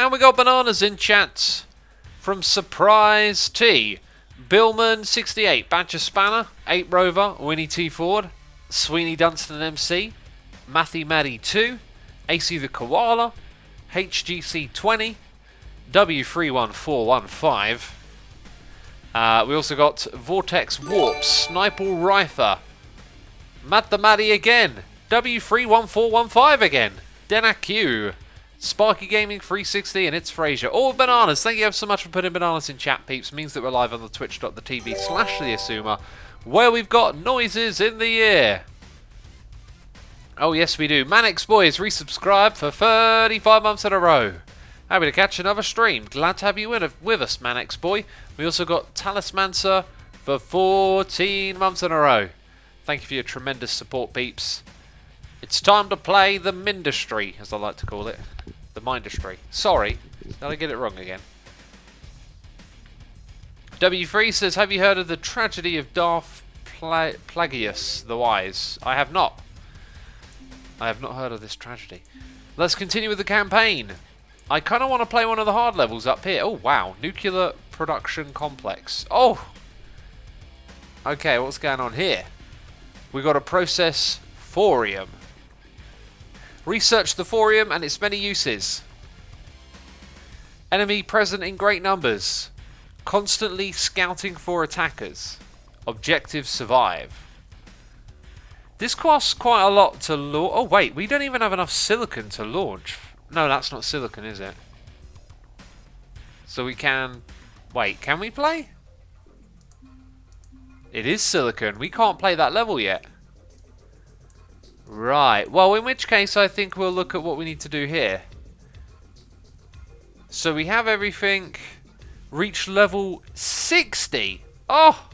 And we got bananas in chat from Surprise T. Billman 68, Badger Spanner, 8 Rover, Winnie T Ford, Sweeney Dunstan MC, Matthew Maddie 2, AC the Koala, HGC 20, W31415. We also got Vortex Warp, Sniper Rifer, Matt the Maddie again, W31415 again, Denaq, Sparky Gaming 360, and it's Fraser. All bananas. Thank you ever so much for putting bananas in chat, peeps. Means that we're live on the twitch.tv/theassumer, where we've got noises in the air. Oh yes, we do. Manix Boys resubscribed for 35 months in a row. Happy to catch another stream. Glad to have you with us, Manix Boy. We also got Talismancer for 14 months in a row. Thank you for your tremendous support, peeps. It's time to play the Mindustry, as I like to call it. The Mindustry. Sorry, did I get it wrong again? W3 says, have you heard of the tragedy of Darth Plagueis the Wise? I have not. I have not heard of this tragedy. Let's continue with the campaign. I kind of want to play one of the hard levels up here. Oh, wow. Nuclear Production Complex. Oh! Okay, what's going on here? We got to process thorium. Research the thorium and its many uses. Enemy present in great numbers. Constantly scouting for attackers. Objective survive. This costs quite a lot to launch. Oh wait, we don't even have enough silicon to launch. No, that's not silicon, is it? So we can... Wait, can we play? It is silicon. We can't play that level yet. Right, well in which case I think we'll look at what we need to do here. So we have everything. Reach level 60. Oh!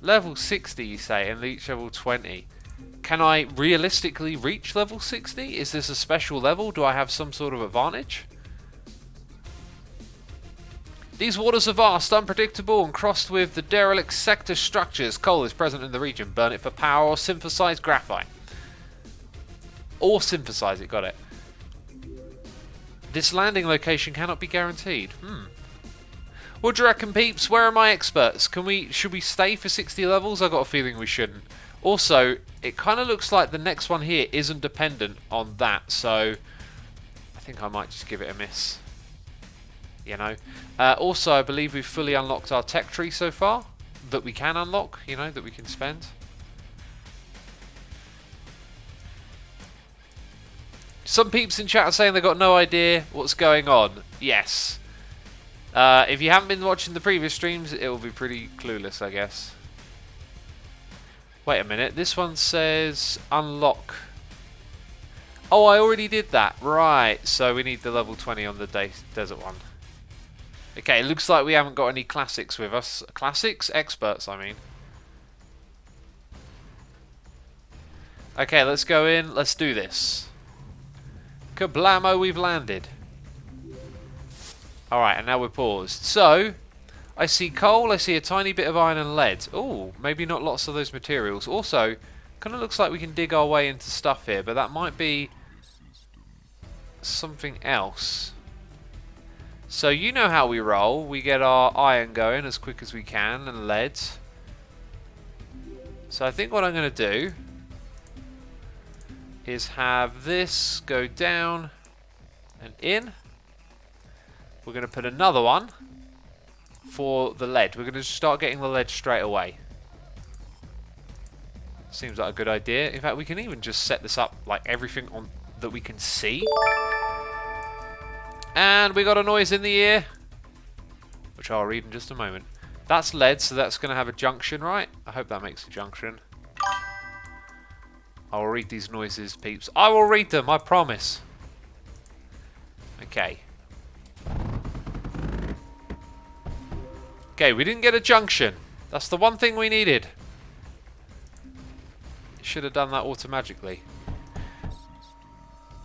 Level 60 you say, and reach level 20. Can I realistically reach level 60? Is this a special level? Do I have some sort of advantage? These waters are vast, unpredictable, and crossed with the derelict sector structures. Coal is present in the region. Burn it for power or synthesize graphite. Or synthesize it, got it. This landing location cannot be guaranteed. What do you reckon, peeps? Where are my experts? Should we stay for 60 levels? I've got a feeling we shouldn't. Also, it kind of looks like the next one here isn't dependent on that, so I think I might just give it a miss. You know. Also, I believe we've fully unlocked our tech tree so far. That we can unlock, you know, that we can spend. Some peeps in chat are saying they've got no idea what's going on. Yes. If you haven't been watching the previous streams, it will be pretty clueless, I guess. Wait a minute. This one says unlock. Oh, I already did that. Right. So we need the level 20 on the desert one. Okay, it looks like we haven't got any classics with us. Classics? Experts, I mean. Okay, let's go in. Let's do this. Kablamo, we've landed. Alright, and now we're paused. So, I see coal, I see a tiny bit of iron and lead. Oh, maybe not lots of those materials. Also, kind of looks like we can dig our way into stuff here, but that might be something else. So, you know how we roll. We get our iron going as quick as we can, and lead. So, I think what I'm going to do is have this go down and in. We're going to put another one for the lead. We're going to start getting the lead straight away. Seems like a good idea. In fact, we can even just set this up like everything on that we can see. And we got a noise in the ear, which I'll read in just a moment. That's lead, so that's going to have a junction, right? I hope that makes a junction. I'll read these noises, peeps. I will read them, I promise. Okay. Okay, we didn't get a junction. That's the one thing we needed. Should have done that automagically.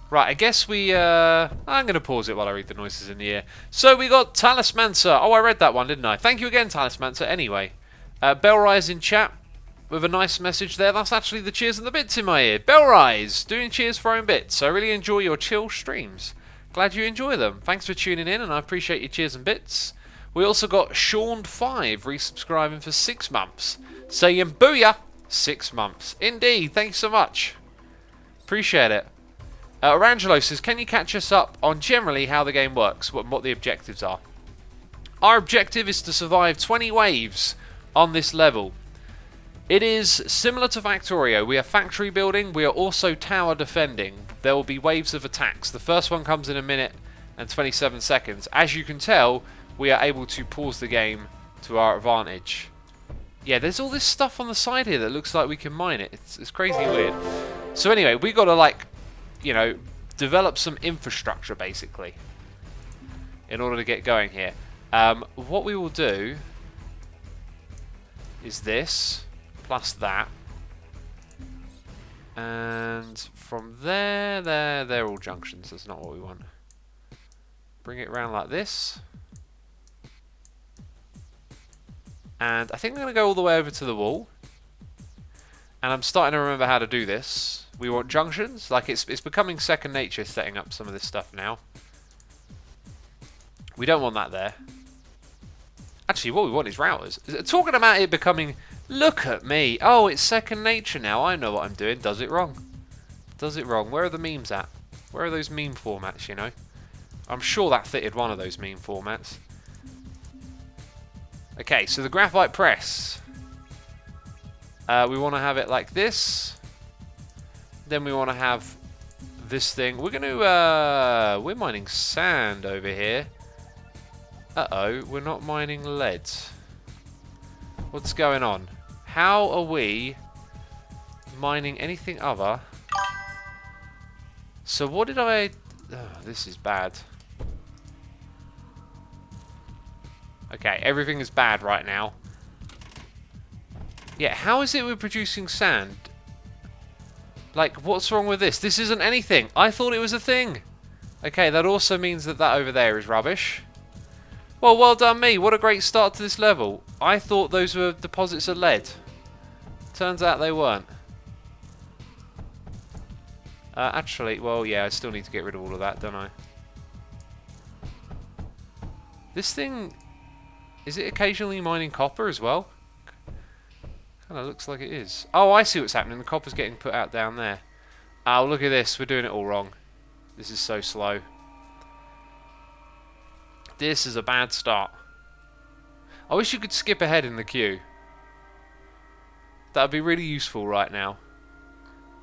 Right, I guess we... I'm going to pause it while I read the noises in the ear. So we got Talismancer. Oh, I read that one, didn't I? Thank you again, Talismancer. Anyway, Bellrise in chat with a nice message there. That's actually the cheers and the bits in my ear. Bellrise, doing cheers for own bits. I really enjoy your chill streams. Glad you enjoy them. Thanks for tuning in, and I appreciate your cheers and bits. We also got Sean5 resubscribing for 6 months, saying booyah, 6 months. Indeed, thank you so much. Appreciate it. Orangelo says, can you catch us up on generally how the game works, what the objectives are? Our objective is to survive 20 waves on this level. It is similar to Factorio. We are factory building, we are also tower defending. There will be waves of attacks. The first one comes in a minute and 27 seconds. As you can tell, we are able to pause the game to our advantage. Yeah, there's all this stuff on the side here that looks like we can mine it. It's crazy weird. So anyway, we got to, like, you know, develop some infrastructure basically in order to get going here. What we will do is this plus that, and from there, they're all junctions. That's not what we want. Bring it around like this, and I think I'm going to go all the way over to the wall. And I'm starting to remember how to do this. We want junctions. Like, it's becoming second nature setting up some of this stuff now. We don't want that there. Actually, what we want is routers. Talking about it becoming... Look at me. Oh, it's second nature now. I know what I'm doing. Does it wrong. Does it wrong. Where are the memes at? Where are those meme formats, you know? I'm sure that fitted one of those meme formats. Okay, so the graphite press... we want to have it like this. Then we want to have this thing. We're going to... we're mining sand over here. Uh-oh, we're not mining lead. What's going on? How are we mining anything other? So what did I... Oh, this is bad. Okay, everything is bad right now. Yeah, how is it we're producing sand? Like, what's wrong with this? This isn't anything. I thought it was a thing. Okay, that also means that that over there is rubbish. Well, well done me. What a great start to this level. I thought those were deposits of lead. Turns out they weren't. Actually, well, yeah, I still need to get rid of all of that, don't I? This thing... Is it occasionally mining copper as well? Kind of looks like it is. Oh, I see what's happening. The copper's getting put out down there. Oh, look at this. We're doing it all wrong. This is so slow. This is a bad start. I wish you could skip ahead in the queue. That would be really useful right now.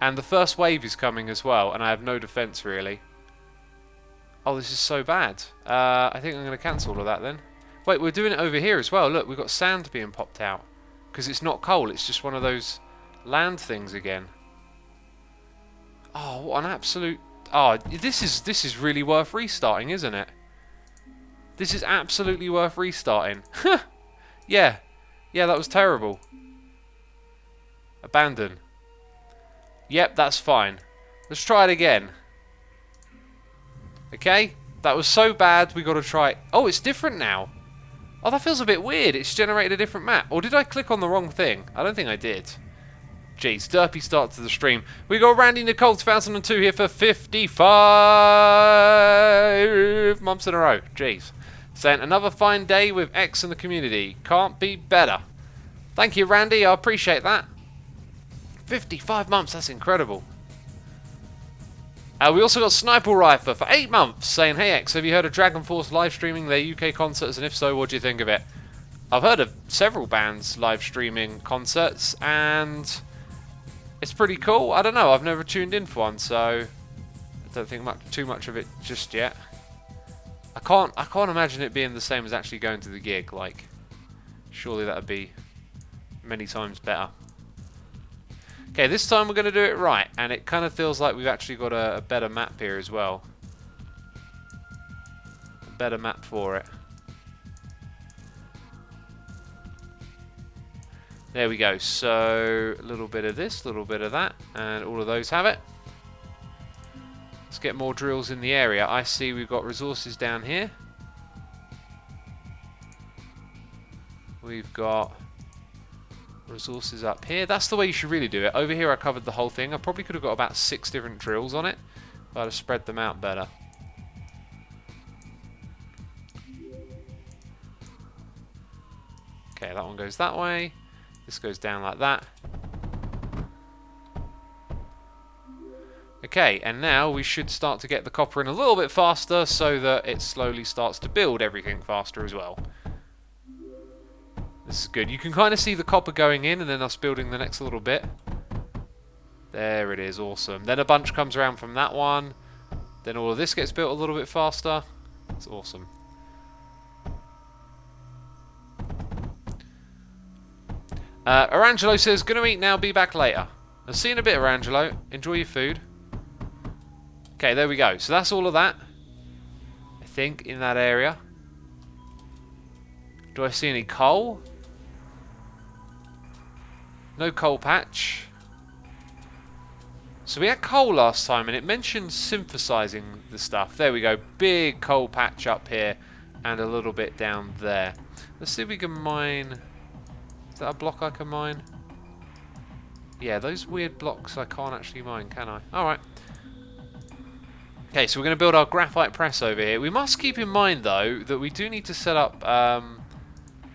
And the first wave is coming as well, and I have no defense really. Oh, this is so bad. I think I'm going to cancel all of that then. Wait, we're doing it over here as well. Look, we've got sand being popped out. Because it's not coal, it's just one of those land things again. Oh, what an absolute... Oh, this is really worth restarting, isn't it? This is absolutely worth restarting. Yeah. Yeah, that was terrible. Abandon. Yep, that's fine. Let's try it again. Okay? That was so bad, we got to try it. Oh, it's different now. Oh, that feels a bit weird. It's generated a different map. Or did I click on the wrong thing? I don't think I did. Jeez, derpy start to the stream. We got Randy Nicole 2002 here for 55 months in a row. Jeez. Saying, another fine day with X in the community. Can't be better. Thank you, Randy. I appreciate that. 55 months. That's incredible. We also got Sniper Rifle for 8 months saying, hey X, have you heard of Dragon Force live streaming their UK concerts, and if so, what do you think of it? I've heard of several bands live streaming concerts, and it's pretty cool. I don't know, I've never tuned in for one, so I don't think too much of it just yet. I can't imagine it being the same as actually going to the gig. Like, surely that would be many times better. Okay, this time we're going to do it right, and it kind of feels like we've actually got a better map here as well. A better map for it. There we go. So, a little bit of this, a little bit of that, and all of those have it. Let's get more drills in the area. I see we've got resources down here. We've got resources up here. That's the way you should really do it. Over here I covered the whole thing. I probably could have got about 6 different drills on it, but I'd have spread them out better. Okay, that one goes that way. This goes down like that. Okay, and now we should start to get the copper in a little bit faster so that it slowly starts to build everything faster as well. This is good. You can kind of see the copper going in and then us building the next little bit. There it is, awesome. Then a bunch comes around from that one. Then all of this gets built a little bit faster. It's awesome. Arangelo says, gonna eat now, be back later. I'll see you in a bit, Arangelo. Enjoy your food. Okay, there we go. So that's all of that. I think, in that area. Do I see any coal? No coal patch. So we had coal last time, and it mentioned synthesizing the stuff. There we go. Big coal patch up here, and a little bit down there. Let's see if we can mine. Is that a block I can mine? Yeah, those weird blocks I can't actually mine, can I? Alright. Okay, so we're going to build our graphite press over here. We must keep in mind, though, that we do need to set up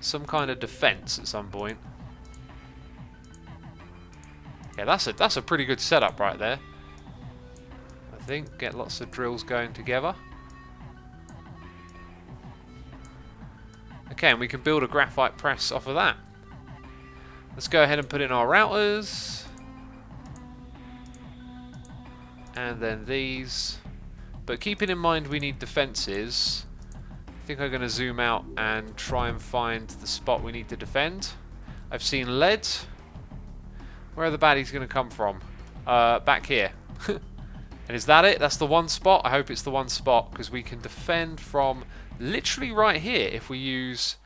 some kind of defense at some point. Yeah, that's a pretty good setup right there. I think get lots of drills going together. Okay, and we can build a graphite press off of that. Let's go ahead and put in our routers. And then these. But keeping in mind we need defenses, I think I'm going to zoom out and try and find the spot we need to defend. I've seen lead. Where are the baddies going to come from? Back here. And is that it? That's the one spot? I hope it's the one spot, because we can defend from literally right here if we use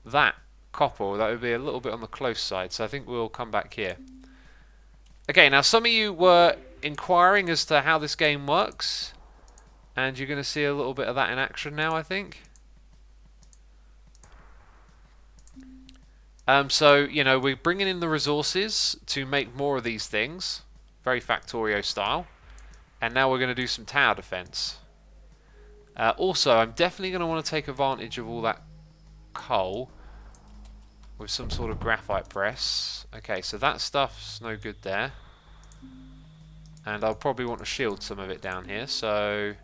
that copper. That would be a little bit on the close side, so I think we'll come back here. Okay, now some of you were inquiring as to how this game works, and you're going to see a little bit of that in action now, I think. So, you know, we're bringing in the resources to make more of these things, very Factorio style, and now we're going to do some tower defense. Also, I'm definitely going to want to take advantage of all that coal with some sort of graphite press. Okay, so that stuff's no good there. And I'll probably want to shield some of it down here, so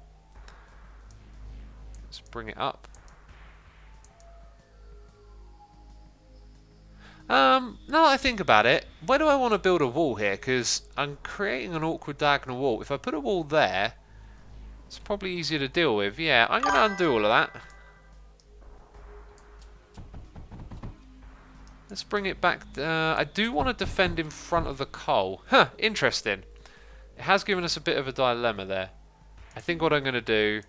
let's bring it up. Now that I think about it, where do I want to build a wall here? Because I'm creating an awkward diagonal wall. If I put a wall there, it's probably easier to deal with. Yeah, I'm going to undo all of that. Let's bring it back. I do want to defend in front of the coal. Huh, interesting. It has given us a bit of a dilemma there. I think what I'm going to do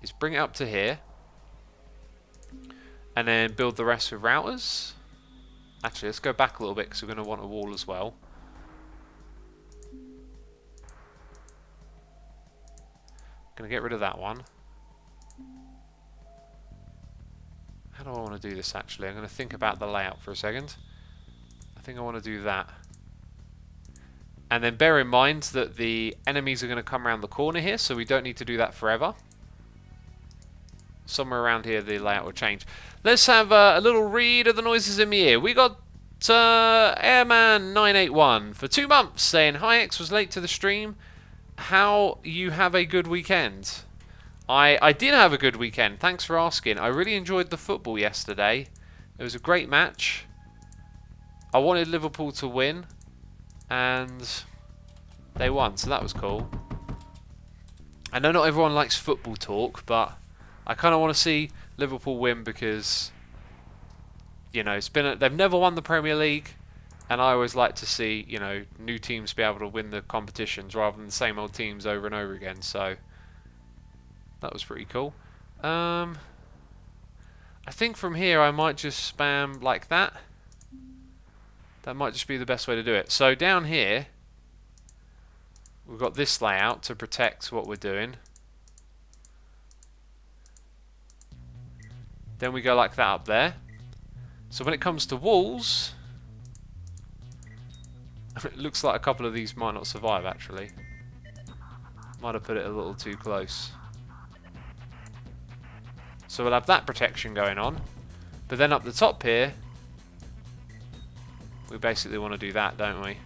is bring it up to here. And then build the rest with routers. Actually, let's go back a little bit because we're going to want a wall as well. Going to get rid of that one. How do I want to do this actually? I'm going to think about the layout for a second. I think I want to do that. And then bear in mind that the enemies are going to come around the corner here, so we don't need to do that forever. Somewhere around here the layout will change. Let's have a little read of the noises in my ear. We got Airman981 for 2 months saying, "Hi X, was late to the stream. How you have a good weekend?" I did have a good weekend. Thanks for asking. I really enjoyed the football yesterday. It was a great match. I wanted Liverpool to win, and they won, so that was cool. I know not everyone likes football talk, but I kind of want to see Liverpool win because, you know, they've never won the Premier League, and I always like to see, you know, new teams be able to win the competitions rather than the same old teams over and over again. So that was pretty cool. I think from here I might just spam like that. That might just be the best way to do it. So down here we've got this layout to protect what we're doing. Then we go like that up there. So when it comes to walls, it looks like a couple of these might not survive actually. Might have put it a little too close. So we'll have that protection going on. But then up the top here, We basically want to do that, don't we?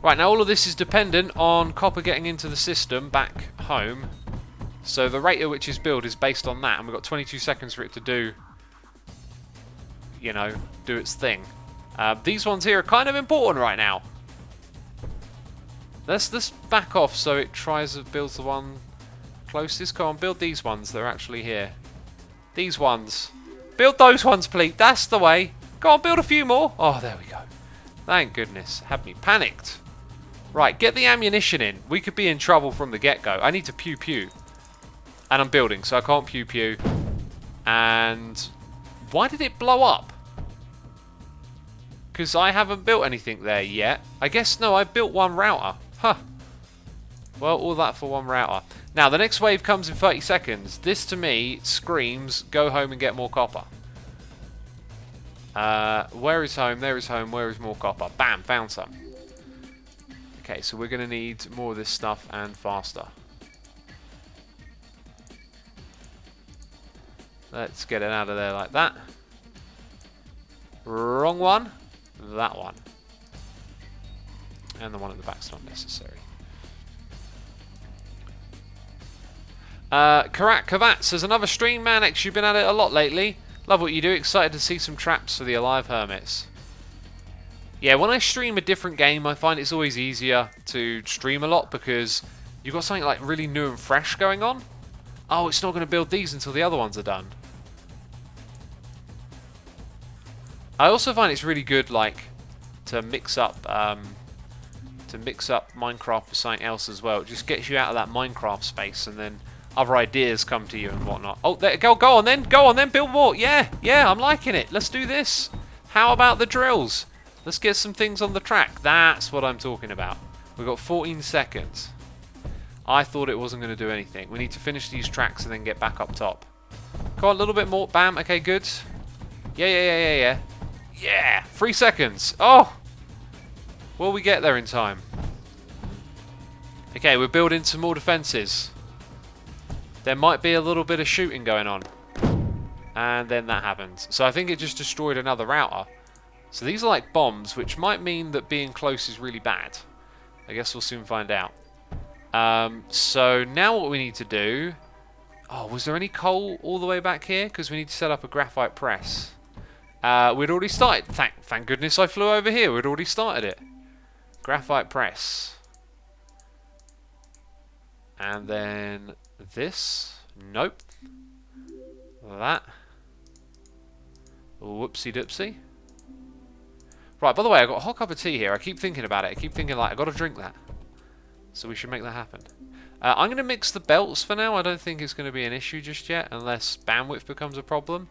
Right, now all of this is dependent on copper getting into the system back home. So the rate at which it's built is based on that, and we've got 22 seconds for it to do, you know, do its thing. These ones here are kind of important right now. Let's back off so it tries to build the one closest. Come on, build these ones that are actually here. These ones. Build those ones, please. That's the way. Go on, build a few more. Oh, there we go. Thank goodness. Had me panicked. Right, get the ammunition in. We could be in trouble from the get-go. I need to pew-pew. And I'm building, so I can't pew-pew. And why did it blow up? Because I haven't built anything there yet. I guess, no, I built one router. Huh. Well, all that for one router. Now, the next wave comes in 30 seconds. This, to me, screams, go home and get more copper. Where is home? There is home. Where is more copper? Bam, found some. Okay, so we're going to need more of this stuff and faster. Let's get it out of there like that. Wrong one. That one. And the one at the back's not necessary. Karat Kavat says, another stream, man. X, you've been at it a lot lately. Love what you do. Excited to see some traps for the Alive Hermits. Yeah, when I stream a different game, I find it's always easier to stream a lot because you've got something like really new and fresh going on. Oh, it's not going to build these until the other ones are done. I also find it's really good, like, to mix up Minecraft with something else as well. It just gets you out of that Minecraft space, and then other ideas come to you and whatnot. Oh, there, go on then, build more. Yeah, I'm liking it. Let's do this. How about the drills? Let's get some things on the track. That's what I'm talking about. We've got 14 seconds. I thought it wasn't going to do anything. We need to finish these tracks and then get back up top. Come on, a little bit more. Bam. Okay, good. Yeah. Yeah, 3 seconds. Oh! Will we get there in time? Okay, we're building some more defences. There might be a little bit of shooting going on. And then that happens. So I think it just destroyed another router. So these are like bombs, which might mean that being close is really bad. I guess we'll soon find out. So now what we need to do... Oh, was there any coal all the way back here? Because we need to set up a graphite press. We'd already started. Thank goodness I flew over here. We'd already started it. Graphite press. And then this. Nope. That. Whoopsie doopsie. Right, by the way, I got a hot cup of tea here. I keep thinking about it. I keep thinking, like, I got to drink that. So we should make that happen. I'm going to mix the belts for now. I don't think it's going to be an issue just yet, unless bandwidth becomes a problem.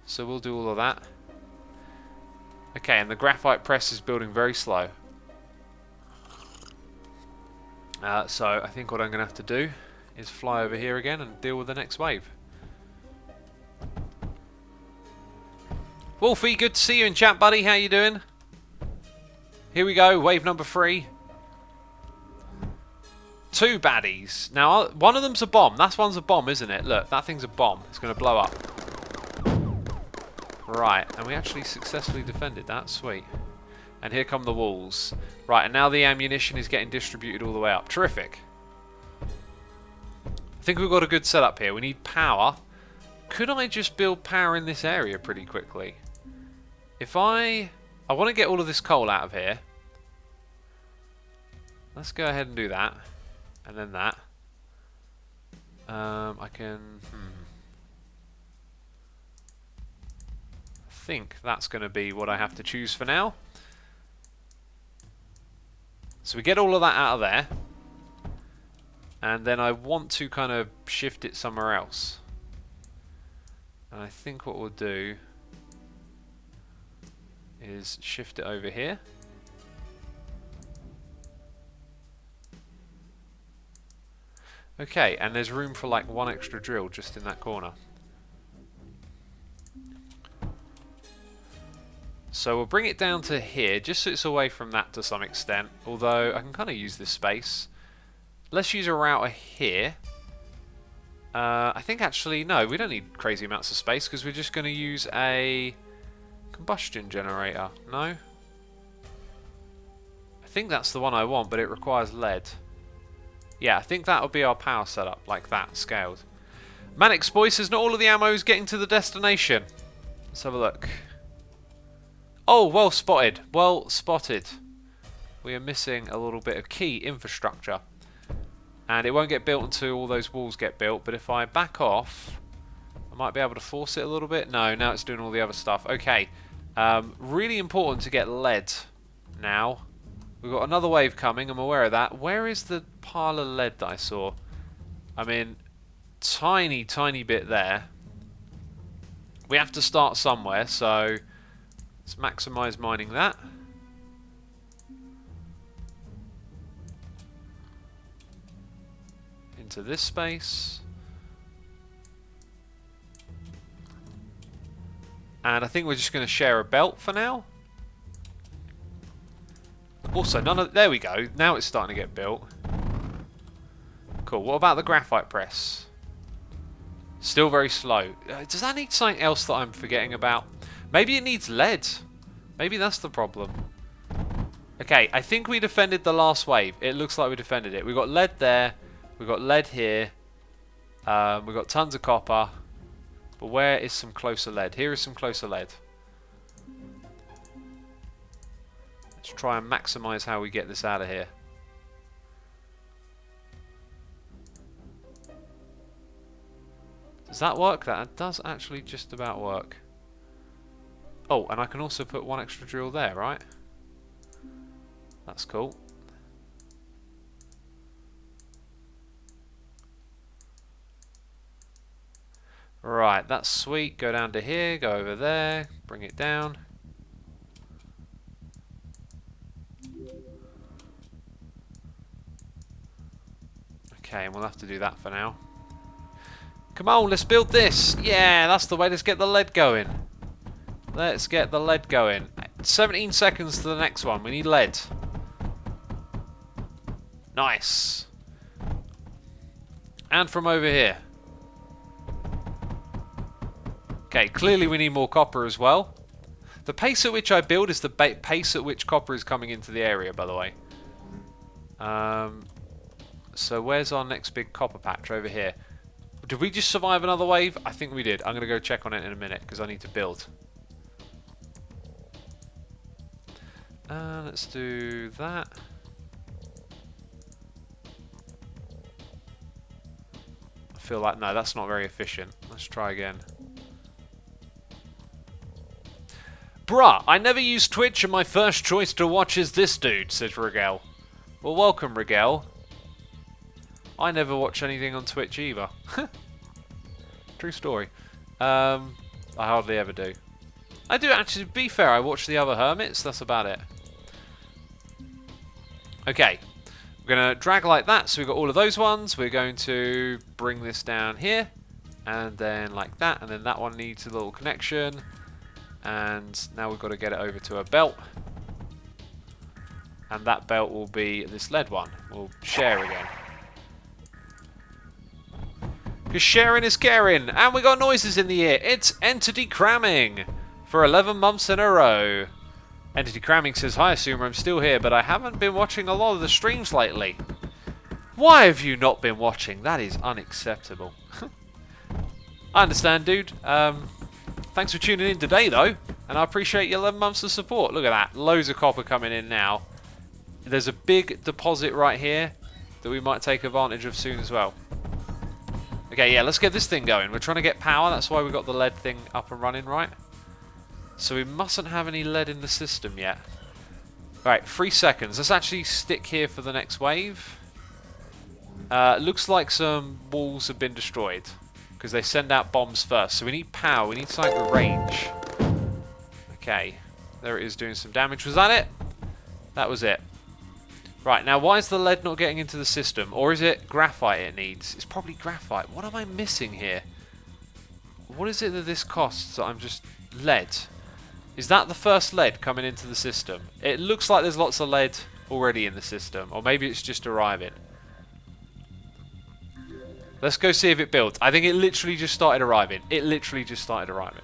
So we'll do all of that. Okay, and the graphite press is building very slow. So I think what I'm going to have to do is fly over here again and deal with the next wave. Wolfie, good to see you in chat, buddy. How you doing? Here we go, wave number 3. 2 baddies. Now, one of them's a bomb. That one's a bomb, isn't it? Look, that thing's a bomb. It's going to blow up. Right, and we actually successfully defended that. Sweet. And here come the walls. Right, and now the ammunition is getting distributed all the way up. Terrific. I think we've got a good setup here. We need power. Could I just build power in this area pretty quickly? If I want to get all of this coal out of here. Let's go ahead and do that. And then that. I can... I think that's going to be what I have to choose for now. So we get all of that out of there. And then I want to kind of shift it somewhere else. And I think what we'll do is shift it over here. Okay, and there's room for like 1 extra drill just in that corner. So we'll bring it down to here, just so it's away from that to some extent. Although I can kind of use this space. Let's use a router here. I think actually, no, we don't need crazy amounts of space because we're just going to use a Combustion generator. No? I think that's the one I want, but it requires lead. Yeah, I think that'll be our power setup, like that, scaled. Manix Boy says not all of the ammo is getting to the destination. Let's have a look. Oh, well spotted. Well spotted. We are missing a little bit of key infrastructure. And it won't get built until all those walls get built, but if I back off, I might be able to force it a little bit. No, now it's doing all the other stuff. Okay. Really important to get lead now. We've got another wave coming, I'm aware of that. Where is the pile of lead that I saw? I mean, tiny, tiny bit there. We have to start somewhere, so let's maximise mining that. Into this space. And I think we're just going to share a belt for now. Also, there we go. Now it's starting to get built. Cool. What about the graphite press? Still very slow. Does that need something else that I'm forgetting about? Maybe it needs lead. Maybe that's the problem. Okay, I think we defended the last wave. It looks like we defended it. We've got lead there. We've got lead here. We've got tons of copper. But where is some closer lead? Here is some closer lead. Let's try and maximise how we get this out of here. Does that work? That does actually just about work. Oh, and I can also put one extra drill there, right? That's cool. Right, that's sweet. Go down to here, go over there, bring it down. Okay, and we'll have to do that for now. Come on, let's build this. Yeah, that's the way. Let's get the lead going. Let's get the lead going. 17 seconds to the next one. We need lead. Nice. And from over here. Okay, clearly we need more copper as well. The pace at which I build is the pace at which copper is coming into the area, by the way. So where's our next big copper patch? Over here. Did we just survive another wave? I think we did. I'm going to go check on it in a minute because I need to build. Let's do that. I feel like, no, that's not very efficient. Let's try again. Bruh, I never use Twitch and my first choice to watch is this dude, says Rigel. Well, welcome, Rigel. I never watch anything on Twitch either. True story. I hardly ever do. I do actually, to be fair, I watch the other hermits, that's about it. Okay, we're going to drag like that, so we've got all of those ones. We're going to bring this down here, and then like that, and then that one needs a little connection. And now we've got to get it over to a belt. And that belt will be this lead one. We'll share again. Because sharing is caring. And we got noises in the ear. It's entity cramming for 11 months in a row. Entity cramming says, hi, Assumer, I'm still here, but I haven't been watching a lot of the streams lately. Why have you not been watching? That is unacceptable. I understand, dude. Thanks for tuning in today, though. And I appreciate your 11 months of support. Look at that. Loads of copper coming in now. There's a big deposit right here that we might take advantage of soon as well. Okay, yeah, let's get this thing going. We're trying to get power. That's why we got the lead thing up and running, right? So we mustn't have any lead in the system yet. Right, 3 seconds. Let's actually stick here for the next wave. Looks like some walls have been destroyed because they send out bombs first. So we need power. We need something with range. Okay, there it is doing some damage. Was that it? That was it. Right, now why is the lead not getting into the system? Or is it graphite it needs? It's probably graphite. What am I missing here? What is it that this costs that I'm just... Lead. Is that the first lead coming into the system? It looks like there's lots of lead already in the system. Or maybe it's just arriving. Let's go see if it builds. I think it literally just started arriving. It literally just started arriving.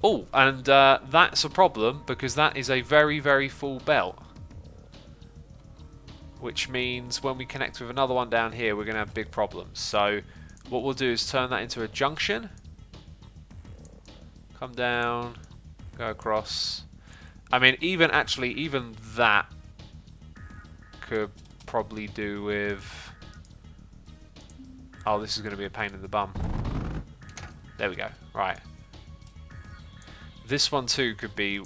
Oh, and that's a problem because that is a very, very full belt. Which means when we connect with another one down here, we're going to have big problems. So what we'll do is turn that into a junction. Come down, go across. I mean, even that could probably do with... Oh, this is going to be a pain in the bum. There we go. Right. This one too could be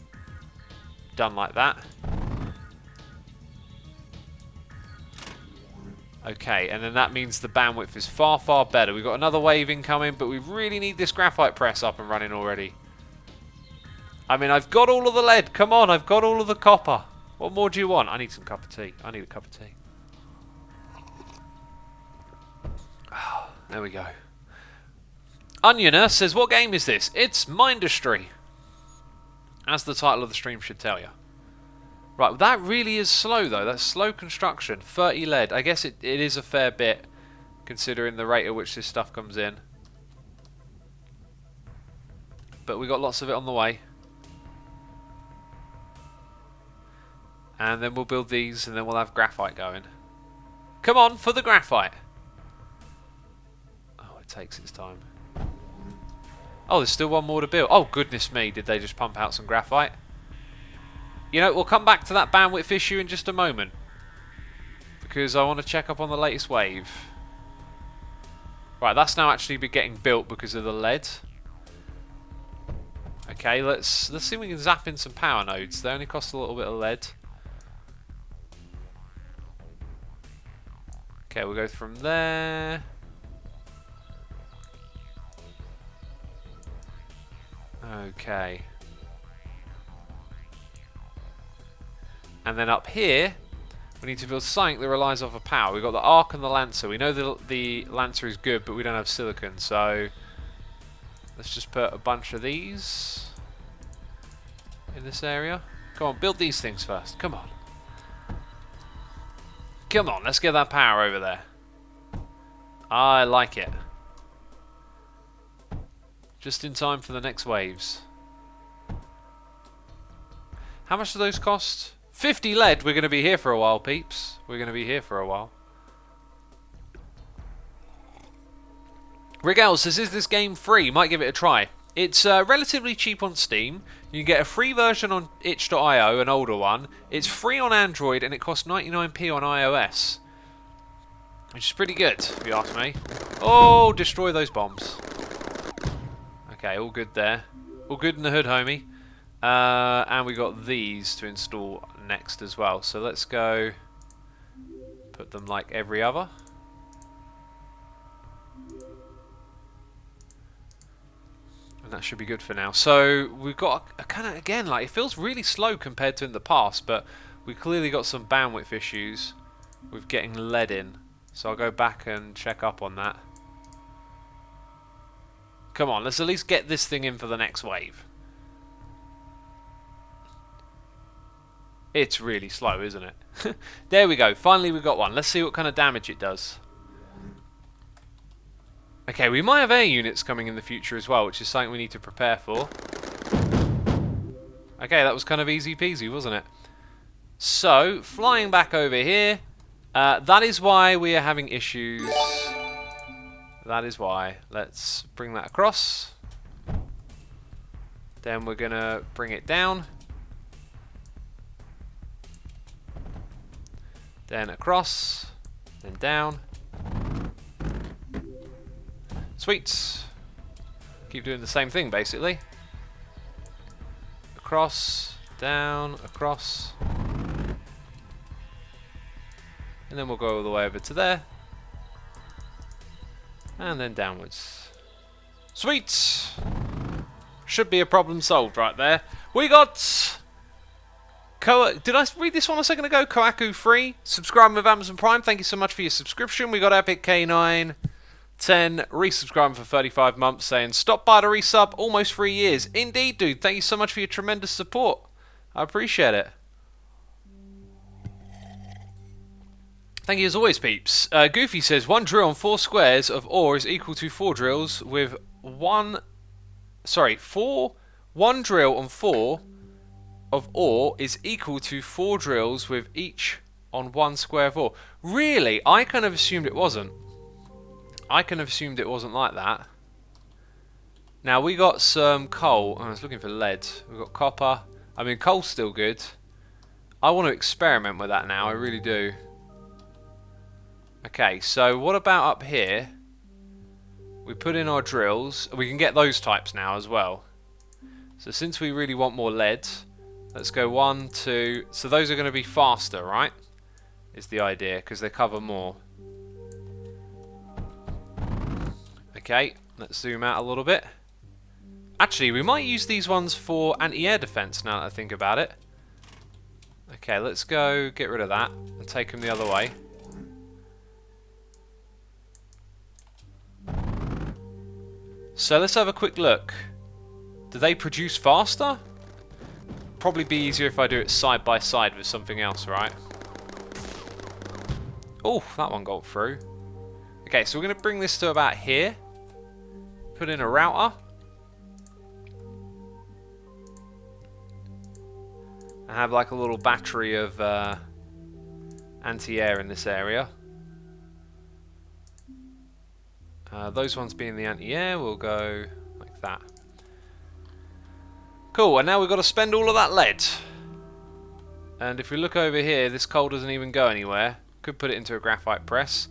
done like that. Okay, and then that means the bandwidth is far, far better. We've got another wave incoming, but we really need this graphite press up and running already. I mean, I've got all of the lead. Come on, I've got all of the copper. What more do you want? I need some cup of tea. I need a cup of tea. Oh, there we go. Onioner says, what game is this? It's Mindustry. As the title of the stream should tell you. Right, that really is slow though. That's slow construction. 30 lead. I guess it is a fair bit considering the rate at which this stuff comes in. But we got lots of it on the way. And then we'll build these and then we'll have graphite going. Come on, for the graphite. Oh, it takes its time. Oh, there's still one more to build. Oh, goodness me, did they just pump out some graphite? You know, we'll come back to that bandwidth issue in just a moment. Because I want to check up on the latest wave. Right, that's now actually been getting built because of the lead. Okay, let's see if we can zap in some power nodes. They only cost a little bit of lead. Okay, we'll go from there. Okay. And then up here, we need to build something that relies off of power. We've got the Arc and the Lancer. We know the Lancer is good, but we don't have silicon, so let's just put a bunch of these in this area. Come on, build these things first. Come on. Come on, let's get that power over there. I like it. Just in time for the next waves. How much do those cost? 50 lead. We're going to be here for a while, peeps. We're going to be here for a while. Rigel says, is this game free? Might give it a try. It's relatively cheap on Steam. You can get a free version on itch.io, an older one. It's free on Android and it costs 99p on iOS. Which is pretty good, if you ask me. Oh, destroy those bombs. Okay, all good there. All good in the hood, homie. And we got these to install next as well. So let's go put them like every other. And that should be good for now. So we've got a kind of, again, like it feels really slow compared to in the past, but we clearly got some bandwidth issues with getting lead in. So I'll go back and check up on that. Come on, let's at least get this thing in for the next wave. It's really slow, isn't it? There we go. Finally, we've got one. Let's see what kind of damage it does. Okay, we might have air units coming in the future as well, which is something we need to prepare for. Okay, that was kind of easy peasy, wasn't it? So, flying back over here. That is why we are having issues. That is why. Let's bring that across. Then we're going to bring it down. Then across. Then down. Sweet. Keep doing the same thing, basically. Across, down, across. And then we'll go all the way over to there. And then downwards. Sweet! Should be a problem solved right there. We got... Did I read this one a second ago? Koaku free. Subscribing with Amazon Prime. Thank you so much for your subscription. We got Epic K9 10 resubscribing for 35 months saying, stop by to resub, almost 3 years. Indeed, dude. Thank you so much for your tremendous support. I appreciate it. Thank you as always, peeps. Goofy says, 1 drill on 4 squares of ore is equal to 4 drills with 4 1 drill on 4 of ore is equal to 4 drills with each on 1 square of ore. Really? I kind of assumed it wasn't. I kind of assumed it wasn't like that. Now we got some coal. I was looking for lead. We've got copper. I mean, coal's still good. I want to experiment with that now. I really do. Okay, so what about up here? We put in our drills. We can get those types now as well. So since we really want more lead, let's go 1, 2. So those are going to be faster, right? Is the idea, because they cover more. Okay, let's zoom out a little bit. Actually, we might use these ones for anti-air defense now that I think about it. Okay, let's go get rid of that and take them the other way. So let's have a quick look. Do they produce faster? Probably be easier if I do it side by side with something else, right? Oh, that one got through. Okay, so we're going to bring this to about here. Put in a router. I have like a little battery of anti-air in this area. Those ones being the anti-air, we'll go like that. Cool, and now we've got to spend all of that lead. And if we look over here, this coal doesn't even go anywhere. Could put it into a graphite press.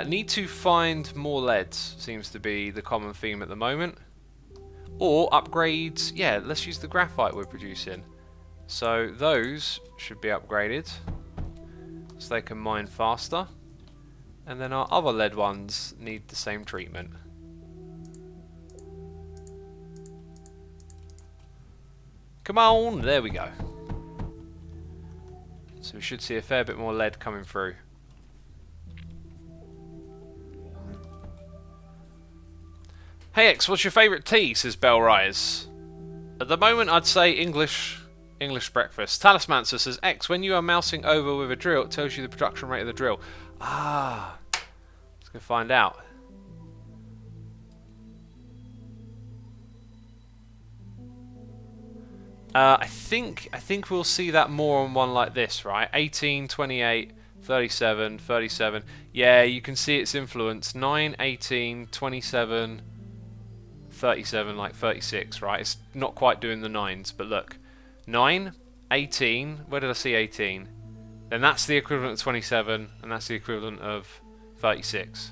Need to find more lead, seems to be the common theme at the moment. Or upgrades, yeah, let's use the graphite we're producing. So those should be upgraded, so they can mine faster. And then our other lead ones need the same treatment. Come on, there we go. So we should see a fair bit more lead coming through. Hey X, what's your favourite tea? Says Bellrise. At the moment I'd say English breakfast. Talismancer says, X, when you are mousing over with a drill, it tells you the production rate of the drill. Ah, let's go find out. I think we'll see that more on one like this, right? 18, 28, 37, 37. Yeah, you can see its influence. 9, 18, 27, 37, like 36, right? It's not quite doing the 9s, but look. 9, 18, where did I see 18? Then that's the equivalent of 27, and that's the equivalent of 36.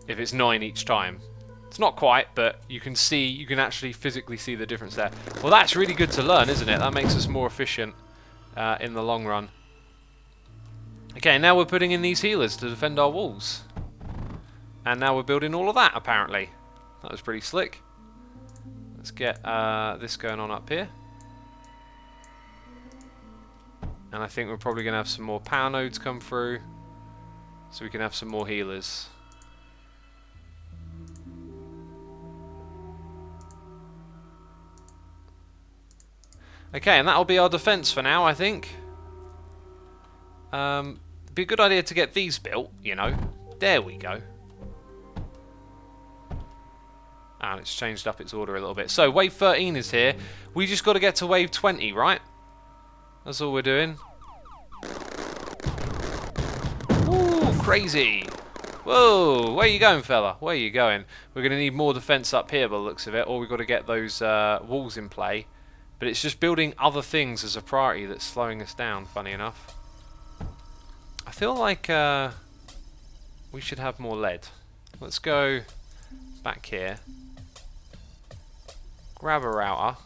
If it's 9 each time. It's not quite, but you can see, you can actually physically see the difference there. Well, that's really good to learn, isn't it? That makes us more efficient in the long run. Okay, now we're putting in these healers to defend our walls. And now we're building all of that, apparently. That was pretty slick. Let's get this going on up here. And I think we're probably going to have some more power nodes come through, so we can have some more healers. Okay, and that'll be our defense for now, I think. Be a good idea to get these built, you know. There we go. And it's changed up its order a little bit. So, wave 13 is here. We just got to get to wave 20, right? That's all we're doing. Ooh, crazy. Whoa, where you going, fella? Where you going? We're going to need more defense up here by the looks of it, or we've got to get those walls in play. But it's just building other things as a priority that's slowing us down, funny enough. I feel like we should have more lead. Let's go back here. Grab a router.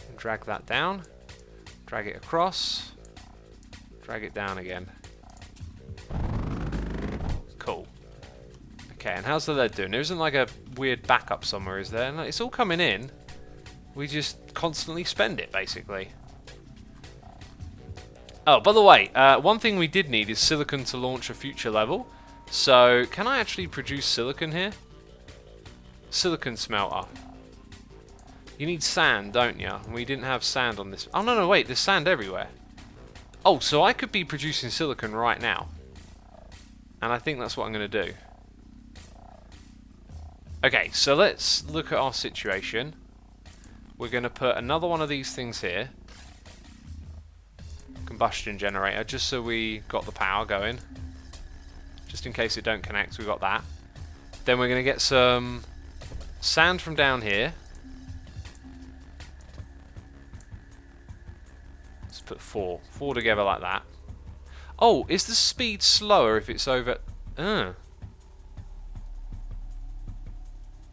And drag that down. Drag it across. Drag it down again. Cool. Okay, and how's the lead doing? There isn't like a weird backup somewhere, is there? No, it's all coming in. We just constantly spend it, basically. Oh, by the way, one thing we did need is silicon to launch a future level. So, can I actually produce silicon here? Silicon smelter. You need sand, don't you? We didn't have sand on this. Oh, no, wait, there's sand everywhere. Oh, so I could be producing silicon right now. And I think that's what I'm going to do. Okay, so let's look at our situation. we're going to put another one of these things here. Combustion generator, just so we got the power going. Just in case it don't connect, we got that. Then we're going to get some sand from down here. Let's put four together like that. Oh, is the speed slower if it's over...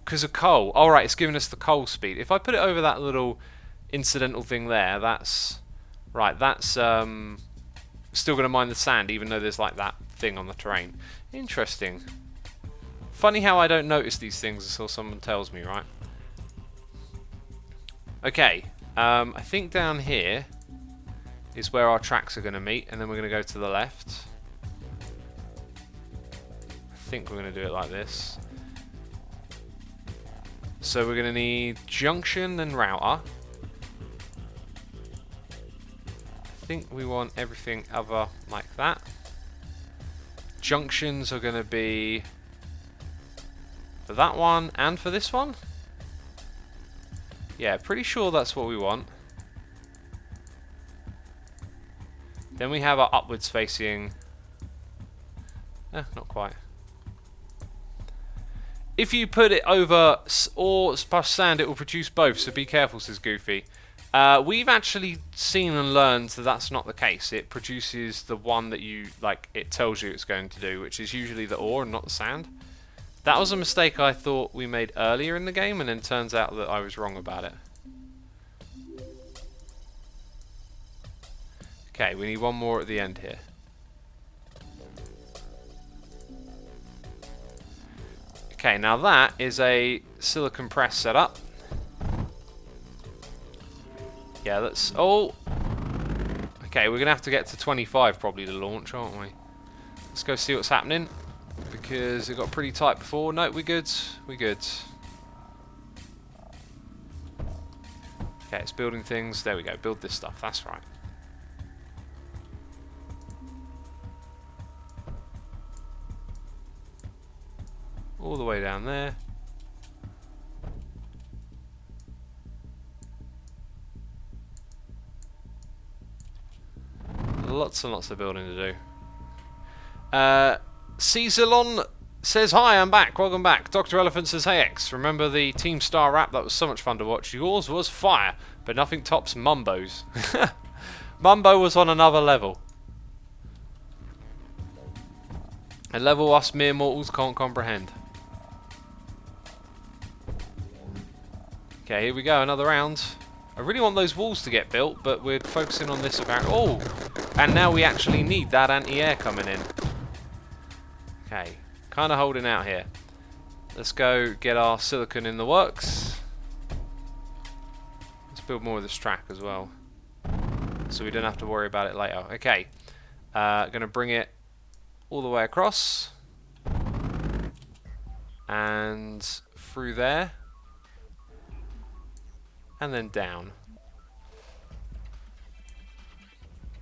Because of coal. Alright, it's giving us the coal speed. If I put it over that little incidental thing there, that's... Right, that's still going to mine the sand, even though there's like that thing on the terrain. Interesting. Funny how I don't notice these things until someone tells me, right? Okay, I think down here is where our tracks are going to meet, and then we're going to go to the left. I think we're going to do it like this. So we're going to need junction and router. I think we want everything other like that. Junctions are going to be for that one and for this one. Yeah, pretty sure that's what we want. Then we have our upwards facing... not quite. If you put it over or splash sand, it will produce both, so be careful, says Goofy. We've actually seen and learned that that's not the case. It produces the one that you, like, it tells you it's going to do, which is usually the ore and not the sand. That was a mistake I thought we made earlier in the game, and then turns out that I was wrong about it. Okay, we need one more at the end here. Okay, now that is a silicon press setup. Yeah, that's... Oh! Okay, we're going to have to get to 25 probably to launch, aren't we? Let's go see what's happening. Because it got pretty tight before. No, we're good. We're good. Okay, it's building things. There we go. Build this stuff. That's right. All the way down there. Lots and lots of building to do. Cezalon says, hi, I'm back. Welcome back. Dr. Elephant says, hey X, remember the Team Star rap? That was so much fun to watch. Yours was fire, but nothing tops Mumbo's. Mumbo was on another level. A level us mere mortals can't comprehend. Okay, here we go, another round. I really want those walls to get built, but we're focusing on this apparently. Oh! And now we actually need that anti-air coming in. Okay, kind of holding out here. Let's go get our silicon in the works. Let's build more of this track as well, so we don't have to worry about it later. Okay, gonna bring it all the way across and through there. And then down.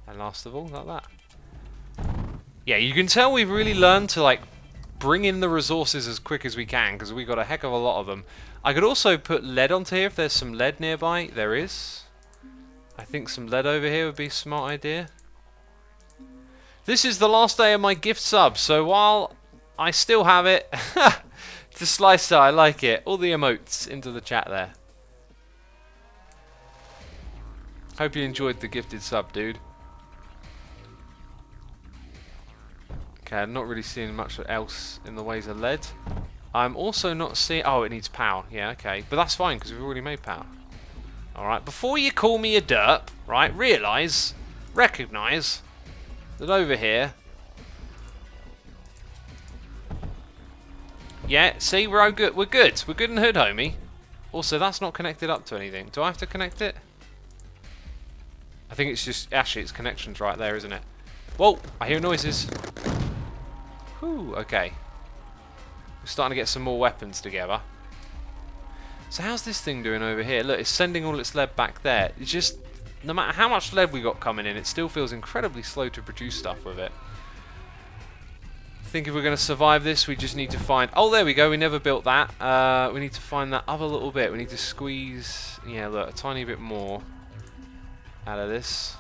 And last of all, like that. Yeah, you can tell we've really learned to, like, bring in the resources as quick as we can, because we've got a heck of a lot of them. I could also put lead onto here if there's some lead nearby. There is. I think some lead over here would be a smart idea. This is the last day of my gift sub, so while I still have it, to Slicer, I like it. All the emotes into the chat there. Hope you enjoyed the gifted sub, dude. Okay, I'm not really seeing much else in the ways of lead. I'm also not seeing... Oh, it needs power. Yeah, okay. But that's fine, because we've already made power. Alright, before you call me a derp, right, recognise that over here... Yeah, see, we're good. We're good. We're good in hood, homie. Also, that's not connected up to anything. Do I have to connect it? I think it's just... Actually, its connection's right there, isn't it? Whoa! I hear noises. Whew, okay. We're starting to get some more weapons together. So how's this thing doing over here? Look, it's sending all its lead back there. It's just... No matter how much lead we got coming in, it still feels incredibly slow to produce stuff with it. think if we're going to survive this, we just need to find... Oh, there we go. We never built that. We need to find that other little bit. We need to squeeze... Yeah, look, a tiny bit more out of this.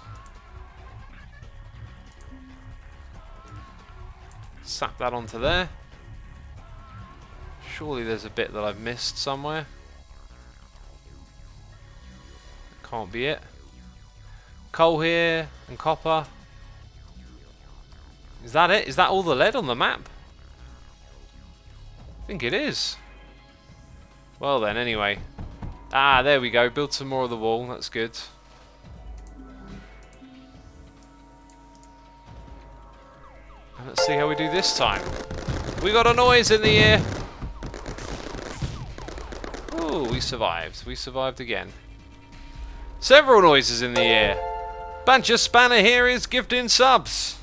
Sap that onto there. Surely there's a bit that I've missed somewhere. Can't be it. Coal here and copper. Is that it? Is that all the lead on the map? I think it is. Well then, anyway. Ah, there we go. Build some more of the wall. That's good. And let's see how we do this time. We got a noise in the air. Ooh, we survived. We survived again. Several noises in the air. Bancher Spanner here is gifting subs.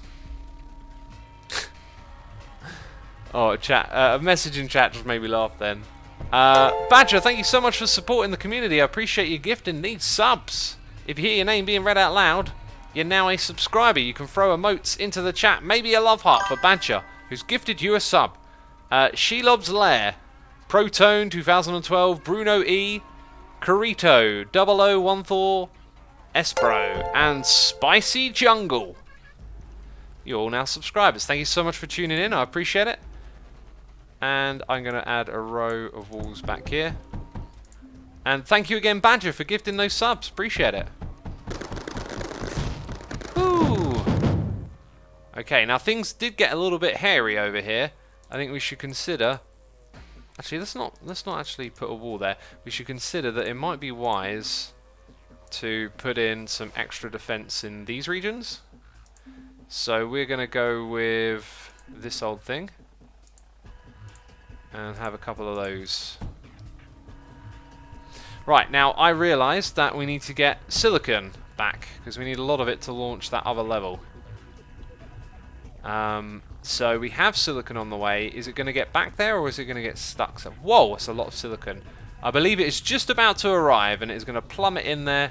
Oh, chat. A message in chat just made me laugh then. Badger, thank you so much for supporting the community. I appreciate your gift and need subs. If you hear your name being read out loud, you're now a subscriber. You can throw emotes into the chat. Maybe a love heart for Badger, who's gifted you a sub. Shelob's Lair, Protone 2012, Bruno E, Carito, 0014, Espro, and Spicy Jungle. You're all now subscribers. Thank you so much for tuning in. I appreciate it. And I'm going to add a row of walls back here. And thank you again, Badger, for gifting those subs. Appreciate it. Woo. Okay, now things did get a little bit hairy over here. I think we should consider... Actually, let's not actually put a wall there. We should consider that it might be wise to put in some extra defense in these regions. So we're going to go with this old thing and have a couple of those. Right, now I realised that we need to get silicon back because we need a lot of it to launch that other level. So we have silicon on the way. Is it going to get back there or is it going to get stuck? So, whoa, that's a lot of silicon. I believe it is just about to arrive and it is going to plummet in there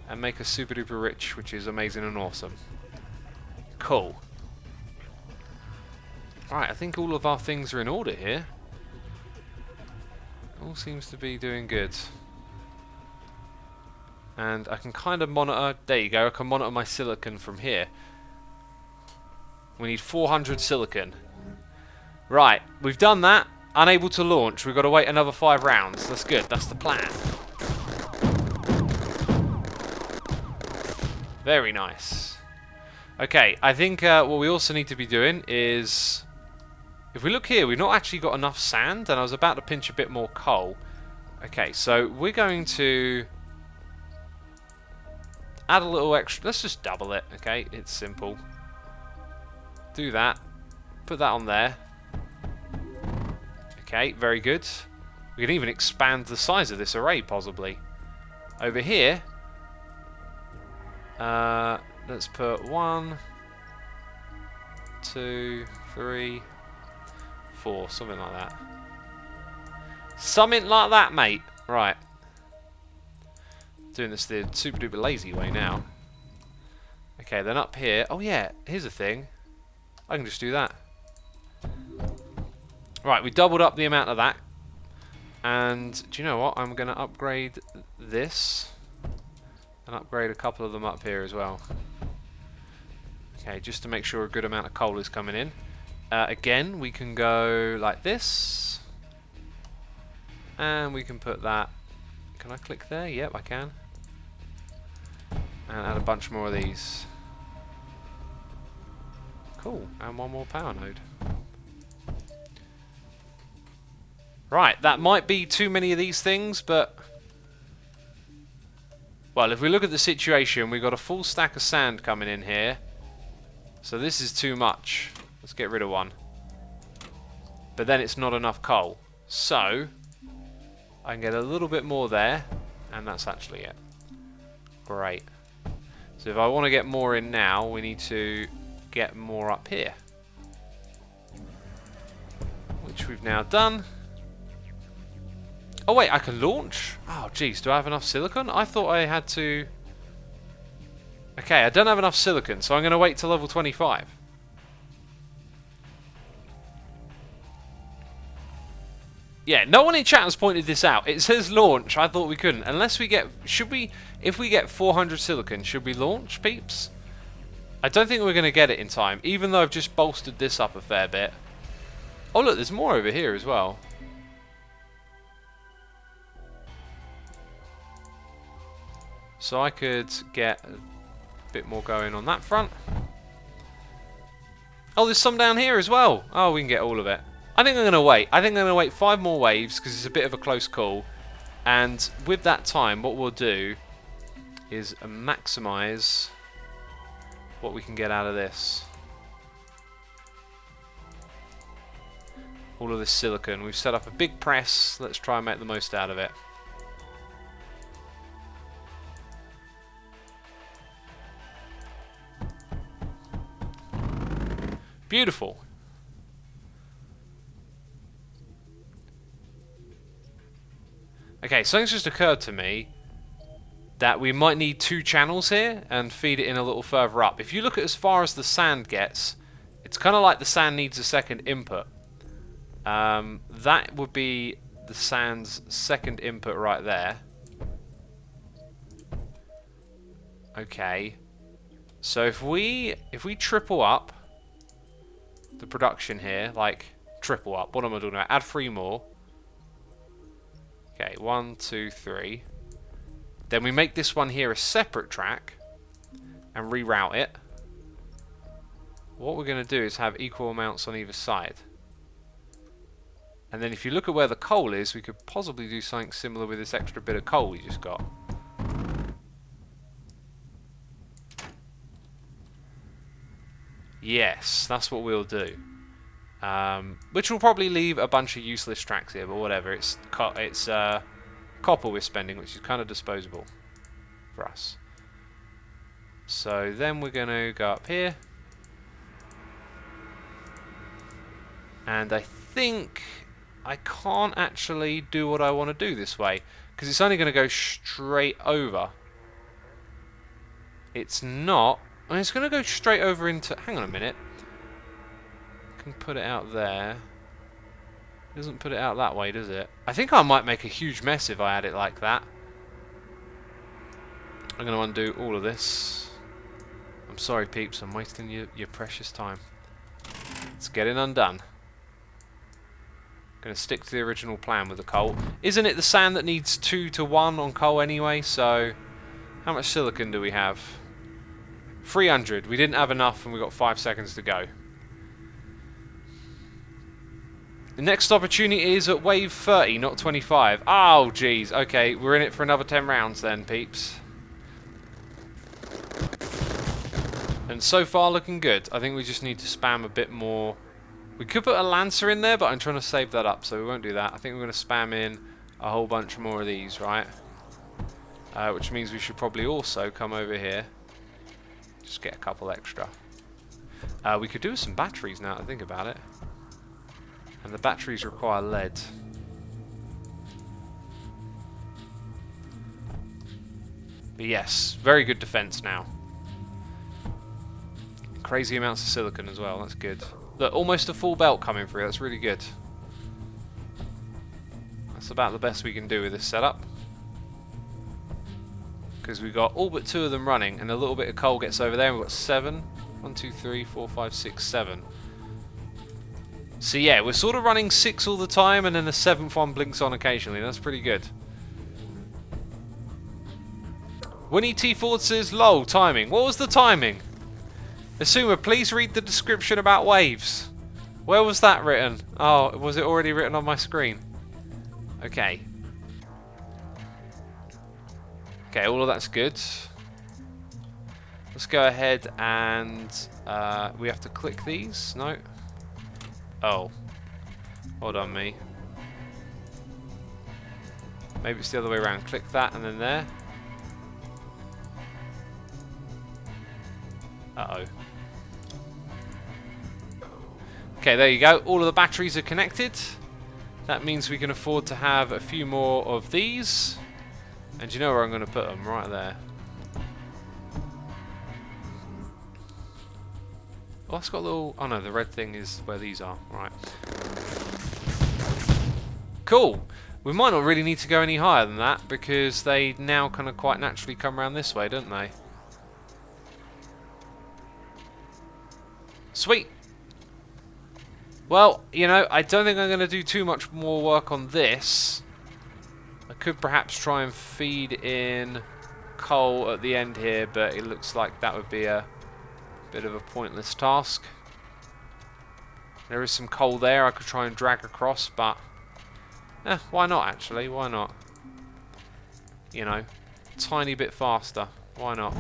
and make us super duper rich, which is amazing and awesome. Cool. Right, I think all of our things are in order here. All seems to be doing good. And I can kind of monitor... There you go, I can monitor my silicon from here. We need 400 silicon. Right, we've done that. Unable to launch. We've got to wait another 5 rounds. That's good, that's the plan. Very nice. Okay, I think what we also need to be doing is... If we look here, we've not actually got enough sand, and I was about to pinch a bit more coal. Okay, so we're going to add a little extra... Let's just double it, okay? It's simple. Do that. Put that on there. Okay, very good. We can even expand the size of this array, possibly. Over here, let's put 1, 2, 3, 4, something like that. Something like that, mate. Right. Doing this the super duper lazy way now. Okay, then up here. Oh yeah, here's the thing. I can just do that. Right, we doubled up the amount of that. And do you know what? I'm going to upgrade this. And upgrade a couple of them up here as well. Okay, just to make sure a good amount of coal is coming in. Again, we can go like this. And we can put that... Can I click there? Yep, I can. And add a bunch more of these. Cool, and one more power node. Right, that might be too many of these things, but... Well, if we look at the situation, we've got a full stack of sand coming in here. So this is too much. Let's get rid of one. But then it's not enough coal. So, I can get a little bit more there, and that's actually it. Great. So if I want to get more in now, we need to get more up here. Which we've now done. Oh wait, I can launch? Oh jeez, do I have enough silicon? I thought I had to... Okay, I don't have enough silicon, so I'm going to wait till level 25. Yeah, no one in chat has pointed this out. It says launch. I thought we couldn't. Unless we get... Should we... If we get 400 silicon, should we launch, peeps? I don't think we're going to get it in time, even though I've just bolstered this up a fair bit. Oh, look, there's more over here as well. So I could get a bit more going on that front. Oh, there's some down here as well. Oh, we can get all of it. I think I'm going to wait. I think I'm going to wait 5 more waves because it's a bit of a close call. And with that time, what we'll do is maximize what we can get out of this. All of this silicon. We've set up a big press. Let's try and make the most out of it. Beautiful. Okay, something's just occurred to me that we might need 2 channels here and feed it in a little further up. If you look at as far as the sand gets, it's kind of like the sand needs a second input. That would be the sand's second input right there. Okay. So if we triple up the production here, like triple up, what am I doing about? Add 3 more. Okay, 1, 2, 3. Then we make this one here a separate track and reroute it. What we're going to do is have equal amounts on either side. And then if you look at where the coal is, we could possibly do something similar with this extra bit of coal we just got. Yes, that's what we'll do. Which will probably leave a bunch of useless tracks here, but whatever. It's copper we're spending, which is kind of disposable for us. So then we're going to go up here. And I think I can't actually do what I want to do this way, because it's only going to go straight over. It's not. I mean, it's going to go straight over into... Hang on a minute. I can put it out there. It doesn't put it out that way, does it? I think I might make a huge mess if I had it like that. I'm going to undo all of this. I'm sorry, peeps. I'm wasting your precious time. Let's get it undone. Going to stick to the original plan with the coal. Isn't it the sand that needs 2 to 1 on coal anyway? So, how much silicon do we have? 300. We didn't have enough and we got 5 seconds to go. The next opportunity is at wave 30, not 25. Oh, jeez. Okay, we're in it for another 10 rounds then, peeps. And so far looking good. I think we just need to spam a bit more. We could put a Lancer in there, but I'm trying to save that up, so we won't do that. I think we're going to spam in a whole bunch more of these, right? Which means we should probably also come over here. Just get a couple extra. We could do with some batteries now to think about it. And the batteries require lead. But yes, very good defense now. Crazy amounts of silicon as well, that's good. Look, almost a full belt coming through, that's really good. That's about the best we can do with this setup. Because we've got all but 2 of them running, and a little bit of coal gets over there, and we've got 7. 1, 2, 3, 4, 5, 6, 7. So yeah, we're sort of running 6 all the time, and then the 7th one blinks on occasionally. That's pretty good. Winnie T. Ford says, lol, timing. What was the timing? Assumer, please read the description about waves. Where was that written? Oh, was it already written on my screen? Okay. Okay, all of that's good. Let's go ahead and we have to click these. No. Oh. Hold on, me. Maybe it's the other way around. Click that and then there. Uh-oh. Okay, there you go. All of the batteries are connected. That means we can afford to have a few more of these. And you know where I'm going to put them? Right there. Oh, that's got a little... Oh no, the red thing is where these are. Right. cool. We might not really need to go any higher than that because they now kind of quite naturally come around this way, don't they? Sweet. Well, you know, I don't think I'm going to do too much more work on this. I could perhaps try and feed in coal at the end here, but it looks like that would be a bit of a pointless task. There is some coal there I could try and drag across, but why not actually? Why not? You know, tiny bit faster. Why not?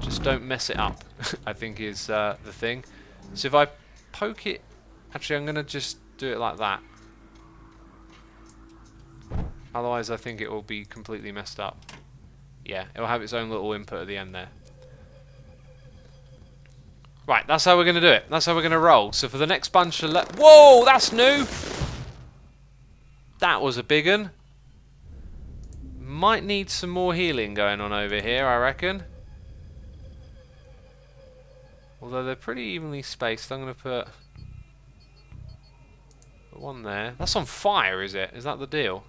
Just don't mess it up, I think is the thing. So if I poke it... Actually, I'm going to just do it like that. Otherwise, I think it will be completely messed up. Yeah, it will have its own little input at the end there. Right, that's how we're going to do it. That's how we're going to roll. So for the next bunch of... Whoa, that's new! That was a big one. Might need some more healing going on over here, I reckon. Although they're pretty evenly spaced, I'm going to put one there. That's on fire, is it? Is that the deal?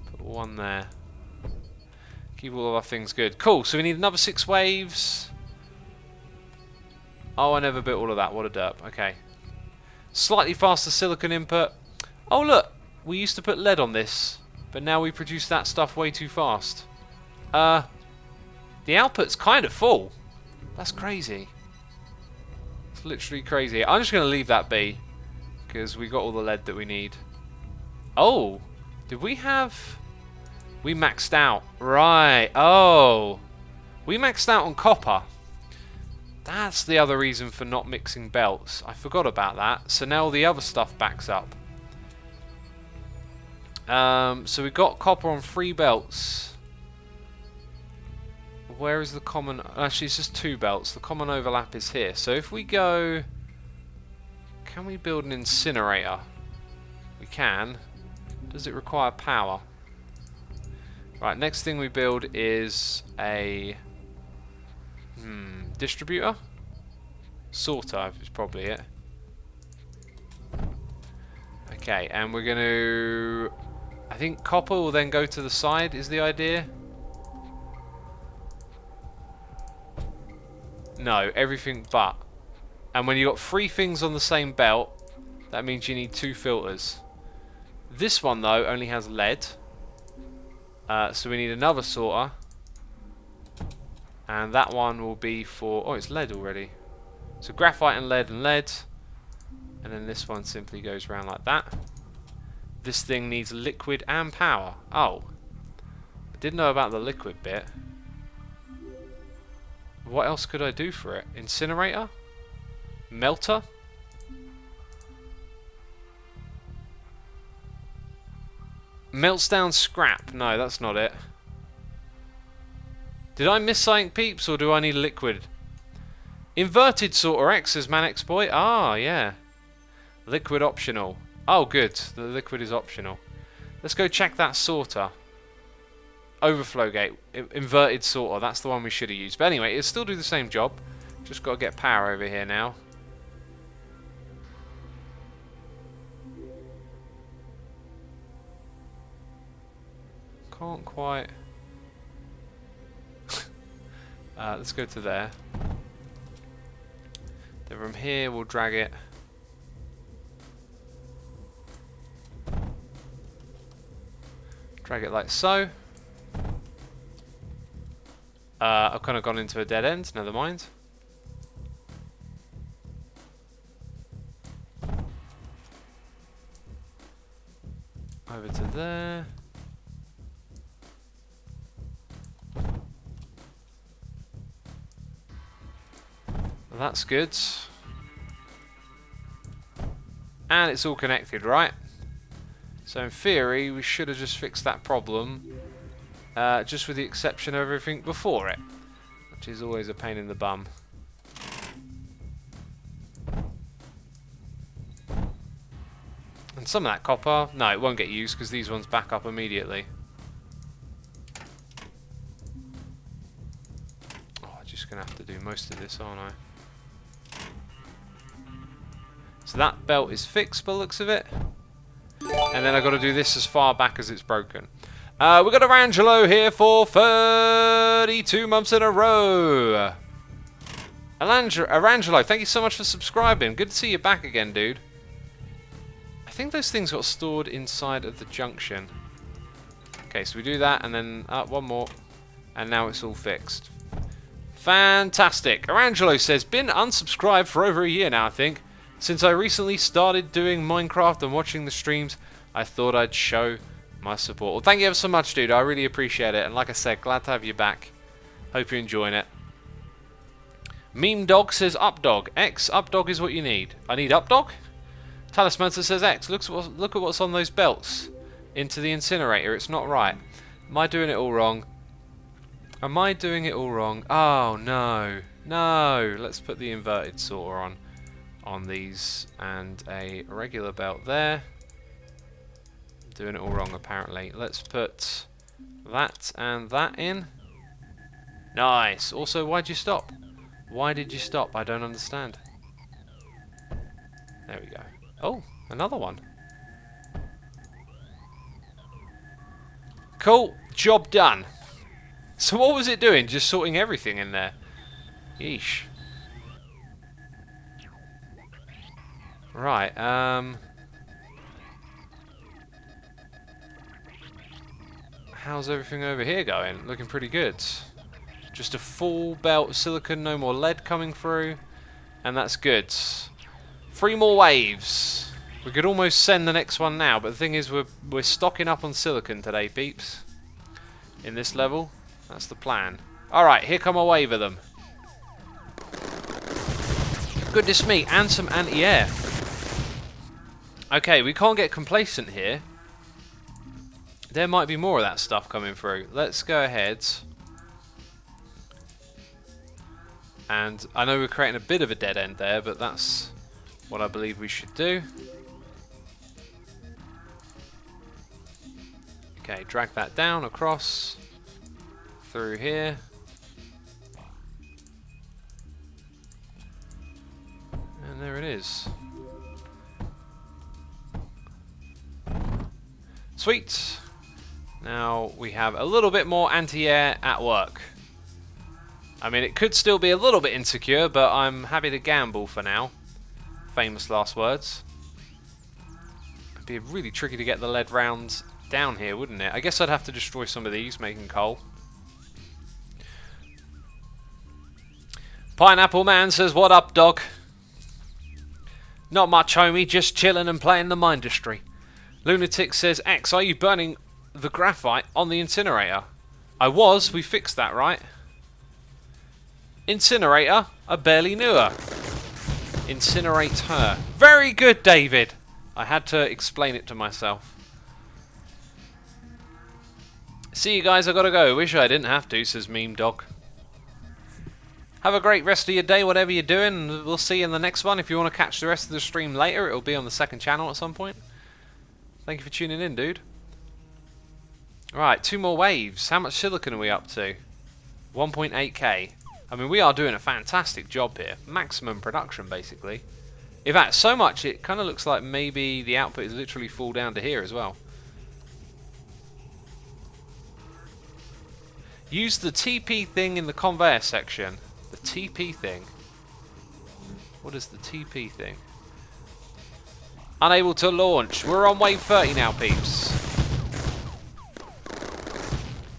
Put one there. Keep all of our things good. Cool, so we need another 6 waves. Oh, I never built all of that. What a derp. Okay. Slightly faster silicon input. Oh, look. We used to put lead on this, but now we produce that stuff way too fast. The output's kind of full. That's crazy. It's literally crazy. I'm just going to leave that be, because we got all the lead that we need. Oh, did we have... We maxed out. Right. Oh. We maxed out on copper. That's the other reason for not mixing belts. I forgot about that. So now all the other stuff backs up. So we got copper on 3 belts. Where is the common... Actually, it's just 2 belts. The common overlap is here. So if we go... Can we build an incinerator? We can. Does it require power? Right, next thing we build is a... distributor? Sorter is probably it. Okay, and we're going to... I think copper will then go to the side, is the idea? No, everything but. And when you've got 3 things on the same belt, that means you need 2 filters. This one, though, only has lead. So we need another sorter. And that one will be for... Oh, it's lead already. So graphite and lead and lead. And then this one simply goes around like that. This thing needs liquid and power. Oh. I didn't know about the liquid bit. What else could I do for it? Incinerator? Melter? Melts down scrap. No, that's not it. Did I miss something, peeps, or do I need a liquid? Inverted sorter X as man exploit. Ah, yeah. Liquid optional. Oh, good. The liquid is optional. Let's go check that sorter. Overflow gate. Inverted sorter. That's the one we should have used. But anyway, it'll still do the same job. Just got to get power over here now. Can't quite... let's go to there. Then from here we'll drag it. Drag it like so. I've kind of gone into a dead end, never mind. Over to there. Well, that's good. And it's all connected, right? So in theory, we should have just fixed that problem, just with the exception of everything before it, which is always a pain in the bum. And some of that copper, no, it won't get used because these ones back up immediately. Oh, I'm just going to have to do most of this, aren't I? So that belt is fixed by the looks of it. And then I've got to do this as far back as it's broken. We've got Arangelo here for 32 months in a row. Arangelo, thank you so much for subscribing. Good to see you back again, dude. I think those things got stored inside of the junction. Okay, so we do that, and then one more. And now it's all fixed. Fantastic. Arangelo says, been unsubscribed for over a year now, I think. Since I recently started doing Minecraft and watching the streams, I thought I'd show my support. Well, thank you ever so much, dude. I really appreciate it. And like I said, glad to have you back. Hope you're enjoying it. Meme Dog says, Updog. X, Updog is what you need. I need Updog? Talismancer says, X, look at what's on those belts. Into the incinerator. It's not right. Am I doing it all wrong? Am I doing it all wrong? Oh, no. No. Let's put the inverted sorter on these. And a regular belt there. Doing it all wrong, apparently. Let's put that and that in. Nice. Also, why'd you stop? Why did you stop? I don't understand. There we go. Oh, another one. Cool. Job done. So what was it doing? Just sorting everything in there. Yeesh. Right, how's everything over here going? Looking pretty good. Just a full belt of silicon, no more lead coming through. And that's good. 3 more waves. We could almost send the next one now, but the thing is we're stocking up on silicon today, peeps. In this level. That's the plan. Alright, here come a wave of them. Goodness me, and some anti-air. Okay, we can't get complacent here. There might be more of that stuff coming through. Let's go ahead. And I know we're creating a bit of a dead end there, but that's what I believe we should do. Okay, drag that down across. Through here. And there it is. Sweet. Now we have a little bit more anti-air at work. I mean, it could still be a little bit insecure, but I'm happy to gamble for now. Famous last words. It'd be really tricky to get the lead rounds down here, wouldn't it? I guess I'd have to destroy some of these, making coal. Pineapple Man says, what up, dog? Not much, homie, just chilling and playing the Mindustry. Lunatic says, X, are you burning the graphite on the incinerator? I was, we fixed that, right? Incinerator? I barely knew her. Incinerate her. Very good, David. I had to explain it to myself. See you guys, I gotta go. Wish I didn't have to, says Meme Dog. Have a great rest of your day, whatever you're doing. We'll see you in the next one. If you want to catch the rest of the stream later, it'll be on the second channel at some point. Thank you for tuning in, dude. Right, 2 more waves. How much silicon are we up to? 1.8k. I mean, we are doing a fantastic job here. Maximum production, basically. In fact, so much it kind of looks like maybe the output is literally full down to here as well. Use the TP thing in the conveyor section. The TP thing. What is the TP thing? Unable to launch. We're on wave 30 now, peeps.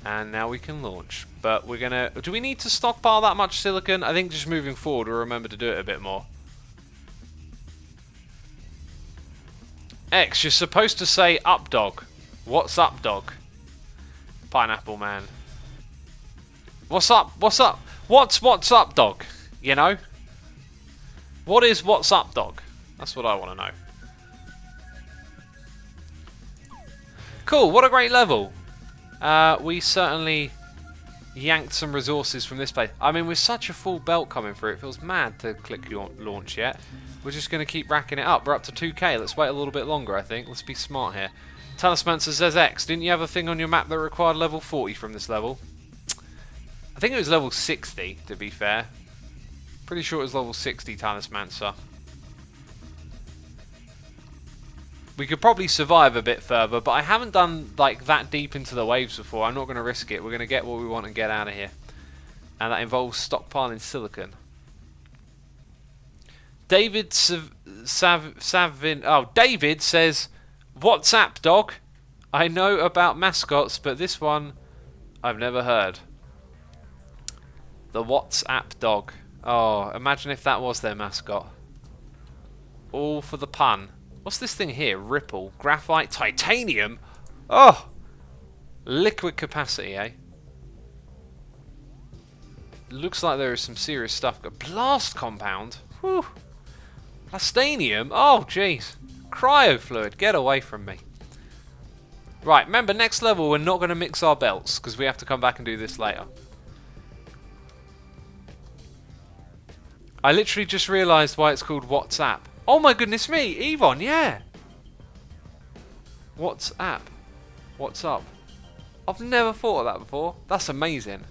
And now we can launch. But we're gonna... Do we need to stockpile that much silicon? I think just moving forward we'll remember to do it a bit more. X, you're supposed to say up, dog. What's up, dog? Pineapple Man. What's up? What's up? What's up, dog? You know? What is what's up, dog? That's what I want to know. Cool, what a great level. We certainly yanked some resources from this place. I mean, with such a full belt coming through, it feels mad to click launch yet. We're just going to keep racking it up. We're up to 2k. Let's wait a little bit longer, I think. Let's be smart here. Talismancer says, X, didn't you have a thing on your map that required level 40 from this level? I think it was level 60, to be fair. Pretty sure it was level 60, Talismancer. We could probably survive a bit further, but I haven't done like that deep into the waves before. I'm not going to risk it. We're going to get what we want and get out of here. And that involves stockpiling silicon. David David says, "WhatsApp dog. I know about mascots, but this one I've never heard." The WhatsApp dog. Oh, imagine if that was their mascot. All for the pun. What's this thing here? Ripple, graphite, titanium. Oh, liquid capacity, eh? Looks like there is some serious stuff. Blast compound. Whew. Plastanium. Oh, jeez. Cryo fluid. Get away from me. Right, remember, next level we're not going to mix our belts because we have to come back and do this later. I literally just realised why it's called WhatsApp. Oh my goodness me, Yvonne, yeah. WhatsApp. What's up? I've never thought of that before. That's amazing.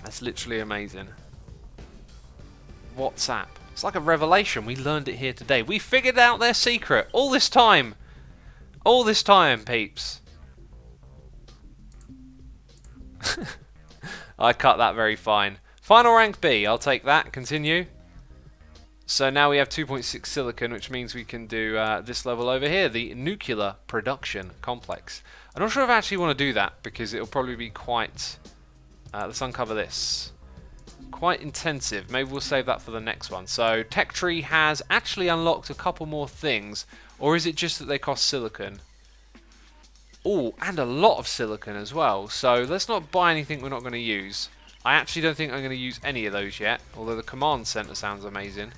That's literally amazing. WhatsApp. It's like a revelation. We learned it here today. We figured out their secret all this time. All this time, peeps. I cut that very fine. Final rank B. I'll take that. Continue. So now we have 2.6 silicon, which means we can do this level over here, the nuclear production complex. I'm not sure if I actually want to do that because it'll probably be quite... let's uncover this. Quite intensive. Maybe we'll save that for the next one. So Tech Tree has actually unlocked a couple more things, or is it just that they cost silicon? Oh, and a lot of silicon as well. So let's not buy anything we're not going to use. I actually don't think I'm going to use any of those yet, although the command center sounds amazing.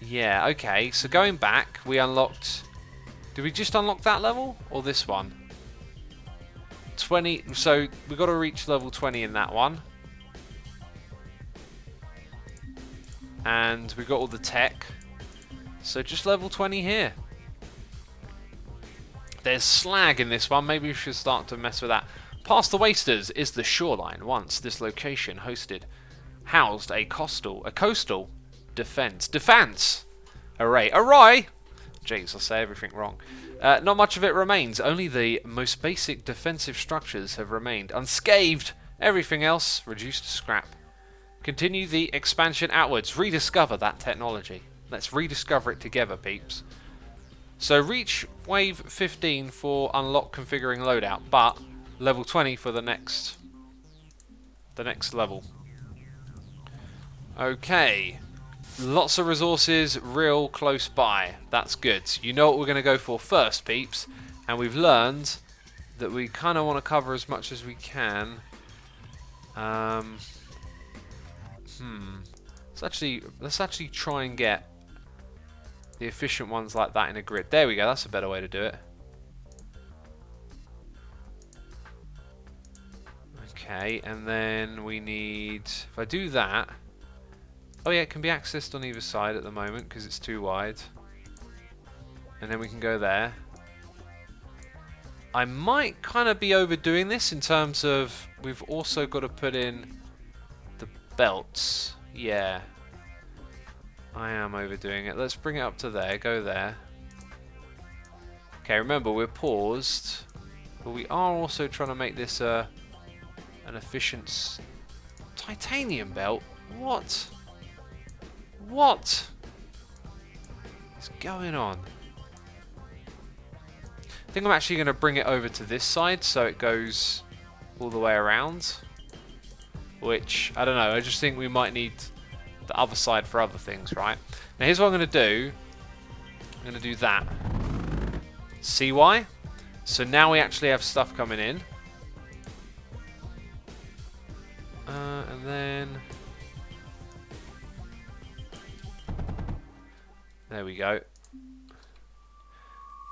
Yeah, okay, so going back, we unlocked... Did we just unlock that level? Or this one? 20... So, we've got to reach level 20 in that one. And we've got all the tech. So, just level 20 here. There's slag in this one. Maybe we should start to mess with that. Past the Wasters is the shoreline. Once this location housed a coastal defense array. Jeez, I say everything wrong. Not much of it remains. Only the most basic defensive structures have remained unscathed. Everything else reduced to scrap. Continue the expansion outwards. Rediscover that technology. Let's rediscover it together, peeps. So reach wave 15 for unlock configuring loadout, but level 20 for the next level. Okay. Lots of resources real close by. That's good. You know what we're going to go for first, peeps. And we've learned that we kind of want to cover as much as we can. Let's actually try and get the efficient ones like that in a grid. There we go. That's a better way to do it. Okay, and then we need... If I do that... Oh yeah, it can be accessed on either side at the moment because it's too wide. And then we can go there. I might kind of be overdoing this in terms of we've also got to put in the belts. Yeah. I am overdoing it. Let's bring it up to there. Go there. Okay, remember we're paused. But we are also trying to make this an efficient titanium belt. What? What is going on? I think I'm actually going to bring it over to this side so it goes all the way around. Which, I don't know, I just think we might need the other side for other things, right? Now here's what I'm going to do. I'm going to do that. See why? So now we actually have stuff coming in. And then... There we go.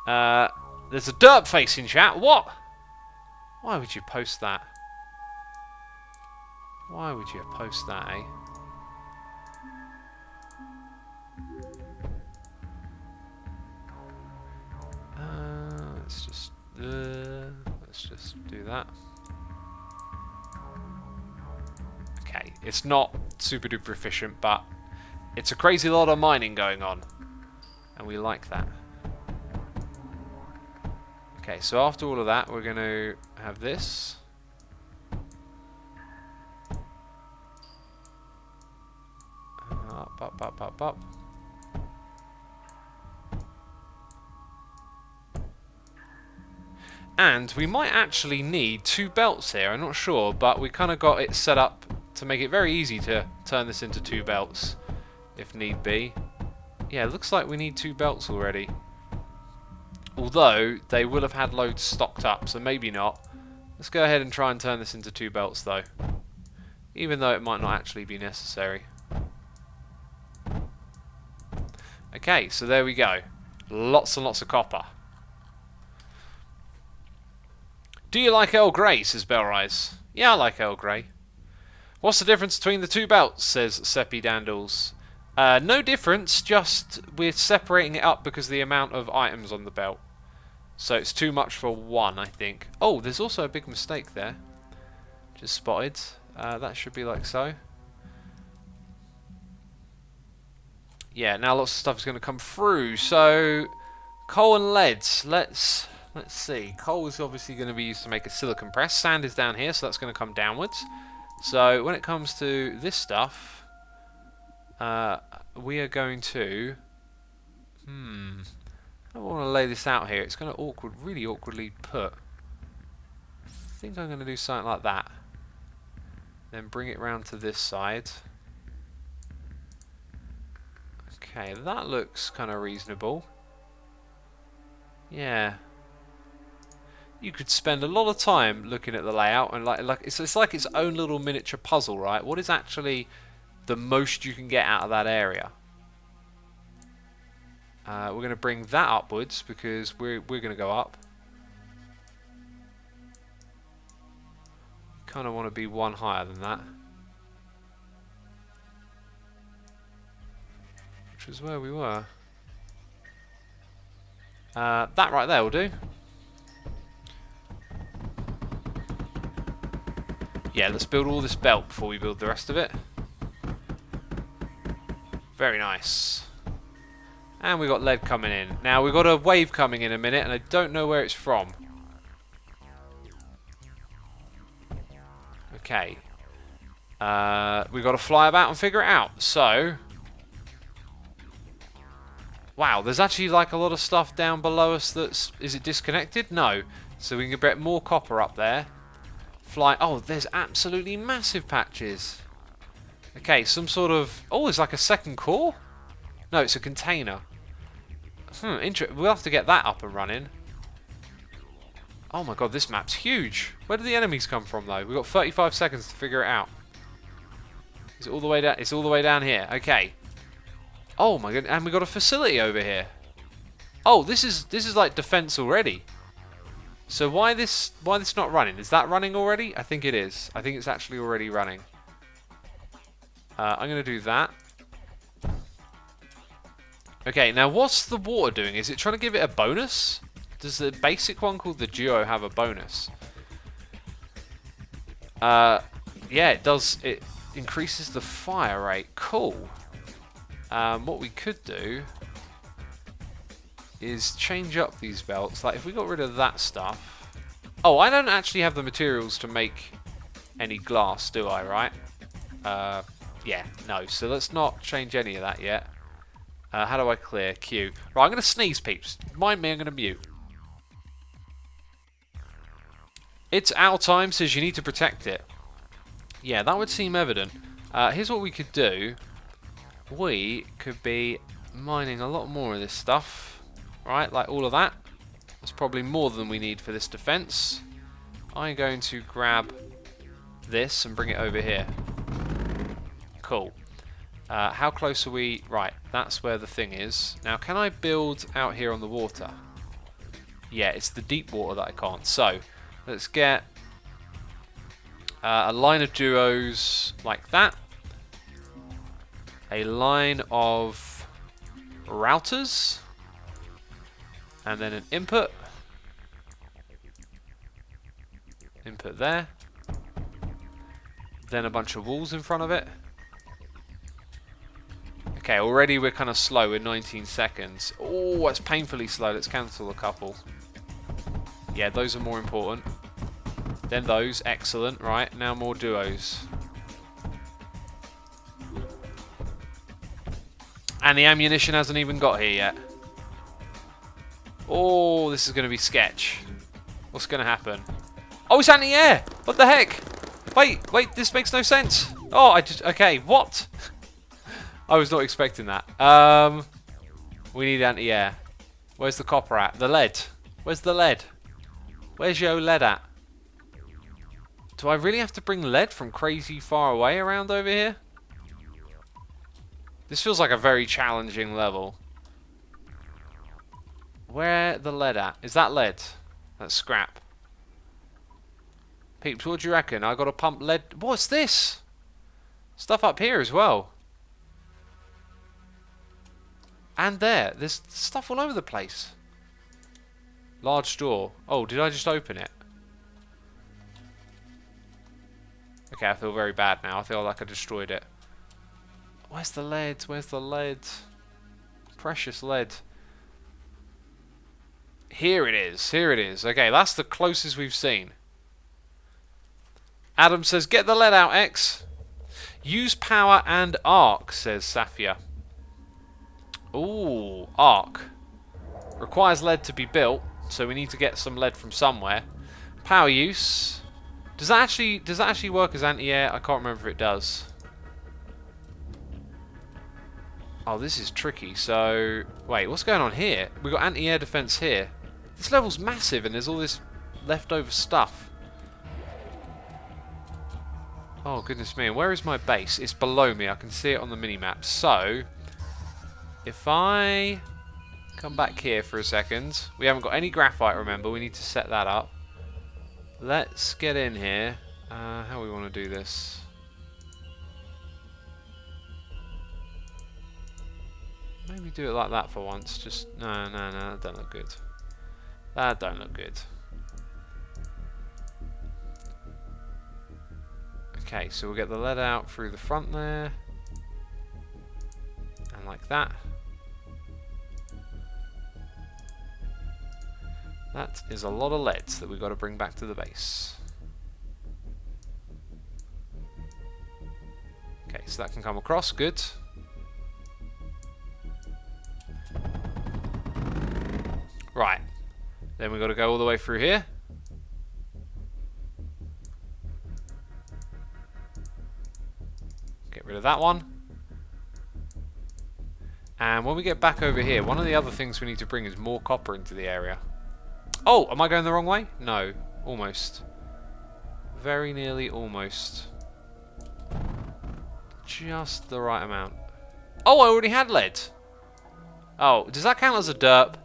There's a derp face in chat. What? Why would you post that? Why would you post that, eh? Let's just do that. Okay, it's not super duper efficient, but It's a crazy lot of mining going on. And we like that. Okay, so after all of that, we're going to have this. Up, up, up, up, up. And we might actually need 2 belts here, I'm not sure, but we kind of got it set up to make it very easy to turn this into 2 belts, if need be. Yeah, it looks like we need 2 belts already. Although, they will have had loads stocked up, so maybe not. Let's go ahead and try and turn this into 2 belts, though. Even though it might not actually be necessary. Okay, so there we go. Lots and lots of copper. Do you like Earl Grey, says Bellrise. Yeah, I like Earl Grey. What's the difference between the 2 belts, says Seppi Dandles. No difference, just we're separating it up because of the amount of items on the belt. So it's too much for 1, I think. Oh, there's also a big mistake there. Just spotted. That should be like so. Yeah, now lots of stuff is going to come through. So, coal and lead. Let's see. Coal is obviously going to be used to make a silicon press. Sand is down here, so that's going to come downwards. So when it comes to this stuff, we are going to... I don't want to lay this out here. It's going to really awkwardly put. I think I'm going to do something like that. Then bring it round to this side. Okay, that looks kind of reasonable. Yeah. You could spend a lot of time looking at the layout and it's like its own little miniature puzzle, right? What is actually the most you can get out of that area? We're going to bring that upwards because we're going to go up. Kind of want to be 1 higher than that. Which was where we were. That right there will do. Yeah, let's build all this belt before we build the rest of it. Very nice. And we got lead coming in. Now we've got a wave coming in a minute and I don't know where it's from. Okay. We've got to fly about and figure it out. So... Wow, there's actually like a lot of stuff down below us that's... Is it disconnected? No. So we can get more copper up there. Fly... Oh, there's absolutely massive patches. Okay, some sort of... Oh, it's like a second core? No, it's a container. We'll have to get that up and running. Oh my god, this map's huge. Where did the enemies come from, though? We've got 35 seconds to figure it out. Is it all the way down? It's all the way down here. Okay. Oh my god, and we got a facility over here. Oh, this is like defense already. So why this not running? Is that running already? I think it is. I think it's actually already running. I'm going to do that. Okay, now what's the water doing? Is it trying to give it a bonus? Does the basic one called the Duo have a bonus? Yeah, it does. It increases the fire rate. Cool. What we could do is change up these belts. Like if we got rid of that stuff. Oh, I don't actually have the materials to make any glass, do I? Right? Yeah, no. So let's not change any of that yet. How do I clear? Q. Right, I'm going to sneeze, peeps. Mind me, I'm going to mute. It's our time, says you need to protect it. Yeah, that would seem evident. Here's what we could do. We could be mining a lot more of this stuff. Right, like all of that. That's probably more than we need for this defense. I'm going to grab this and bring it over here. Cool. How close are we? Right, that's where the thing is. Now, can I build out here on the water? Yeah, it's the deep water that I can't. So, let's get a line of duos like that. A line of routers. And then an input. Input there. Then a bunch of walls in front of it. Okay, Okay, already we're kind of slow in 19 seconds. Oh, it's painfully slow. Let's cancel a couple. Yeah, those are more important. Then those. Excellent. Right, now more duos. And the ammunition hasn't even got here yet. Oh, this is going to be sketch. What's going to happen? Oh, it's anti-air! What the heck? Wait, this makes no sense. Oh, okay, what? I was not expecting that. We need anti-air. Where's the copper at? The lead. Where's the lead? Where's your lead at? Do I really have to bring lead from crazy far away around over here? This feels like a very challenging level. Where the lead at? Is that lead? That's scrap. Peeps, what do you reckon? I got to pump lead. What's this? Stuff up here as well. And there. There's stuff all over the place. Large door. Oh, did I just open it? Okay, I feel very bad now. I feel like I destroyed it. Where's the lead? Where's the lead? Precious lead. Here it is. Here it is. Okay, that's the closest we've seen. Adam says, get the lead out, X. Use power and arc, says Safia. Ooh, arc. Requires lead to be built, so we need to get some lead from somewhere. Power use. Does that actually work as anti-air? I can't remember if it does. Oh, this is tricky. So, wait, what's going on here? We've got anti-air defense here. This level's massive and there's all this leftover stuff. Oh, goodness me. And where is my base? It's below me. I can see it on the minimap. So, if I come back here for a second. We haven't got any graphite, remember. We need to set that up. Let's get in here. How we want to do this? Maybe do it like that for once. Just, no, that don't look good. That don't look good. Okay, so we'll get the lead out through the front there. And like that. That is a lot of leads that we've got to bring back to the base. Okay, so that can come across. Good. Right. Then we've got to go all the way through here. Get rid of that one. And when we get back over here, one of the other things we need to bring is more copper into the area. Oh, am I going the wrong way? No, almost. Very nearly almost. Just the right amount. Oh, I already had lead. Oh, does that count as a derp?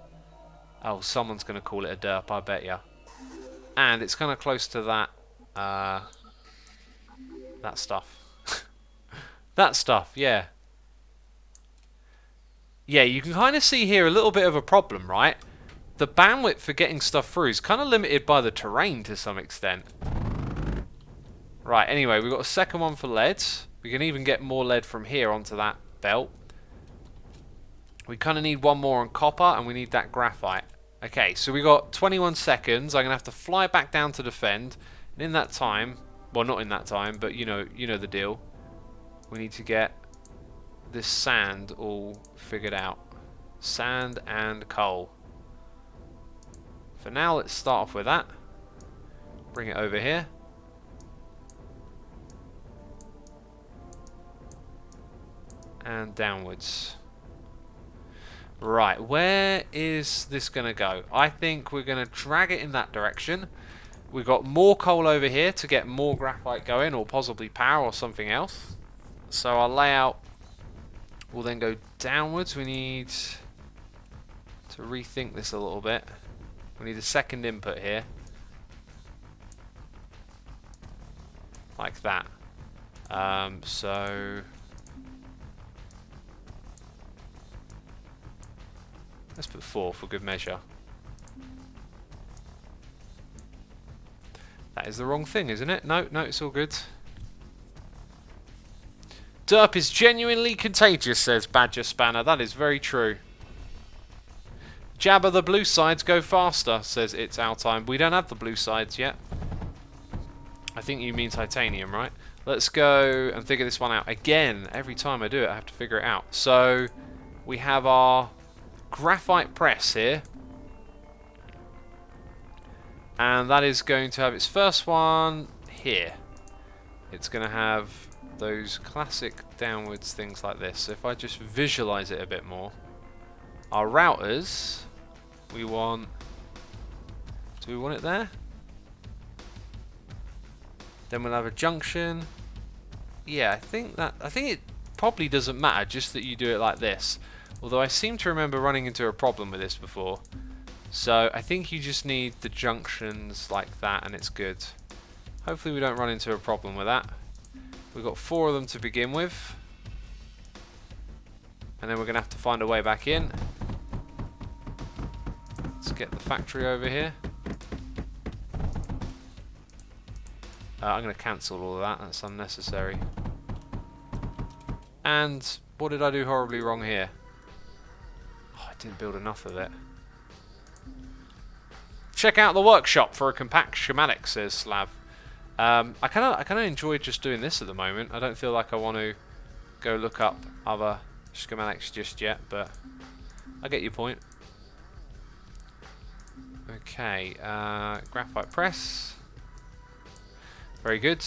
Oh, someone's going to call it a derp, I bet ya. And it's kind of close to that, that stuff. That stuff, yeah. Yeah, you can kind of see here a little bit of a problem, right? The bandwidth for getting stuff through is kind of limited by the terrain to some extent. Right, anyway, we've got a second one for lead. We can even get more lead from here onto that belt. We kind of need one more on copper, and we need that graphite. Okay, so we got 21 seconds. I'm going to have to fly back down to defend. And in that time, well, not in that time, but you know the deal. We need to get this sand all figured out. Sand and coal. For now, let's start off with that. Bring it over here. And downwards. Right, where is this going to go? I think we're going to drag it in that direction. We've got more coal over here to get more graphite going, or possibly power or something else. So our layout will then go downwards. We need to rethink this a little bit. We need a second input here. Like that. So let's put 4 for good measure. That is the wrong thing, isn't it? No, it's all good. Derp is genuinely contagious, says Badger Spanner. That is very true. Jabba, the blue sides go faster, says It's Our Time. We don't have the blue sides yet. I think you mean titanium, right? Let's go and figure this one out. Again, every time I do it, I have to figure it out. So, we have our graphite press here. And that is going to have its first one here. It's going to have those classic downwards things like this. So if I just visualize it a bit more. Our routers, we want... Do we want it there? Then we'll have a junction. Yeah, I think it probably doesn't matter, just that you do it like this. Although I seem to remember running into a problem with this before. So I think you just need the junctions like that and it's good. Hopefully we don't run into a problem with that. We've got 4 of them to begin with. And then we're going to have to find a way back in. Let's get the factory over here. I'm going to cancel all of that, that's unnecessary. And what did I do horribly wrong here? Oh, I didn't build enough of it. Check out the workshop for a compact schematic, says Slav. I kind of enjoy just doing this at the moment. I don't feel like I want to go look up other schematics just yet, but I get your point. Okay, graphite press. Very good.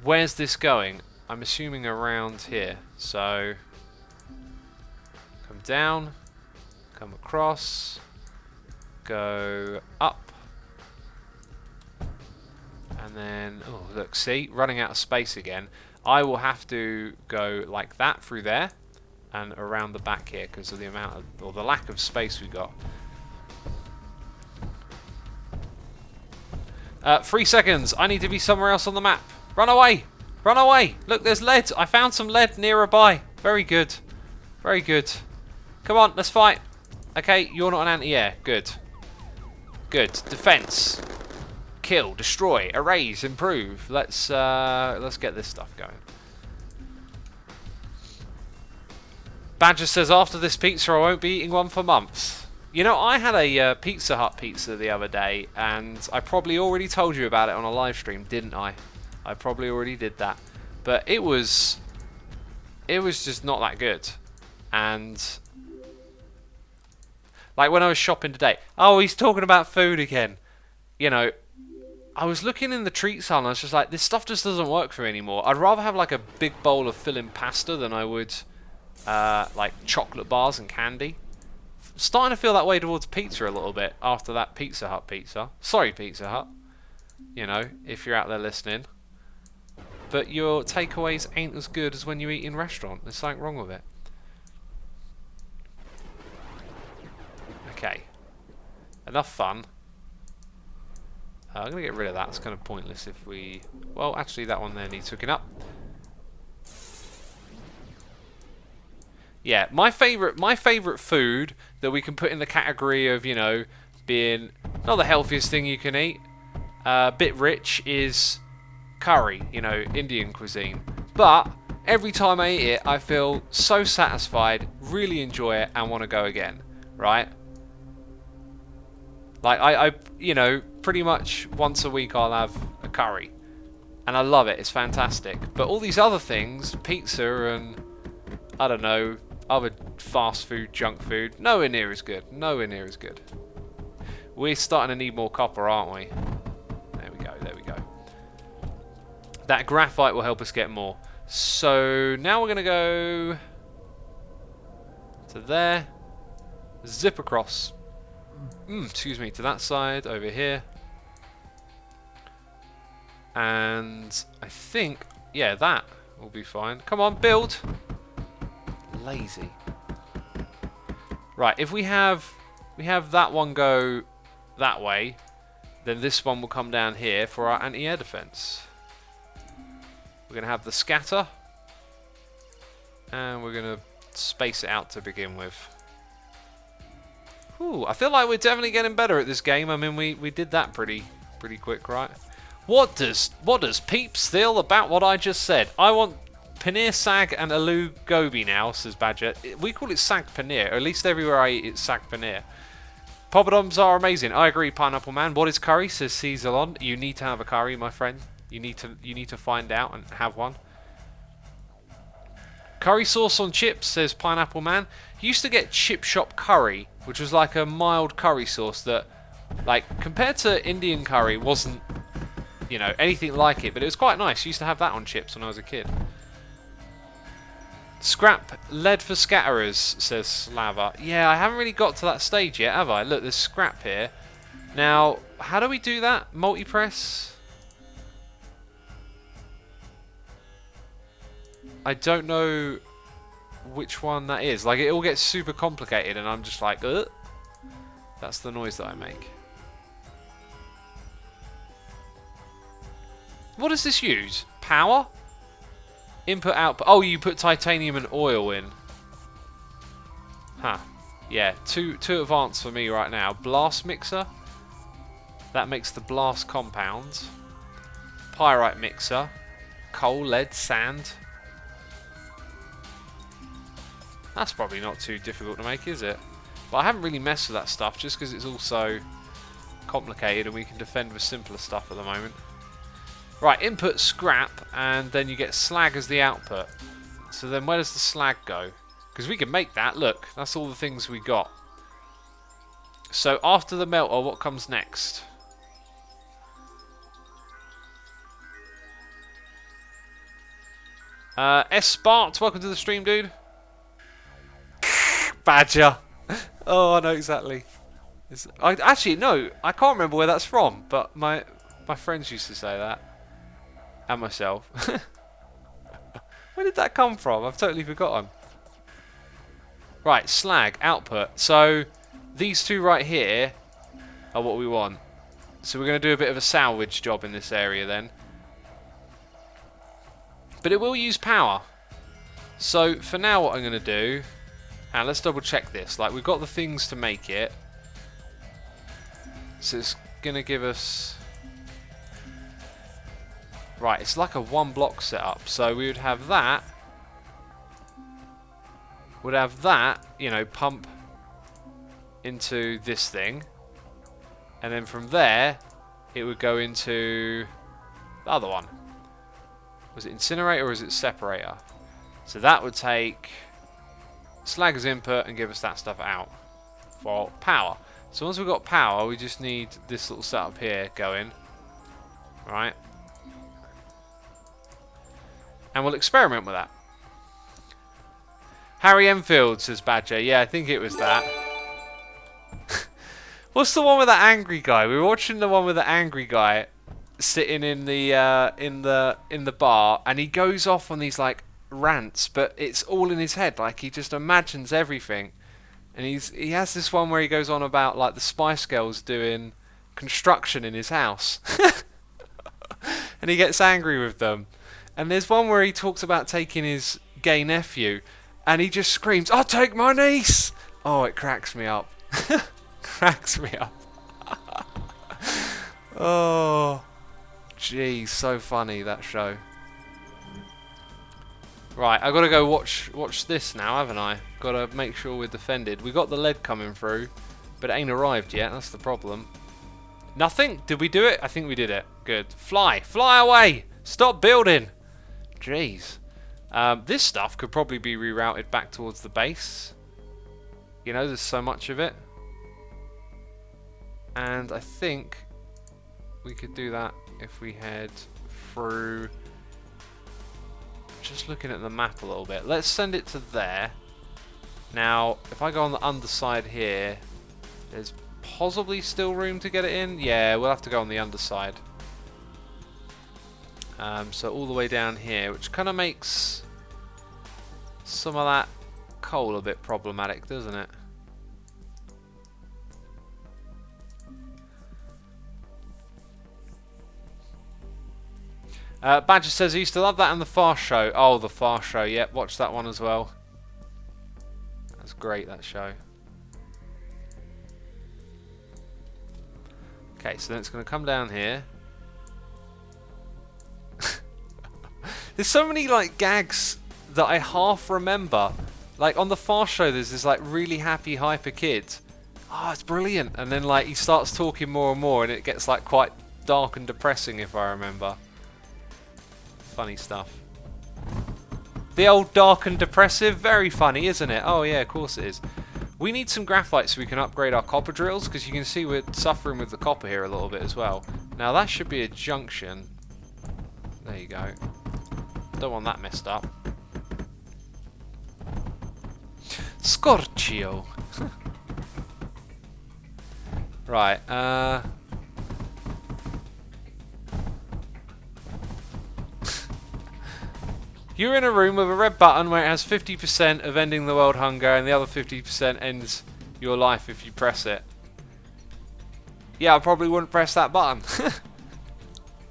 Where's this going? I'm assuming around here. So, come down, come across, go up, and then, oh look, see, running out of space again. I will have to go like that through there and around the back here because of the amount of, or the lack of space we got. 3 seconds. I need to be somewhere else on the map. Run away! Run away! Look, there's lead. I found some lead nearby. Very good. Very good. Come on, let's fight. Okay, you're not an anti-air. Good. Good. Defense. Kill. Destroy. Erase. Improve. Let's get this stuff going. Badger says, after this pizza, I won't be eating one for months. You know, I had a Pizza Hut pizza the other day, and I probably already told you about it on a live stream, didn't I? I probably already did that. But it was just not that good. And like when I was shopping today, oh, he's talking about food again. You know, I was looking in the treats aisle and I was just like, this stuff just doesn't work for me anymore. I'd rather have like a big bowl of filling pasta than I would like chocolate bars and candy. Starting to feel that way towards pizza a little bit after that Pizza Hut pizza. Sorry, Pizza Hut. You know, if you're out there listening. But your takeaways ain't as good as when you eat in restaurant. There's something wrong with it. Okay. Enough fun. I'm going to get rid of that. It's kind of pointless if we... Well, actually, that one there needs hooking up. Yeah, my favourite food that we can put in the category of, you know, being not the healthiest thing you can eat, bit rich, is curry, you know, Indian cuisine. But every time I eat it, I feel so satisfied, really enjoy it, and want to go again, right? Like, I you know, pretty much once a week I'll have a curry. And I love it, it's fantastic. But all these other things, pizza and, I don't know, other fast food, junk food, nowhere near as good. Nowhere near as good. We're starting to need more copper, aren't we? There we go, there we go. That graphite will help us get more. So now we're going to go to there. Zip across. Excuse me, to that side, over here. And I think, yeah, that will be fine. Come on, build. Lazy. Right, if we have that one go that way, then this one will come down here for our anti-air defense. We're going to have the scatter, and we're going to space it out to begin with. Ooh, I feel like we're definitely getting better at this game. I mean, we did that pretty quick, right? What does Peeps feel about what I just said? I want paneer sag and aloo gobi now, says Badger. We call it sag paneer, or at least everywhere I eat it's sag paneer. Poppadoms are amazing. I agree, Pineapple Man. What is curry, says Caesarlon. You need to have a curry, my friend. You need to find out and have one. Curry sauce on chips, says Pineapple Man. You used to get chip shop curry, which was like a mild curry sauce that, like, compared to Indian curry, wasn't, you know, anything like it, but it was quite nice. I used to have that on chips when I was a kid. Scrap lead for scatterers, says Slava. Yeah, I haven't really got to that stage yet, have I? Look, there's scrap here. Now, how do we do that? Multi-press? I don't know which one that is. Like, it all gets super complicated and I'm just like, ugh. That's the noise that I make. What does this use? Power? Input, output. Oh, you put titanium and oil in. Huh. Yeah, too advanced for me right now. Blast mixer. That makes the blast compounds. Pyrite mixer. Coal, lead, sand. That's probably not too difficult to make, is it? But I haven't really messed with that stuff just because it's all so complicated and we can defend with simpler stuff at the moment. Right, input scrap and then you get slag as the output. So then where does the slag go? Because we can make that, look, that's all the things we got. So after the melter, what comes next? S Sparks, welcome to the stream, dude. Badger. Oh, I know exactly. Actually, no, I can't remember where that's from, but my friends used to say that. And myself. Where did that come from? I've totally forgotten. Right, slag, output. So, these two right here are what we want. So we're going to do a bit of a salvage job in this area then. But it will use power. So, for now what I'm going to do... And let's double check this. Like, we've got the things to make it. So it's going to give us... Right, it's like a one block setup. So we would have that. Would have that, you know, pump into this thing. And then from there, it would go into the other one. Was it incinerator or is it separator? So that would take slag as input and give us that stuff out for power. So once we've got power, we just need this little setup here going. Right. And we'll experiment with that. Harry Enfield, says Badger. Yeah, I think it was that. What's the one with that angry guy? We were watching the one with the angry guy sitting in the bar, and he goes off on these like rants, but it's all in his head. Like he just imagines everything, and he has this one where he goes on about like the Spice Girls doing construction in his house, and he gets angry with them. And there's one where he talks about taking his gay nephew, and he just screams, "I'll take my niece!" Oh, it cracks me up. Cracks me up. Oh, geez, so funny, that show. Right, I've got to go watch this now, haven't I? Got to make sure we're defended. We got the lead coming through, but it ain't arrived yet. That's the problem. Nothing? Did we do it? I think we did it. Good. Fly away! Stop building! Jeez. This stuff could probably be rerouted back towards the base. You know, there's so much of it. And I think we could do that if we head through... Just looking at the map a little bit. Let's send it to there. Now, if I go on the underside here, there's possibly still room to get it in. Yeah, we'll have to go on the underside. So all the way down here, which kind of makes some of that coal a bit problematic, doesn't it? Badger says he used to love that and the Fast Show. Oh, the Fast Show. Yep, watch that one as well. That's great, that show. Okay, so then it's going to come down here. There's so many like gags that I half remember. Like on the Fast Show, there's this like really happy hyper kid. Oh, it's brilliant. And then like he starts talking more and more, and it gets like quite dark and depressing, if I remember. Funny stuff. The old dark and depressive, very funny, isn't it? Oh yeah, of course it is. We need some graphite so we can upgrade our copper drills, because you can see we're suffering with the copper here a little bit as well. Now that should be a junction. There you go. Don't want that messed up. Scorchio. Right, you're in a room with a red button where it has 50% of ending the world hunger, and the other 50% ends your life if you press it. Yeah, I probably wouldn't press that button.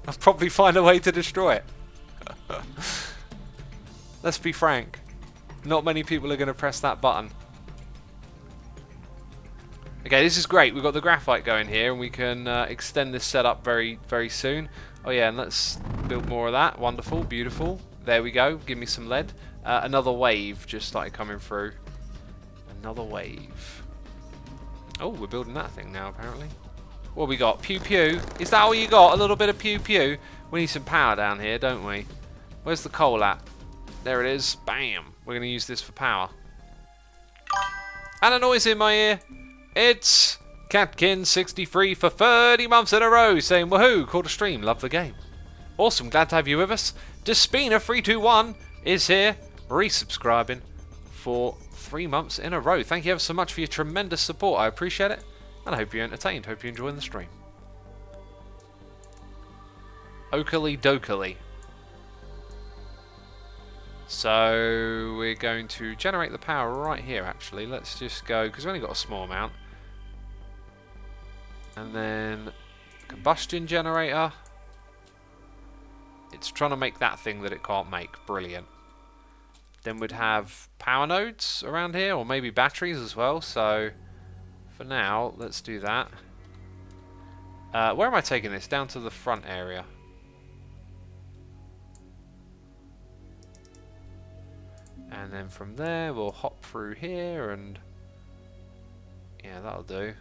I'd probably find a way to destroy it. Let's be frank. Not many people are going to press that button. Okay, this is great. We've got the graphite going here, and we can extend this setup very, very soon. Oh yeah, and let's build more of that. Wonderful, beautiful. There we go. Give me some lead. Another wave just started coming through. Another wave. Oh, we're building that thing now, apparently. What have we got? Pew pew. Is that all you got? A little bit of pew pew? We need some power down here, don't we? Where's the coal at? There it is. Bam. We're going to use this for power. And a noise in my ear. It's Catkin63 for 30 months in a row saying, woohoo, caught a stream, love the game. Awesome, glad to have you with us. Despina321 is here, resubscribing for 3 months in a row. Thank you ever so much for your tremendous support. I appreciate it, and I hope you're entertained. Hope you're enjoying the stream. Oakley dokily. So we're going to generate the power right here, actually. Let's just go, because we've only got a small amount. And then combustion generator. It's trying to make that thing that it can't make. Brilliant. Then we'd have power nodes around here, or maybe batteries as well. So for now, let's do that. Where am I taking this? Down to the front area. And then from there, we'll hop through here and... yeah, that'll do.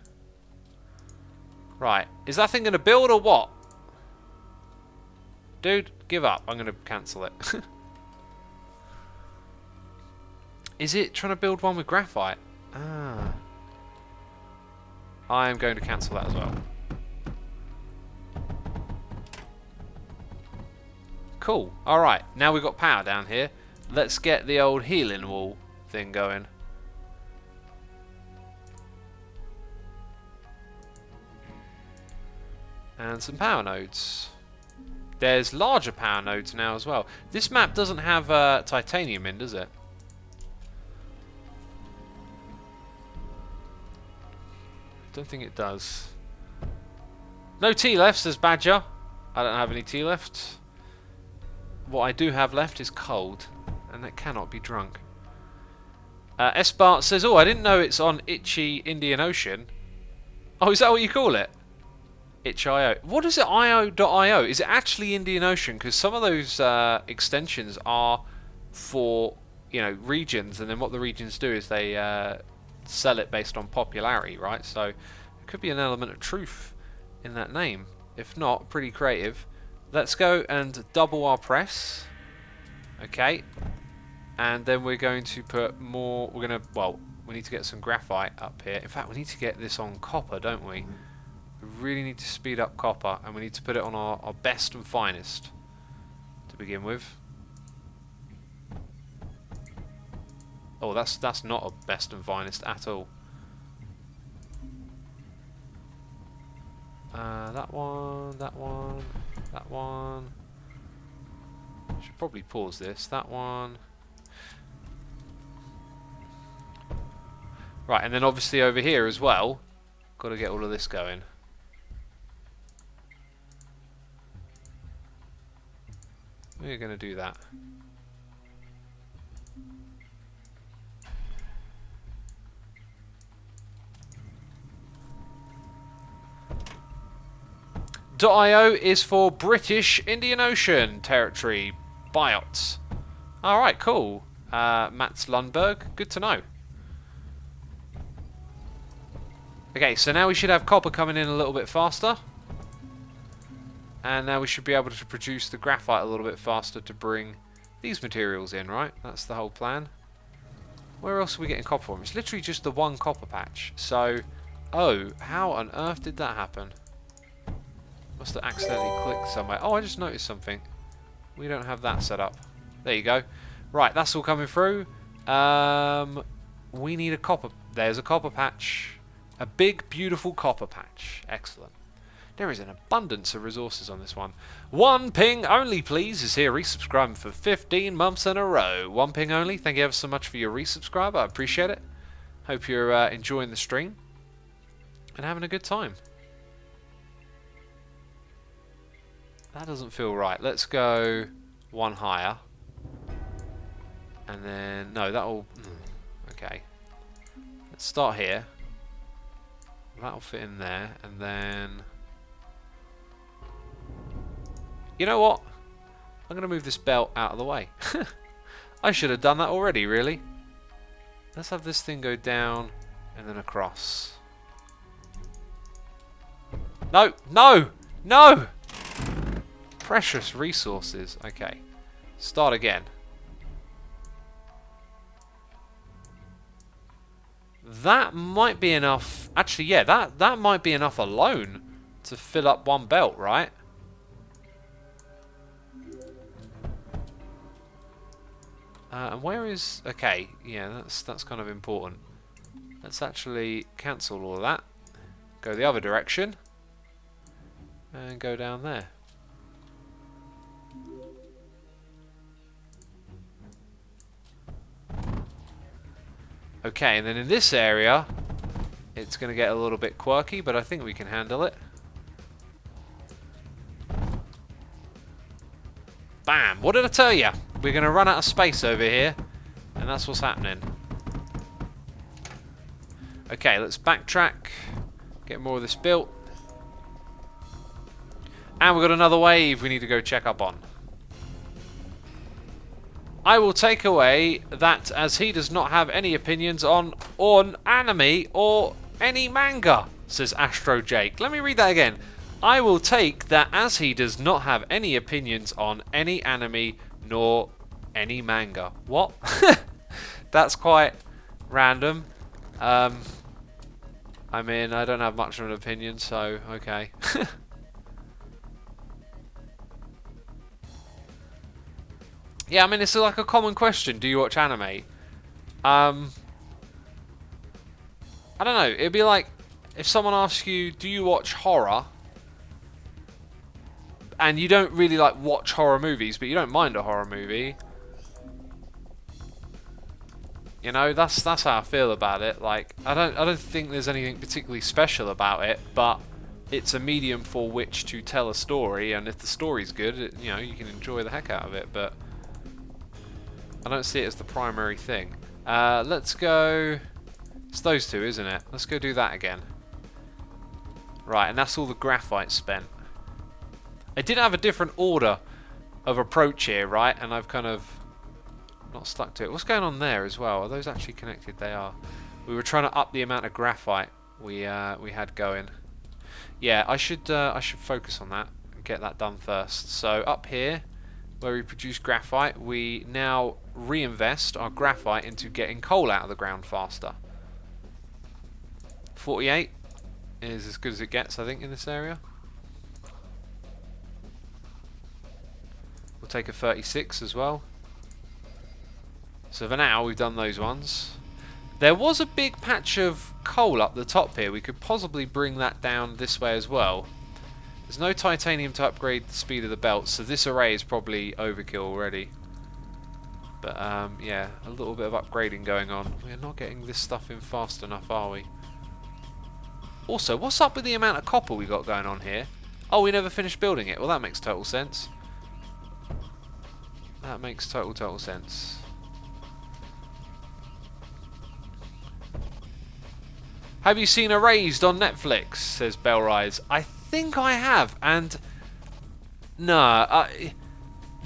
Right. Is that thing going to build or what? Dude, give up. I'm going to cancel it. Is it trying to build one with graphite? Ah. I am going to cancel that as well. Cool. Alright, now we've got power down here. Let's get the old healing wall thing going. And some power nodes. There's larger power nodes now as well. This map doesn't have titanium in, does it? Don't think it does. No tea left, says Badger. I don't have any tea left. What I do have left is cold, and that cannot be drunk. Esbart says, oh, I didn't know it's on Itchy Indian Ocean. Oh, is that what you call it? Itch.io. What is it, io.io? Is it actually Indian Ocean? Because some of those extensions are for, you know, regions, and then what the regions do is they sell it based on popularity, right? So there could be an element of truth in that name. If not, pretty creative. Let's go and double our press. Okay. And then we're going to put more... we're going to... well, we need to get some graphite up here. In fact, we need to get this on copper, don't we? We really need to speed up copper, and we need to put it on our best and finest to begin with. Oh, that's not a best and finest at all. That one, that one, that one. Should probably pause this. That one. Right, and then obviously over here as well, got to get all of this going. We're going to do that. .io is for British Indian Ocean territory. Biots. Alright, cool. Mats Lundberg, good to know. Okay, so now we should have copper coming in a little bit faster. And now we should be able to produce the graphite a little bit faster to bring these materials in, right? That's the whole plan. Where else are we getting copper from? It's literally just the one copper patch. So, oh, how on earth did that happen? Must have accidentally clicked somewhere. Oh, I just noticed something. We don't have that set up. There you go. Right, that's all coming through. We need a copper. There's a copper patch. A big, beautiful copper patch. Excellent. There is an abundance of resources on this one. One ping only, please, is here resubscribing for 15 months in a row. One ping only. Thank you ever so much for your resubscribe. I appreciate it. Hope you're enjoying the stream and having a good time. That doesn't feel right. Let's go one higher. And then, no, that'll... Okay. Let's start here. That'll fit in there. And then... You know what? I'm going to move this belt out of the way. I should have done that already, really. Let's have this thing go down and then across. No! No! No! Precious resources. Okay. Start again. That might be enough. Actually, yeah, that might be enough alone to fill up one belt, right? And where is... Okay, yeah, that's kind of important. Let's actually cancel all of that. Go the other direction. And go down there. Okay, and then in this area, it's going to get a little bit quirky, but I think we can handle it. Bam! What did I tell you? We're going to run out of space over here, and that's what's happening. Okay, let's backtrack, get more of this built. And we've got another wave we need to go check up on. I will take away that as he does not have any opinions on anime or any manga, says Astro Jake. Let me read that again. I will take that as he does not have any opinions on any anime nor any manga. What? That's quite random. I mean, I don't have much of an opinion, so okay. Yeah, I mean, it's like a common question. Do you watch anime? I don't know. It'd be like if someone asks you, do you watch horror? And you don't really like watch horror movies, but you don't mind a horror movie. You know, that's how I feel about it. Like, I don't think there's anything particularly special about it, but it's a medium for which to tell a story, and if the story's good, you know, you can enjoy the heck out of it, but I don't see it as the primary thing. Let's go... It's those two, isn't it? Let's go do that again. Right, and that's all the graphite spent. I did have a different order of approach here, right? And I've kind of not stuck to it. What's going on there as well? Are those actually connected? They are. We were trying to up the amount of graphite we had going. Yeah, I should focus on that and get that done first. So up here, where we produce graphite, we now reinvest our graphite into getting coal out of the ground faster. 48 is as good as it gets, I think, in this area. We'll take a 36 as well. So for now, we've done those ones. There was a big patch of coal up the top here. We could possibly bring that down this way as well. There's no titanium to upgrade the speed of the belt, so this array is probably overkill already. But yeah, a little bit of upgrading going on. We're not getting this stuff in fast enough, are we? Also, what's up with the amount of copper we got going on here? Oh, we never finished building it. Well, that makes total sense. That makes total sense. Have you seen Erased on Netflix? Says Bellrise. I think I have, and no,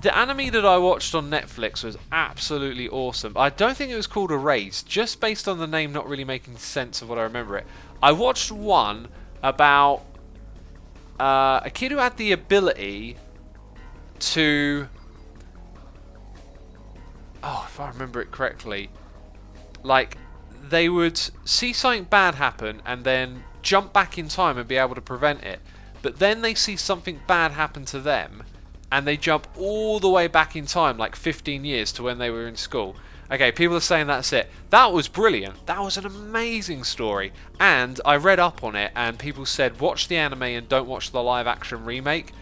The anime that I watched on Netflix was absolutely awesome. I don't think it was called Erased, just based on the name not really making sense of what I remember it. I watched one about a kid who had the ability to... Oh, if I remember it correctly. Like, they would see something bad happen and then jump back in time and be able to prevent it. But then they see something bad happen to them and they jump all the way back in time, like 15 years to when they were in school. Okay, people are saying that's it. That was brilliant. That was an amazing story. And I read up on it and people said watch the anime and don't watch the live action remake.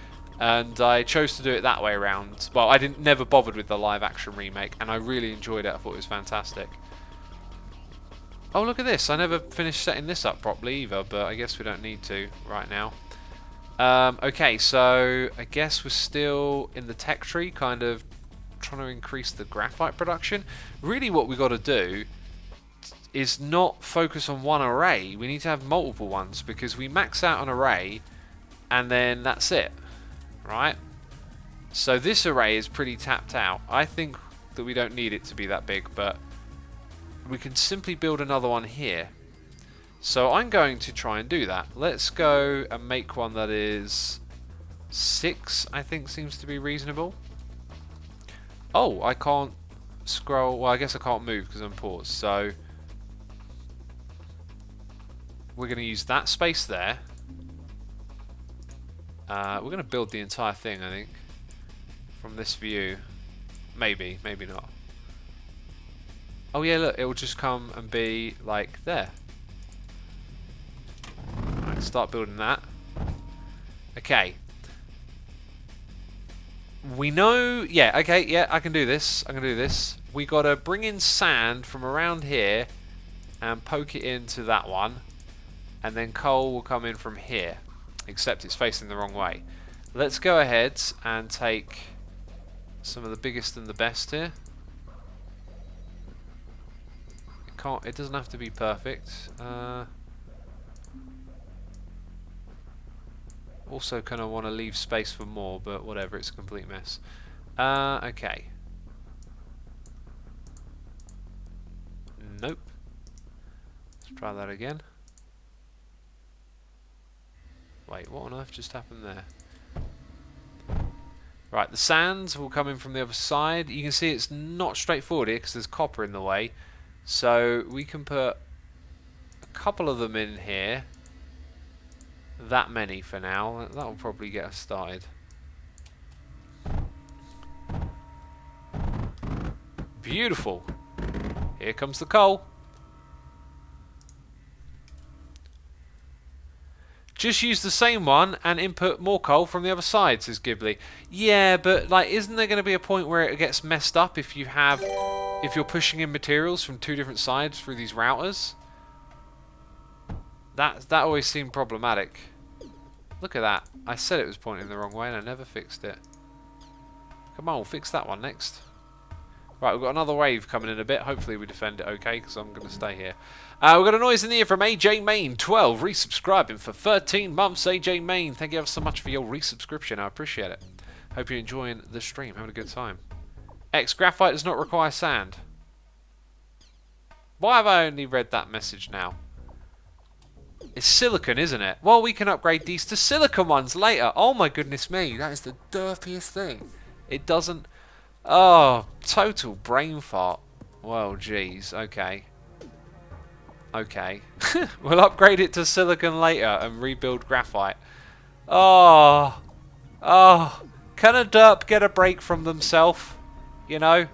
And I chose to do it that way around. Well, I never bothered with the live action remake and I really enjoyed it. I thought it was fantastic. Oh, look at this. I never finished setting this up properly either, but I guess we don't need to right now. Okay, so I guess we're still in the tech tree, kind of trying to increase the graphite production. Really what we got to do is not focus on one array. We need to have multiple ones because we max out an array and then that's it, right? So this array is pretty tapped out. I think that we don't need it to be that big, but we can simply build another one here. So I'm going to try and do that. Let's go and make one that is 6, I think seems to be reasonable. Oh, I can't scroll. Well, I guess I can't move because I'm paused. So we're going to use that space there. We're going to build the entire thing, I think, from this view. Maybe, maybe not. Oh yeah, look, it will just come and be like there. Alright, start building that. Okay. We know, yeah, okay, yeah, I can do this. I can do this. We gotta bring in sand from around here and poke it into that one. And then coal will come in from here. Except it's facing the wrong way. Let's go ahead and take some of the biggest and the best here. It doesn't have to be perfect. Also kind of want to leave space for more, but whatever, it's a complete mess. Okay. Nope. Let's try that again. Wait, what on earth just happened there? Right, the sands will come in from the other side. You can see it's not straightforward here because there's copper in the way. So we can put a couple of them in here. That many for now. That will probably get us started. Beautiful. Here comes the coal. Just use the same one and input more coal from the other side, says Ghibli. Yeah, but like, isn't there going to be a point where it gets messed up if you're pushing in materials from two different sides through these routers? That always seemed problematic. Look at that. I said it was pointing the wrong way and I never fixed it. Come on, we'll fix that one next. Right, we've got another wave coming in a bit. Hopefully we defend it okay, because I'm going to stay here. We've got a noise in the ear from AJ Main 12, resubscribing for 13 months. AJ Main, thank you ever so much for your resubscription. I appreciate it. Hope you're enjoying the stream, having a good time. X, graphite does not require sand. Why have I only read that message now? It's silicon, isn't it? Well, we can upgrade these to silicon ones later. Oh my goodness me, that is the derpiest thing. It doesn't... Oh, total brain fart. Well, geez, okay. Okay. We'll upgrade it to silicon later and rebuild graphite. Oh. Oh. Can a derp get a break from themselves? You know?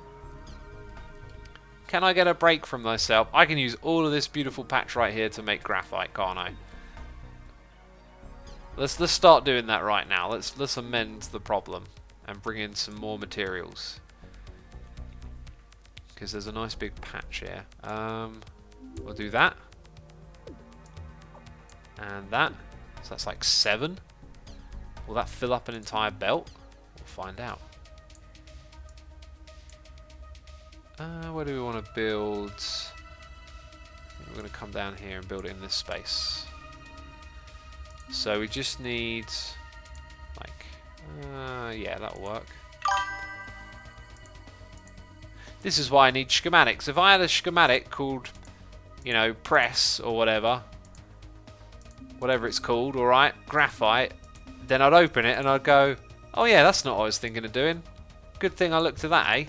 Can I get a break from myself? I can use all of this beautiful patch right here to make graphite, can't I? Let's start doing that right now. Let's amend the problem and bring in some more materials. Because there's a nice big patch here. We'll do that. And that. So that's like 7. Will that fill up an entire belt? We'll find out. Where do we want to build? We're going to come down here and build it in this space. So we just need, like, yeah, that'll work. This is why I need schematics. If I had a schematic called, you know, press or whatever it's called, alright, graphite, then I'd open it and I'd go, oh yeah, that's not what I was thinking of doing. Good thing I looked at that, eh?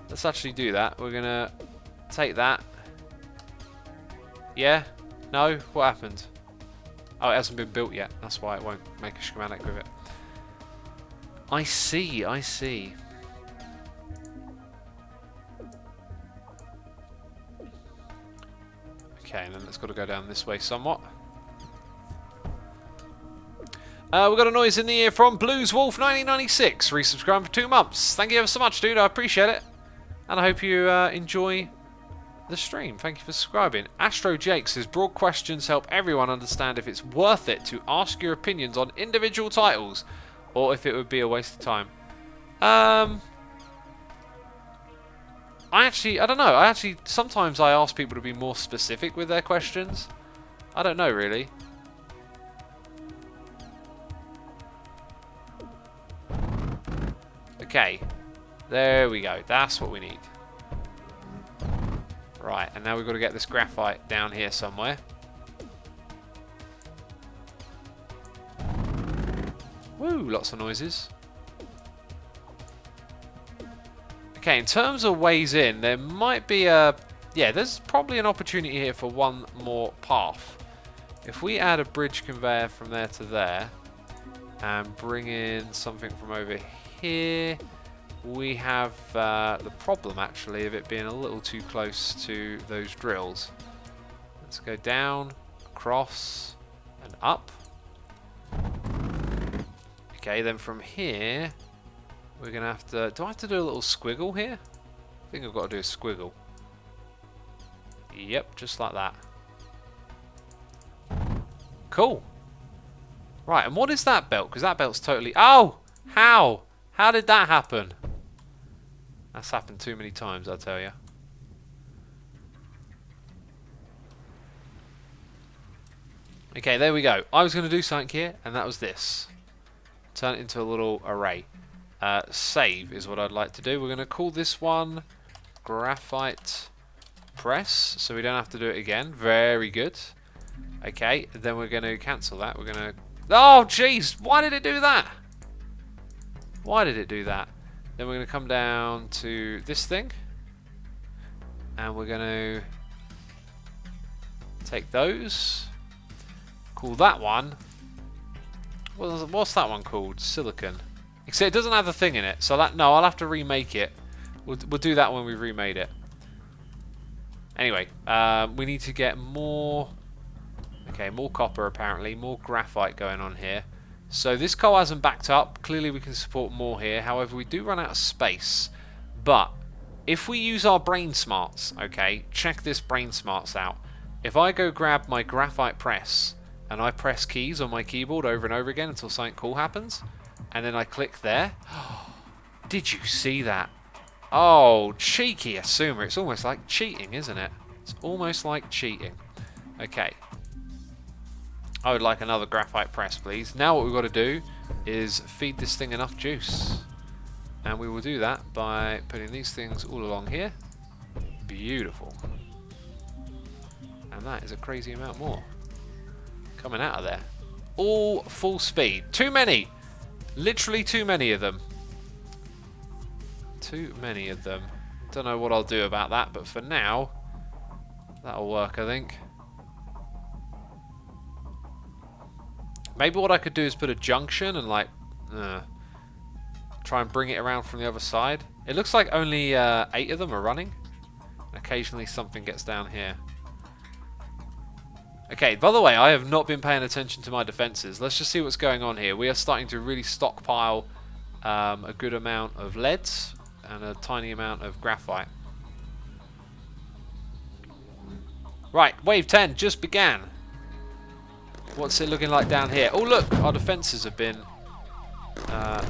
Let's actually do that. We're going to take that. Yeah? No? What happened? Oh, it hasn't been built yet. That's why it won't make a schematic with it. I see, I see. Okay, and then it's got to go down this way somewhat. We've got a noise in the ear from BluesWolf1996, resubscribed for 2 months. Thank you ever so much, dude. I appreciate it. And I hope you enjoy the stream. Thank you for subscribing. Astro Jake says, broad questions help everyone understand if it's worth it to ask your opinions on individual titles, or if it would be a waste of time. I don't know. Sometimes I ask people to be more specific with their questions. I don't know, really. Okay, there we go. That's what we need. Right, and now we've got to get this graphite down here somewhere. Woo, lots of noises. Okay, in terms of ways in, there might be a... Yeah, there's probably an opportunity here for one more path. If we add a bridge conveyor from there to there, and bring in something from over here, we have the problem actually of it being a little too close to those drills. Let's go down, across, and up. Okay, then from here, we're going to have to... Do I have to do a little squiggle here? I think I've got to do a squiggle. Yep, just like that. Cool. Right, and what is that belt? Because that belt's totally... Oh! How? How did that happen? That's happened too many times, I tell you. Okay, there we go. I was going to do something here, and that was this. Turn it into a little array. Save is what I'd like to do. We're going to call this one Graphite Press, so we don't have to do it again. Very good. Okay, then we're going to cancel that. We're going to... Oh, jeez! Why did it do that? Why did it do that? Then we're going to come down to this thing. And we're going to take those. Call that one... What's that one called? Silicon. Except it doesn't have the thing in it. So that... No, I'll have to remake it. We'll do that when we've remade it. Anyway, we need to get more... Okay, more copper apparently. More graphite going on here. So this coal hasn't backed up. Clearly we can support more here. However, we do run out of space. But if we use our brain smarts, okay, check this brain smarts out. If I go grab my graphite press and I press keys on my keyboard over and over again until something cool happens, and then I click there. Did you see that? Oh, cheeky assumer. It's almost like cheating, isn't it? It's almost like cheating. Okay. I would like another graphite press, please. Now what we've got to do is feed this thing enough juice. And we will do that by putting these things all along here. Beautiful. And that is a crazy amount more coming out of there. All full speed. Too many. Literally too many of them. Too many of them. Don't know what I'll do about that, but for now, that'll work, I think. Maybe what I could do is put a junction and like try and bring it around from the other side. It looks like only 8 of them are running. Occasionally something gets down here. Okay, by the way, I have not been paying attention to my defenses. Let's just see what's going on here. We are starting to really stockpile a good amount of leads and a tiny amount of graphite. Right, wave 10 just began. What's it looking like down here? Oh look, our defences have been hurt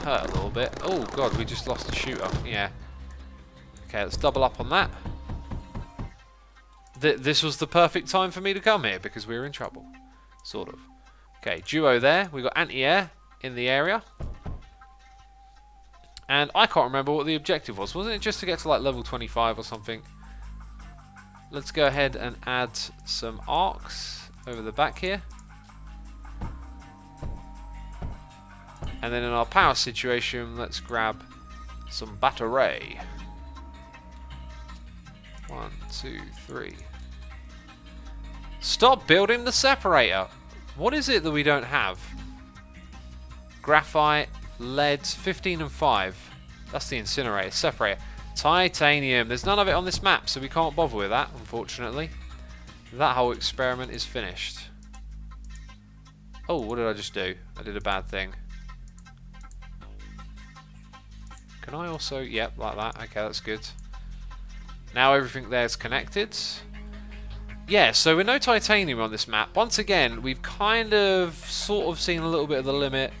a little bit. Oh god, we just lost a shooter. Yeah. Okay, let's double up on that. This was the perfect time for me to come here because we were in trouble. Sort of. Okay, duo there. We've got anti-air in the area. And I can't remember what the objective was. Wasn't it just to get to like level 25 or something? Let's go ahead and add some arcs over the back here. And then in our power situation, let's grab some battery. 1, 2, 3. Stop building the separator. What is it that we don't have? Graphite, lead, 15 and 5. That's the incinerator. Separator. Titanium. There's none of it on this map, so we can't bother with that, unfortunately. That whole experiment is finished. Oh, what did I just do? I did a bad thing. Can I also... Yep, like that. Okay, that's good. Now everything there's connected. Yeah, so with no titanium on this map, once again, we've kind of sort of seen a little bit of the limit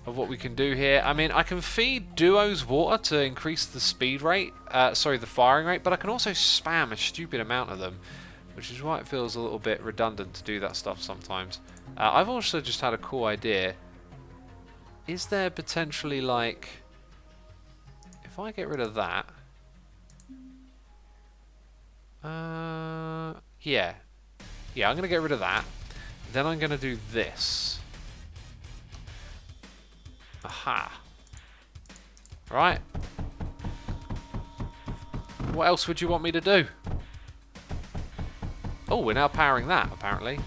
of what we can do here. I mean, I can feed duos water to increase the speed rate, the firing rate, but I can also spam a stupid amount of them, which is why it feels a little bit redundant to do that stuff sometimes. I've also just had a cool idea. Is there potentially, like, if I get rid of that, yeah, I'm going to get rid of that. Then I'm going to do this. Aha. Right. What else would you want me to do? Oh, we're now powering that, apparently.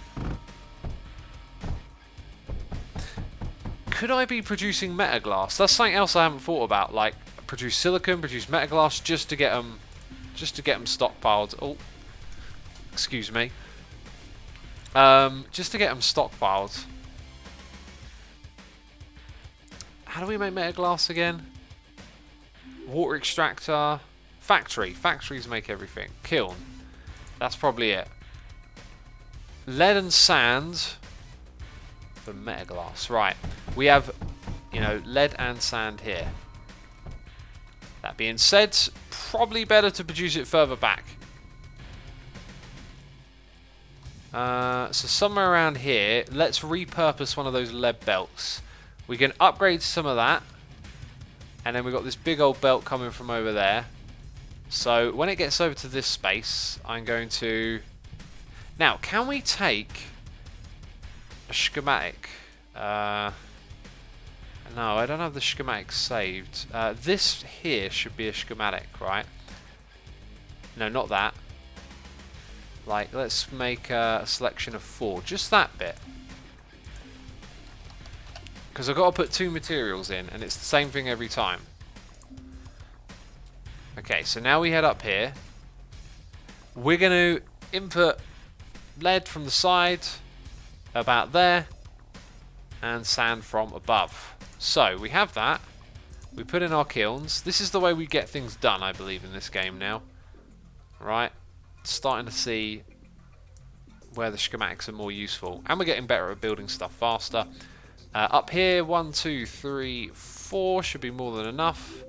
Could I be producing metaglass? That's something else I haven't thought about. Like, produce silicon, produce metaglass, just to get them stockpiled. Oh, excuse me. Just to get them stockpiled. How do we make metaglass again? Water extractor. Factory. Factories make everything. Kiln. That's probably it. Lead and sand for metaglass. Right. We have, you know, lead and sand here. That being said, probably better to produce it further back. So somewhere around here, let's repurpose one of those lead belts. We can upgrade some of that. And then we've got this big old belt coming from over there. So when it gets over to this space, I'm going to... Now, can we take a schematic? No, I don't have the schematic saved. This here should be a schematic, right? No, not that. Like, let's make a selection of 4. Just that bit. Because I've got to put 2 materials in, and it's the same thing every time. Okay, so now we head up here. We're going to input lead from the side, about there, and sand from above. So, we have that. We put in our kilns. This is the way we get things done, I believe, in this game now. Right? Starting to see where the schematics are more useful. And we're getting better at building stuff faster. Up here, 1, 2, 3, 4 should be more than enough.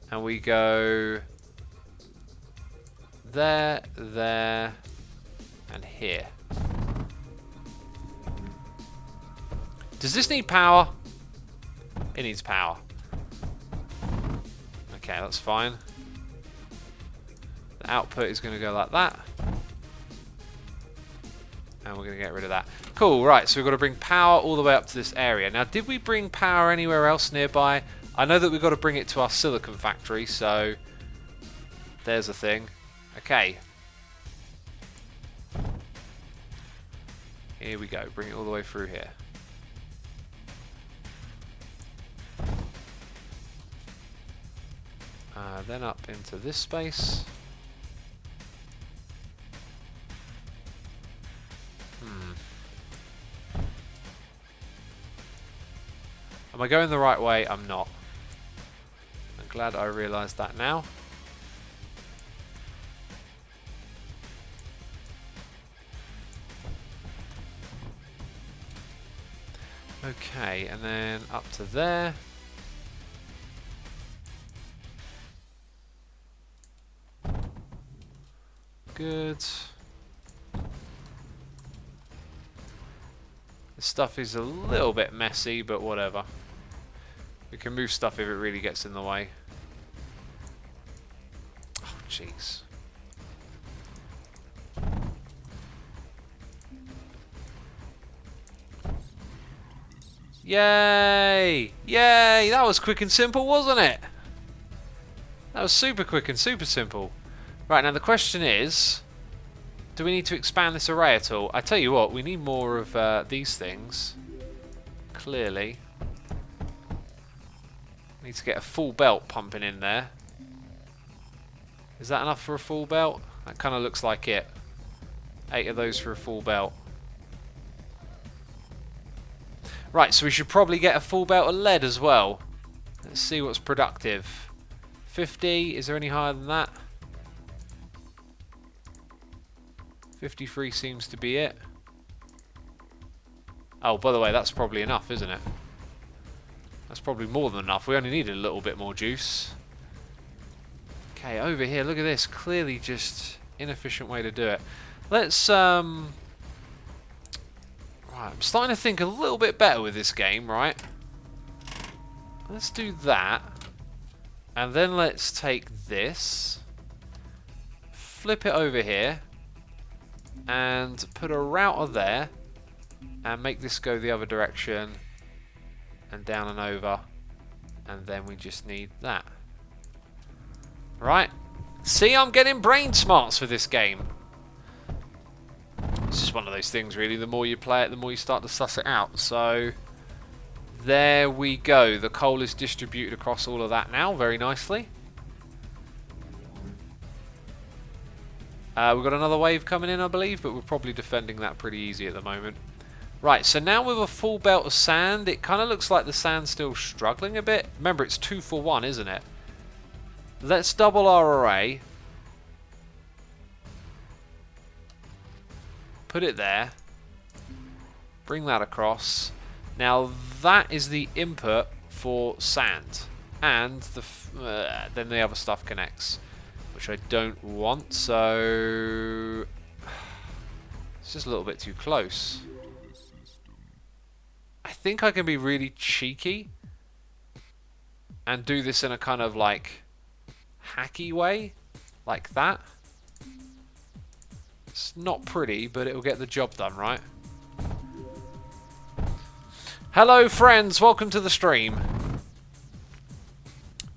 And we go there, there, and here. Does this need power? It needs power. Okay, that's fine. The output is going to go like that. And we're going to get rid of that. Cool, right, so we've got to bring power all the way up to this area. Now, did we bring power anywhere else nearby? I know that we've got to bring it to our silicon factory, so there's a thing. Okay. Here we go, bring it all the way through here. Then up into this space. Am I going the right way? I'm not. I'm glad I realised that now. Okay, and then up to there. Good. This stuff is a little bit messy, but whatever. We can move stuff if it really gets in the way. Oh, jeez. Yay! Yay! That was quick and simple, wasn't it? That was super quick and super simple. Right, now the question is, do we need to expand this array at all? I tell you what, we need more of these things. Clearly. Need to get a full belt pumping in there. Is that enough for a full belt? That kind of looks like it. 8 of those for a full belt. Right, so we should probably get a full belt of lead as well. Let's see what's productive. 50, is there any higher than that? 53 seems to be it. Oh, by the way, that's probably enough, isn't it? That's probably more than enough. We only need a little bit more juice. Okay, over here, look at this. Clearly just inefficient way to do it. Let's, right, I'm starting to think a little bit better with this game, right? Let's do that. And then let's take this. Flip it over here. And put a router there. And make this go the other direction. And down and over. And then we just need that. Right. See, I'm getting brain smarts for this game. It's just one of those things, really. The more you play it, the more you start to suss it out. So, there we go. The coal is distributed across all of that now, very nicely. We've got another wave coming in, I believe, but we're probably defending that pretty easy at the moment. Right, so now with a full belt of sand, it kind of looks like the sand's still struggling a bit. Remember, it's 2 for 1, isn't it? Let's double our array. Put it there. Bring that across. Now that is the input for sand. And then the other stuff connects. Which I don't want, so... It's just a little bit too close. I think I can be really cheeky. And do this in a kind of like... hacky way. Like that. It's not pretty, but it'll get the job done, right? Hello, friends. Welcome to the stream.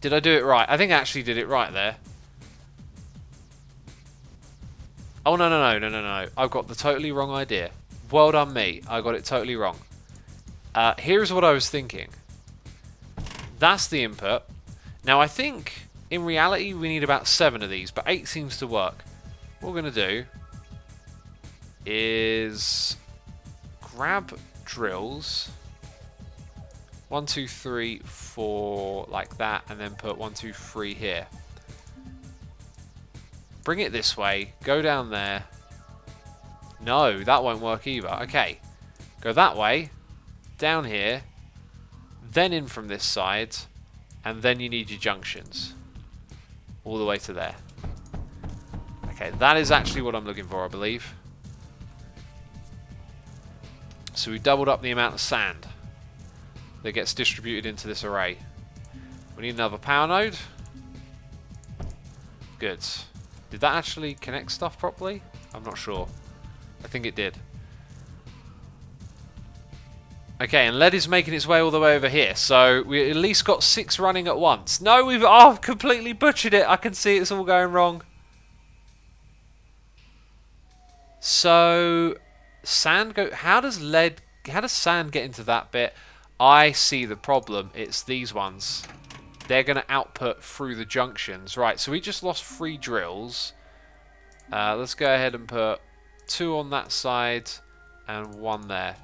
Did I do it right? I think I actually did it right there. Oh, no. I've got the totally wrong idea. Well done, me. I got it totally wrong. Here's what I was thinking. That's the input. Now, I think, in reality, we need about 7 of these, but 8 seems to work. What we're going to do is grab drills. 1, 2, 3, 4, like that, and then put 1, 2, 3 here. Bring it this way, go down there. No, that won't work either. Okay, go that way, down here, then in from this side, and then you need your junctions. All the way to there. Okay, that is actually what I'm looking for, I believe. So we doubled up the amount of sand that gets distributed into this array. We need another power node. Good. Did that actually connect stuff properly? I'm not sure. I think it did. Okay, and lead is making its way all the way over here. So we at least got 6 running at once. No, I've completely butchered it. I can see it's all going wrong. So sand go. How does sand get into that bit? I see the problem. It's these ones. They're going to output through the junctions. Right, so we just lost 3 drills. Let's go ahead and put 2 on that side and 1 there.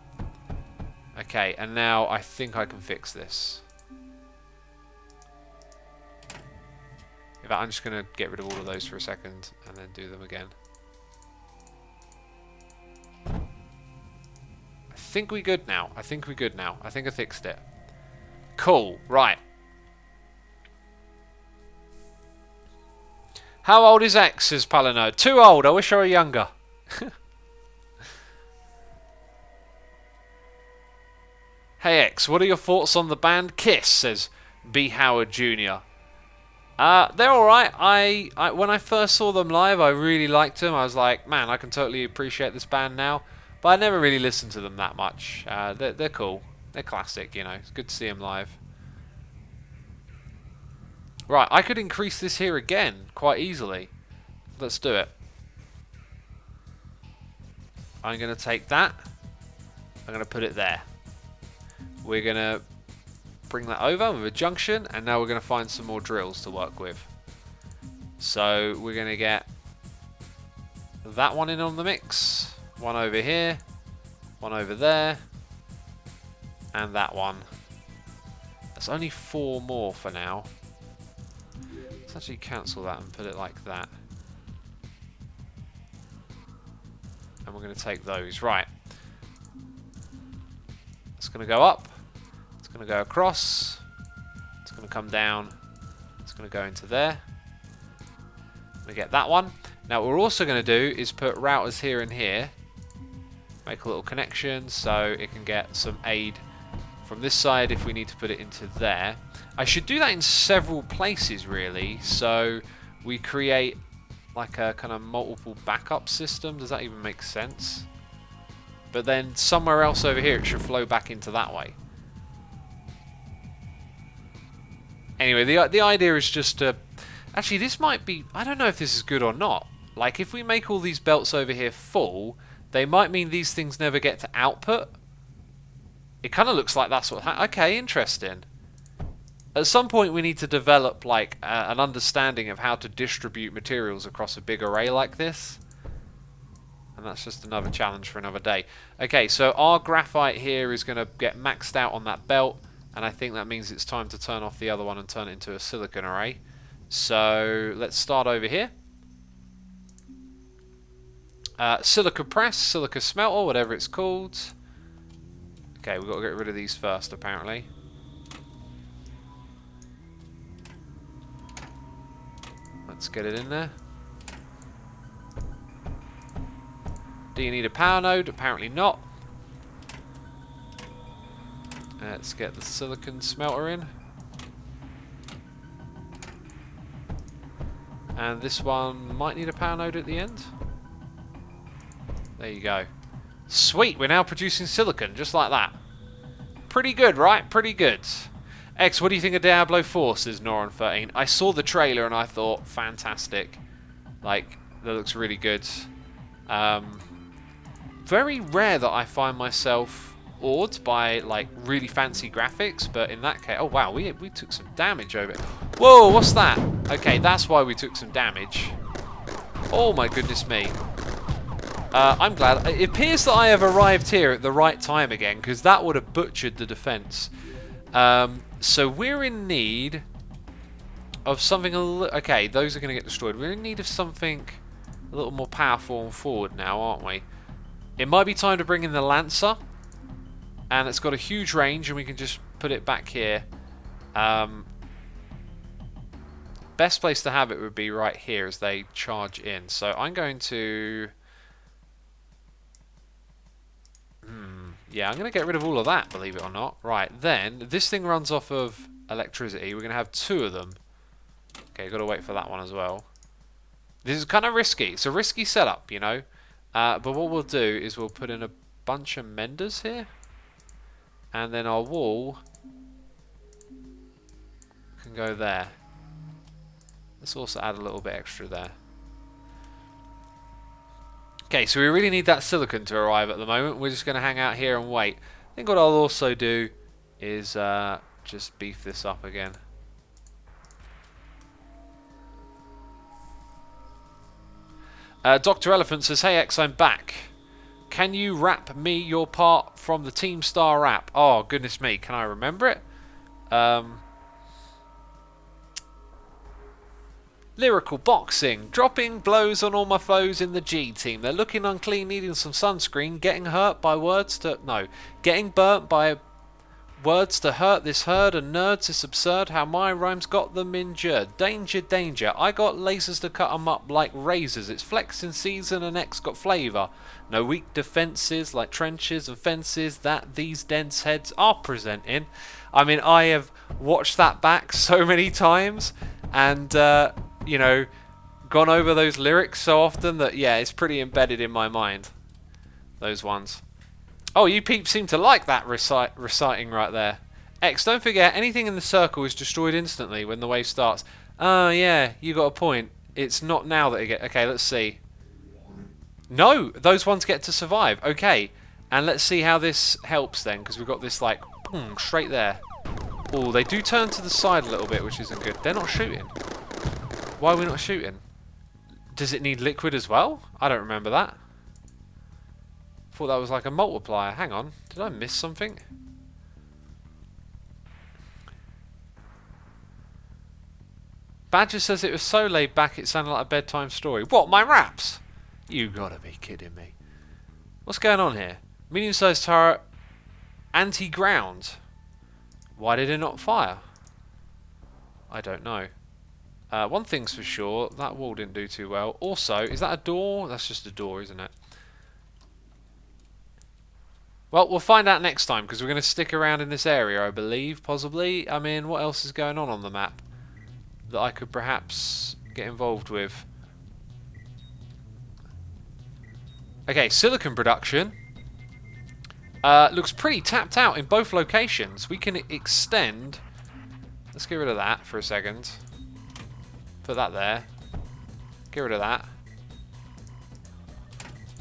Okay, and now I think I can fix this. In fact, I'm just going to get rid of all of those for a second and then do them again. I think we're good now. I think I fixed it. Cool, right. How old is X, says Palino? Too old, I wish I were younger. Hey X, what are your thoughts on the band Kiss, says B. Howard Jr. They're alright. When I first saw them live, I really liked them. I was like, man, I can totally appreciate this band now. But I never really listened to them that much. They're cool. They're classic, you know. It's good to see them live. Right, I could increase this here again quite easily. Let's do it. I'm going to take that. I'm going to put it there. We're going to bring that over with a junction, and now we're going to find some more drills to work with. So we're going to get that one in on the mix. One over here. One over there. And that one. That's only 4 more for now. Let's actually cancel that and put it like that. And we're going to take those. Right. It's going to go up. It's going to go across. It's going to come down. It's going to go into there. We get that one. Now what we're also going to do is put routers here and here. Make a little connection so it can get some aid from this side if we need to put it into there. I should do that in several places really, so we create like a kind of multiple backup system. Does that even make sense? But then somewhere else over here it should flow back into that way. Anyway, the idea is just to... Actually, this might be... I don't know if this is good or not. Like, if we make all these belts over here full, they might mean these things never get to output. It kind of looks like that's what... Okay, interesting. At some point, we need to develop, like, an understanding of how to distribute materials across a big array like this. And that's just another challenge for another day. Okay, so our graphite here is going to get maxed out on that belt. And I think that means it's time to turn off the other one and turn it into a silicon array. So let's start over here. Silica press, silica smelter, whatever it's called. Okay, we've got to get rid of these first, apparently. Let's get it in there. Do you need a power node? Apparently not. Let's get the silicon smelter in. And this one might need a power node at the end. There you go. Sweet, we're now producing silicon, just like that. Pretty good, right? Pretty good. X, what do you think of Diablo 4, says Noron13. I saw the trailer and I thought, fantastic. Like, that looks really good. Very rare that I find myself awed by, like, really fancy graphics, but in that case... Oh, wow, we took some damage over it. Whoa, what's that? Okay, that's why we took some damage. Oh, my goodness me. I'm glad. It appears that I have arrived here at the right time again, because that would have butchered the defense. So we're in need of something a little... Okay, those are going to get destroyed. We're in need of something a little more powerful and forward now, aren't we? It might be time to bring in the Lancer. And it's got a huge range, and we can just put it back here. Best place to have it would be right here as they charge in. So I'm going to... Yeah, I'm going to get rid of all of that, believe it or not. Right, then, this thing runs off of electricity. We're going to have 2 of them. Okay, got to wait for that one as well. This is kind of risky. It's a risky setup, you know. But what we'll do is we'll put in a bunch of menders here. And then our wall can go there. Let's also add a little bit extra there. Okay, so we really need that silicon to arrive at the moment. We're just going to hang out here and wait. I think what I'll also do is just beef this up again. Dr. Elephant says, hey X, I'm back. Can you rap me your part from the Team Star rap? Oh, goodness me, can I remember it? Lyrical boxing. Dropping blows on all my foes in the G team. They're looking unclean, needing some sunscreen. Getting hurt by words to... No. Getting burnt by words to hurt this herd of nerds. It's absurd how my rhymes got them injured. Danger, danger. I got lasers to cut them up like razors. It's flexing season and X got flavour. No weak defences like trenches and fences that these dense heads are presenting. I mean, I have watched that back so many times and, you know, gone over those lyrics so often that, yeah, it's pretty embedded in my mind. Those ones. Oh, you peeps seem to like that reciting right there. X, don't forget, anything in the circle is destroyed instantly when the wave starts. Oh, yeah, you got a point. It's not now that it gets... Okay, let's see. No, those ones get to survive. Okay, and let's see how this helps then, because we've got this, like, boom, straight there. Oh, they do turn to the side a little bit, which isn't good. They're not shooting. Why are we not shooting? Does it need liquid as well? I don't remember that. Thought that was like a multiplier. Hang on, did I miss something? Badger says it was so laid back it sounded like a bedtime story. What, my raps? You gotta be kidding me. What's going on here? Medium-sized turret, anti-ground. Why did it not fire? I don't know. One thing's for sure, that wall didn't do too well. Also, is that a door? That's just a door, isn't it? Well, we'll find out next time, because we're going to stick around in this area, I believe, possibly. I mean, what else is going on the map that I could perhaps get involved with? Okay, silicon production. Looks pretty tapped out in both locations. We can extend... Let's get rid of that for a second. Put that there. Get rid of that.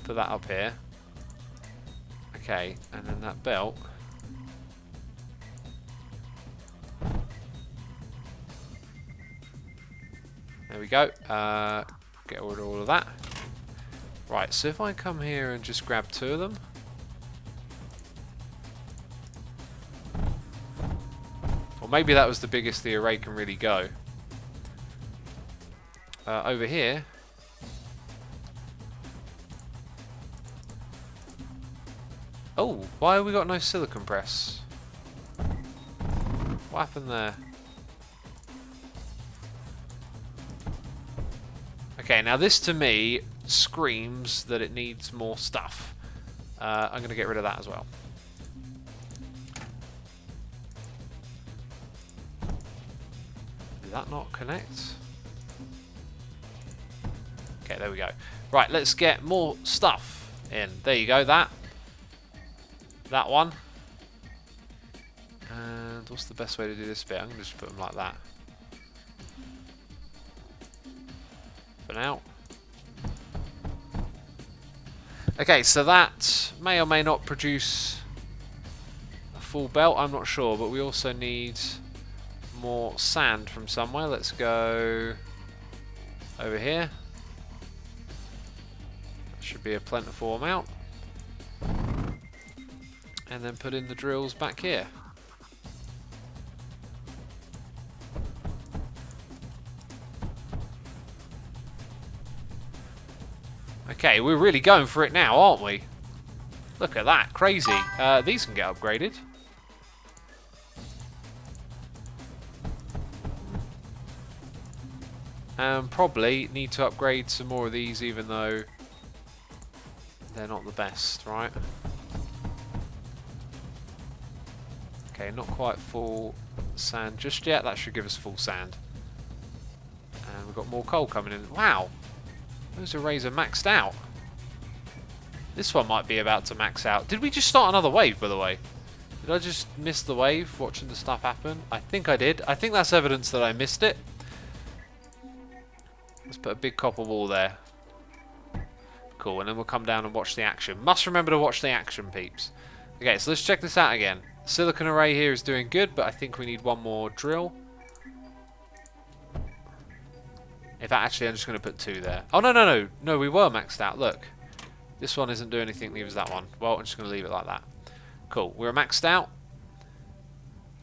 Put that up here. Okay, and then that belt. There we go. Get rid of all of that. Right, so if I come here and just grab two of them. Or maybe that was the biggest the array can really go. Over here. Oh, why have we got no silicon press? What happened there? Okay, now this to me screams that it needs more stuff. I'm going to get rid of that as well. Did that not connect? Okay, there we go. Right, let's get more stuff in. There you go, that. That one. And what's the best way to do this bit? I'm going to just put them like that. For now. Okay, so that may or may not produce a full belt, I'm not sure, but we also need more sand from somewhere. Let's go over here. That should be a plentiful amount. And then put in the drills back here. Okay, we're really going for it now, aren't we? Look at that, crazy. These can get upgraded. And probably need to upgrade some more of these, even though they're not the best, right? Okay, not quite full sand just yet. That should give us full sand. And we've got more coal coming in. Wow! Those arrays are maxed out. This one might be about to max out. Did we just start another wave, by the way? Did I just miss the wave, watching the stuff happen? I think I did. I think that's evidence that I missed it. Let's put a big copper wall there. Cool, and then we'll come down and watch the action. Must remember to watch the action, peeps. Okay, so let's check this out again. Silicon array here is doing good, but I think we need one more drill. In fact, actually, I'm just going to put two there. Oh, no, we were maxed out. Look. This one isn't doing anything, neither is that one. Well, I'm just going to leave it like that. Cool. We're maxed out,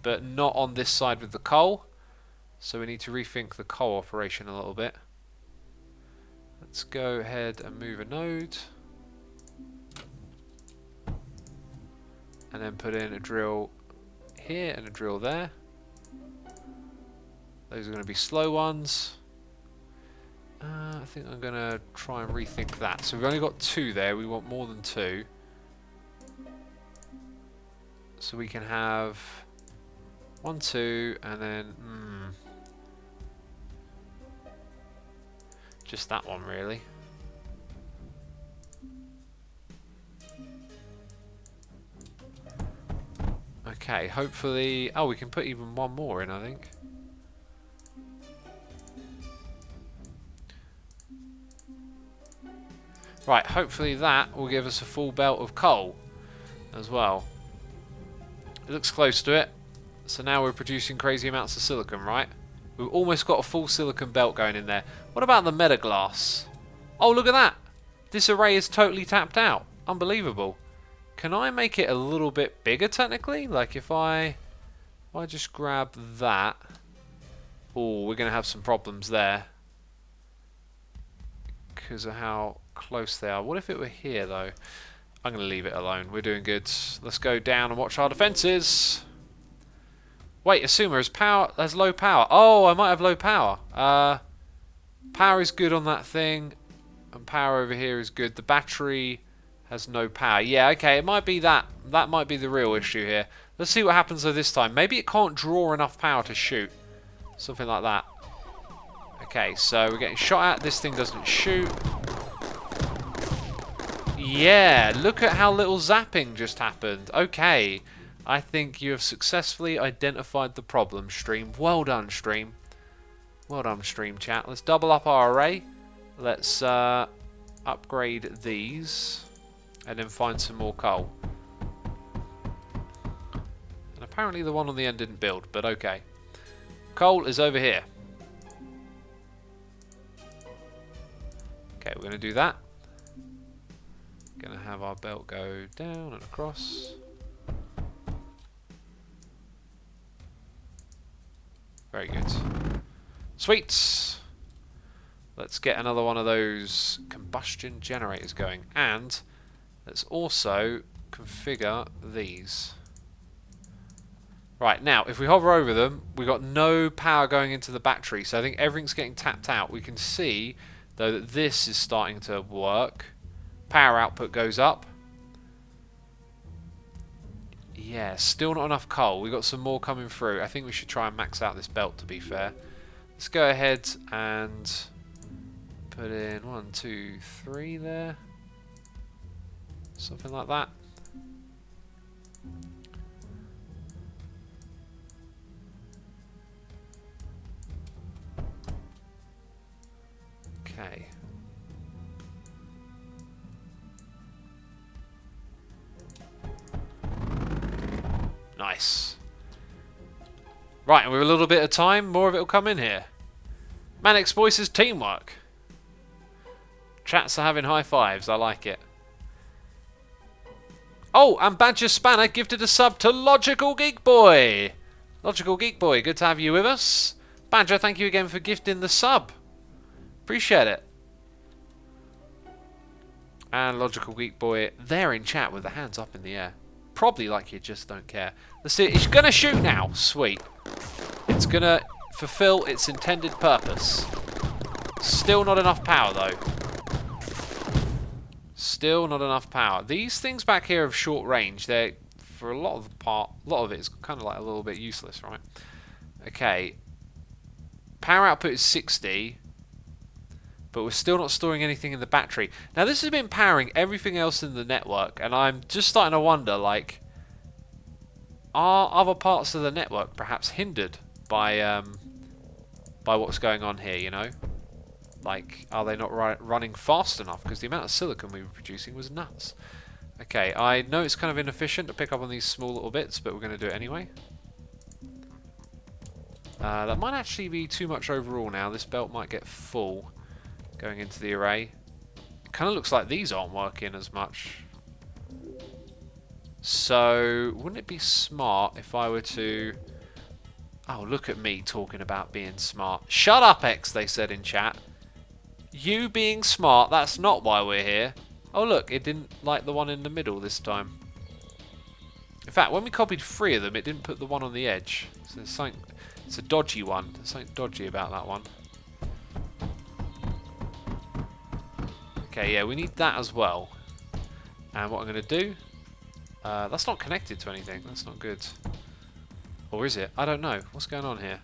but not on this side with the coal. So we need to rethink the coal operation a little bit. Let's go ahead and move a node. And then put in a drill here and a drill there. Those are going to be slow ones. I think I'm going to try and rethink that. So we've only got two there. We want more than two. So we can have 1, 2, and then just that one really. Okay, hopefully... Oh, we can put even one more in, I think. Right, hopefully that will give us a full belt of coal as well. It looks close to it. So now we're producing crazy amounts of silicon, right? We've almost got a full silicon belt going in there. What about the metaglass? Oh, look at that! This array is totally tapped out. Unbelievable. Can I make it a little bit bigger, technically? Like, if I just grab that... Oh, we're going to have some problems there. Because of how close they are. What if it were here, though? I'm going to leave it alone. We're doing good. Let's go down and watch our defences. Wait, Asuma has low power. Oh, I might have low power. Power is good on that thing. And power over here is good. The battery has no power. Yeah, okay, it might be that. That might be the real issue here. Let's see what happens though this time. Maybe it can't draw enough power to shoot. Something like that. Okay, so we're getting shot at. This thing doesn't shoot. Yeah, look at how little zapping just happened. Okay, I think you have successfully identified the problem, Stream. Well done, Stream. Well done, Stream chat. Let's double up our array. Let's upgrade these. And then find some more coal. And apparently the one on the end didn't build, but okay. Coal is over here. Okay, we're going to do that. Going to have our belt go down and across. Very good. Sweet! Let's get another one of those combustion generators going. And let's also configure these. Right, now, if we hover over them, we've got no power going into the battery. So I think everything's getting tapped out. We can see, though, that this is starting to work. Power output goes up. Yeah, still not enough coal. We've got some more coming through. I think we should try and max out this belt, to be fair. Let's go ahead and put in 1, 2, 3 there. Something like that. Okay. Nice. Right, and with a little bit of time, more of it will come in here. Manix voices teamwork. Chats are having high fives. I like it. Oh, and Badger Spanner gifted a sub to Logical Geek Boy. Logical Geek Boy, good to have you with us. Badger, thank you again for gifting the sub. Appreciate it. And Logical Geek Boy, they're in chat with the hands up in the air. Probably like you just don't care. Let's see, it's going to shoot now. Sweet. It's going to fulfill its intended purpose. Still not enough power, though. Still not enough power. These things back here have short range. They're, for a lot of it is kind of like a little bit useless, right? Okay. Power output is 60. But we're still not storing anything in the battery. Now this has been powering everything else in the network, and I'm just starting to wonder, like, are other parts of the network perhaps hindered by what's going on here, you know? Like, are they not running fast enough? Because the amount of silicon we were producing was nuts. Okay, I know it's kind of inefficient to pick up on these small little bits, but we're going to do it anyway. That might actually be too much overall now. This belt might get full. Going into the array. It kind of looks like these aren't working as much. So, wouldn't it be smart if I were to... Oh, look at me talking about being smart. Shut up, X, they said in chat. You being smart, that's not why we're here. Oh, look, it didn't like the one in the middle this time. In fact, when we copied 3 of them, it didn't put the one on the edge. So it's a dodgy one. There's something dodgy about that one. Okay, yeah, we need that as well. And what I'm going to do... that's not connected to anything. That's not good. Or is it? I don't know. What's going on here?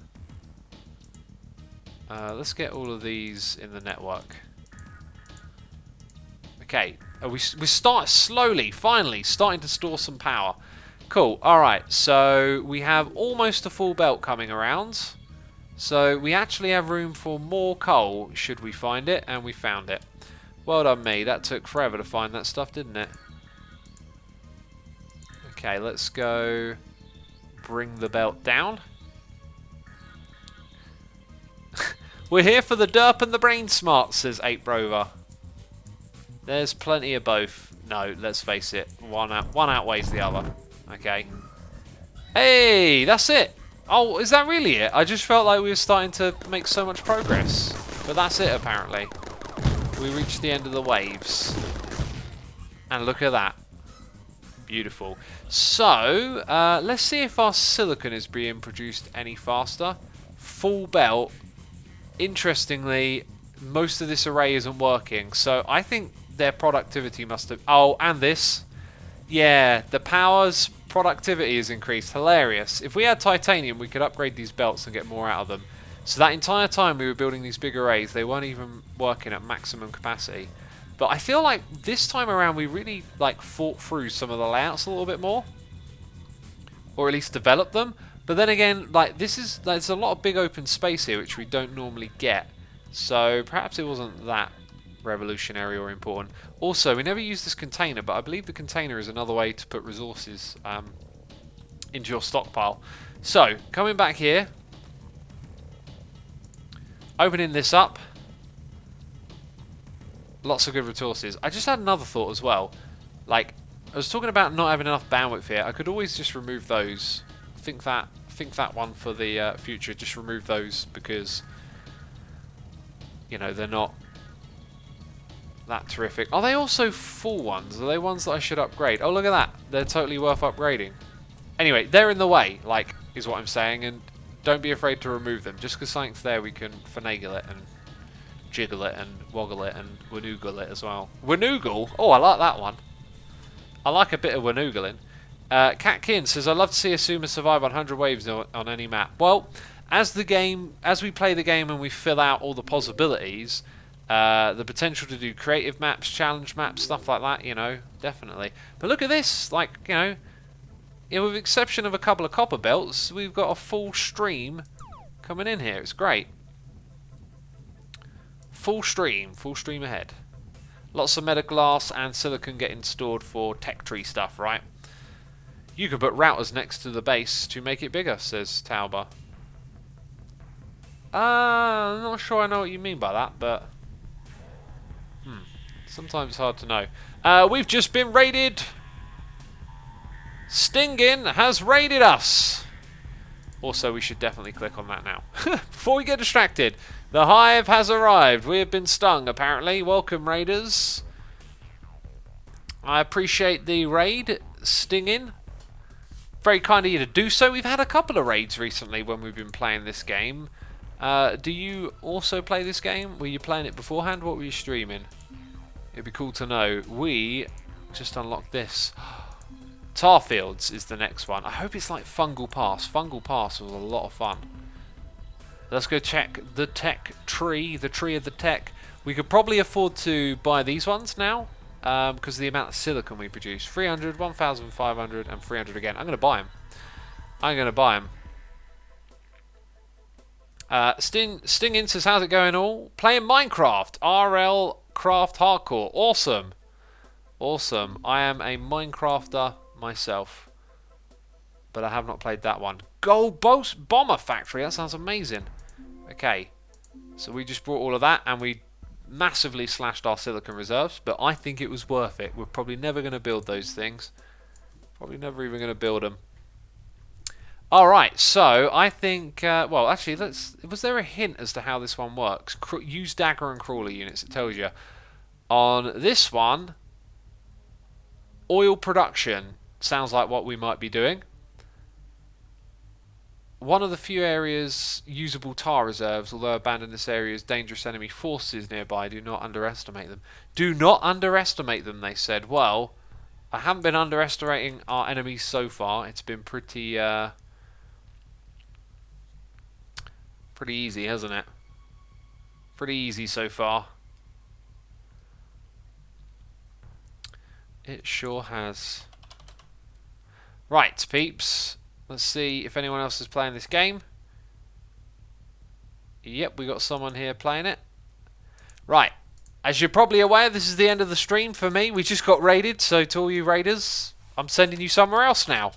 Let's get all of these in the network. Okay, we start slowly, finally, starting to store some power. Cool, alright, so we have almost a full belt coming around. So we actually have room for more coal, should we find it, and we found it. Well done me, that took forever to find that stuff, didn't it? Okay, let's go bring the belt down. We're here for the derp and the brain smart, says 8Brover. There's plenty of both. No, let's face it. One outweighs the other. Okay. Hey, that's it. Oh, is that really it? I just felt like we were starting to make so much progress. But that's it, apparently. We reached the end of the waves. And look at that. Beautiful. So, let's see if our silicon is being produced any faster. Full belt. Interestingly, most of this array isn't working. So, I think their productivity must have... Oh, and this. Yeah, the power's productivity is increased. Hilarious. If we had titanium, we could upgrade these belts and get more out of them. So that entire time we were building these big arrays, they weren't even working at maximum capacity. But I feel like this time around we really like fought through some of the layouts a little bit more. Or at least developed them. But then again, like there's a lot of big open space here which we don't normally get. So perhaps it wasn't that revolutionary or important. Also, we never used this container, but I believe the container is another way to put resources into your stockpile. So, coming back here, opening this up, lots of good resources. I just had another thought as well. Like, I was talking about not having enough bandwidth here. I could always just remove those. Think that one for the future. Just remove those because, you know, they're not that terrific. Are they also full ones? Are they ones that I should upgrade? Oh, look at that. They're totally worth upgrading. Anyway, they're in the way, like, is what I'm saying, and don't be afraid to remove them. Just because something's there, we can finagle it and jiggle it and woggle it and wanoogle it as well. Wanoogle? Oh, I like that one. I like a bit of wanoogling. Cat Kin says, I'd love to see Asuma survive on 100 waves on any map. Well, as we play the game and we fill out all the possibilities, the potential to do creative maps, challenge maps, stuff like that, you know, definitely. But look at this, like, you know, with the exception of a couple of copper belts, we've got a full stream coming in here. It's great. Full stream ahead. Lots of metaglass and silicon getting stored for tech tree stuff, right? You could put routers next to the base to make it bigger, says Tauber. I'm not sure I know what you mean by that, but sometimes it's hard to know. We've just been raided. Stingin has raided us. Also, we should definitely click on that now. Before we get distracted, the hive has arrived. We have been stung, apparently. Welcome, raiders. I appreciate the raid, Stingin. Very kind of you to do so. We've had a couple of raids recently when we've been playing this game. Do you also play this game? Were you playing it beforehand? What were you streaming? It'd be cool to know. We just unlocked this. Tarfields is the next one. I hope it's like Fungal Pass. Fungal Pass was a lot of fun. Let's go check the tech tree, the tree of the tech. We could probably afford to buy these ones now because of the amount of silicon we produce. 300, 1,500 and 300 again. I'm going to buy them. Stingin says, how's it going all? Playing Minecraft. RL Craft Hardcore. Awesome. Awesome. I am a Minecrafter myself. But I have not played that one. Gold Bomber Factory. That sounds amazing. Okay. So we just brought all of that and we massively slashed our silicon reserves. But I think it was worth it. We're probably never going to build those things. Probably never even going to build them. Alright, so I think, well, actually, was there a hint as to how this one works? Use dagger and crawler units, it tells you. On this one, oil production sounds like what we might be doing. One of the few areas usable tar reserves, although abandoned this area is dangerous enemy forces nearby. Do not underestimate them. Do not underestimate them, they said. Well, I haven't been underestimating our enemies so far. It's been pretty Pretty easy, hasn't it? Pretty easy so far. It sure has. Right, peeps. Let's see if anyone else is playing this game. Yep, we got someone here playing it. Right. As you're probably aware, this is the end of the stream for me. We just got raided, so to all you raiders, I'm sending you somewhere else now.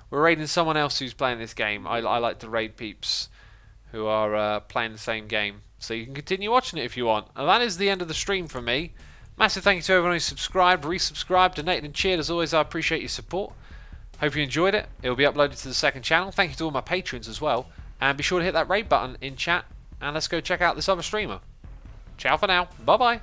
We're raiding someone else who's playing this game. I like to raid peeps who are playing the same game. So you can continue watching it if you want. And that is the end of the stream for me. Massive thank you to everyone who subscribed, resubscribed, donated and cheered. As always, I appreciate your support. Hope you enjoyed it. It will be uploaded to the second channel. Thank you to all my patrons as well. And be sure to hit that raid button in chat. And let's go check out this other streamer. Ciao for now. Bye-bye.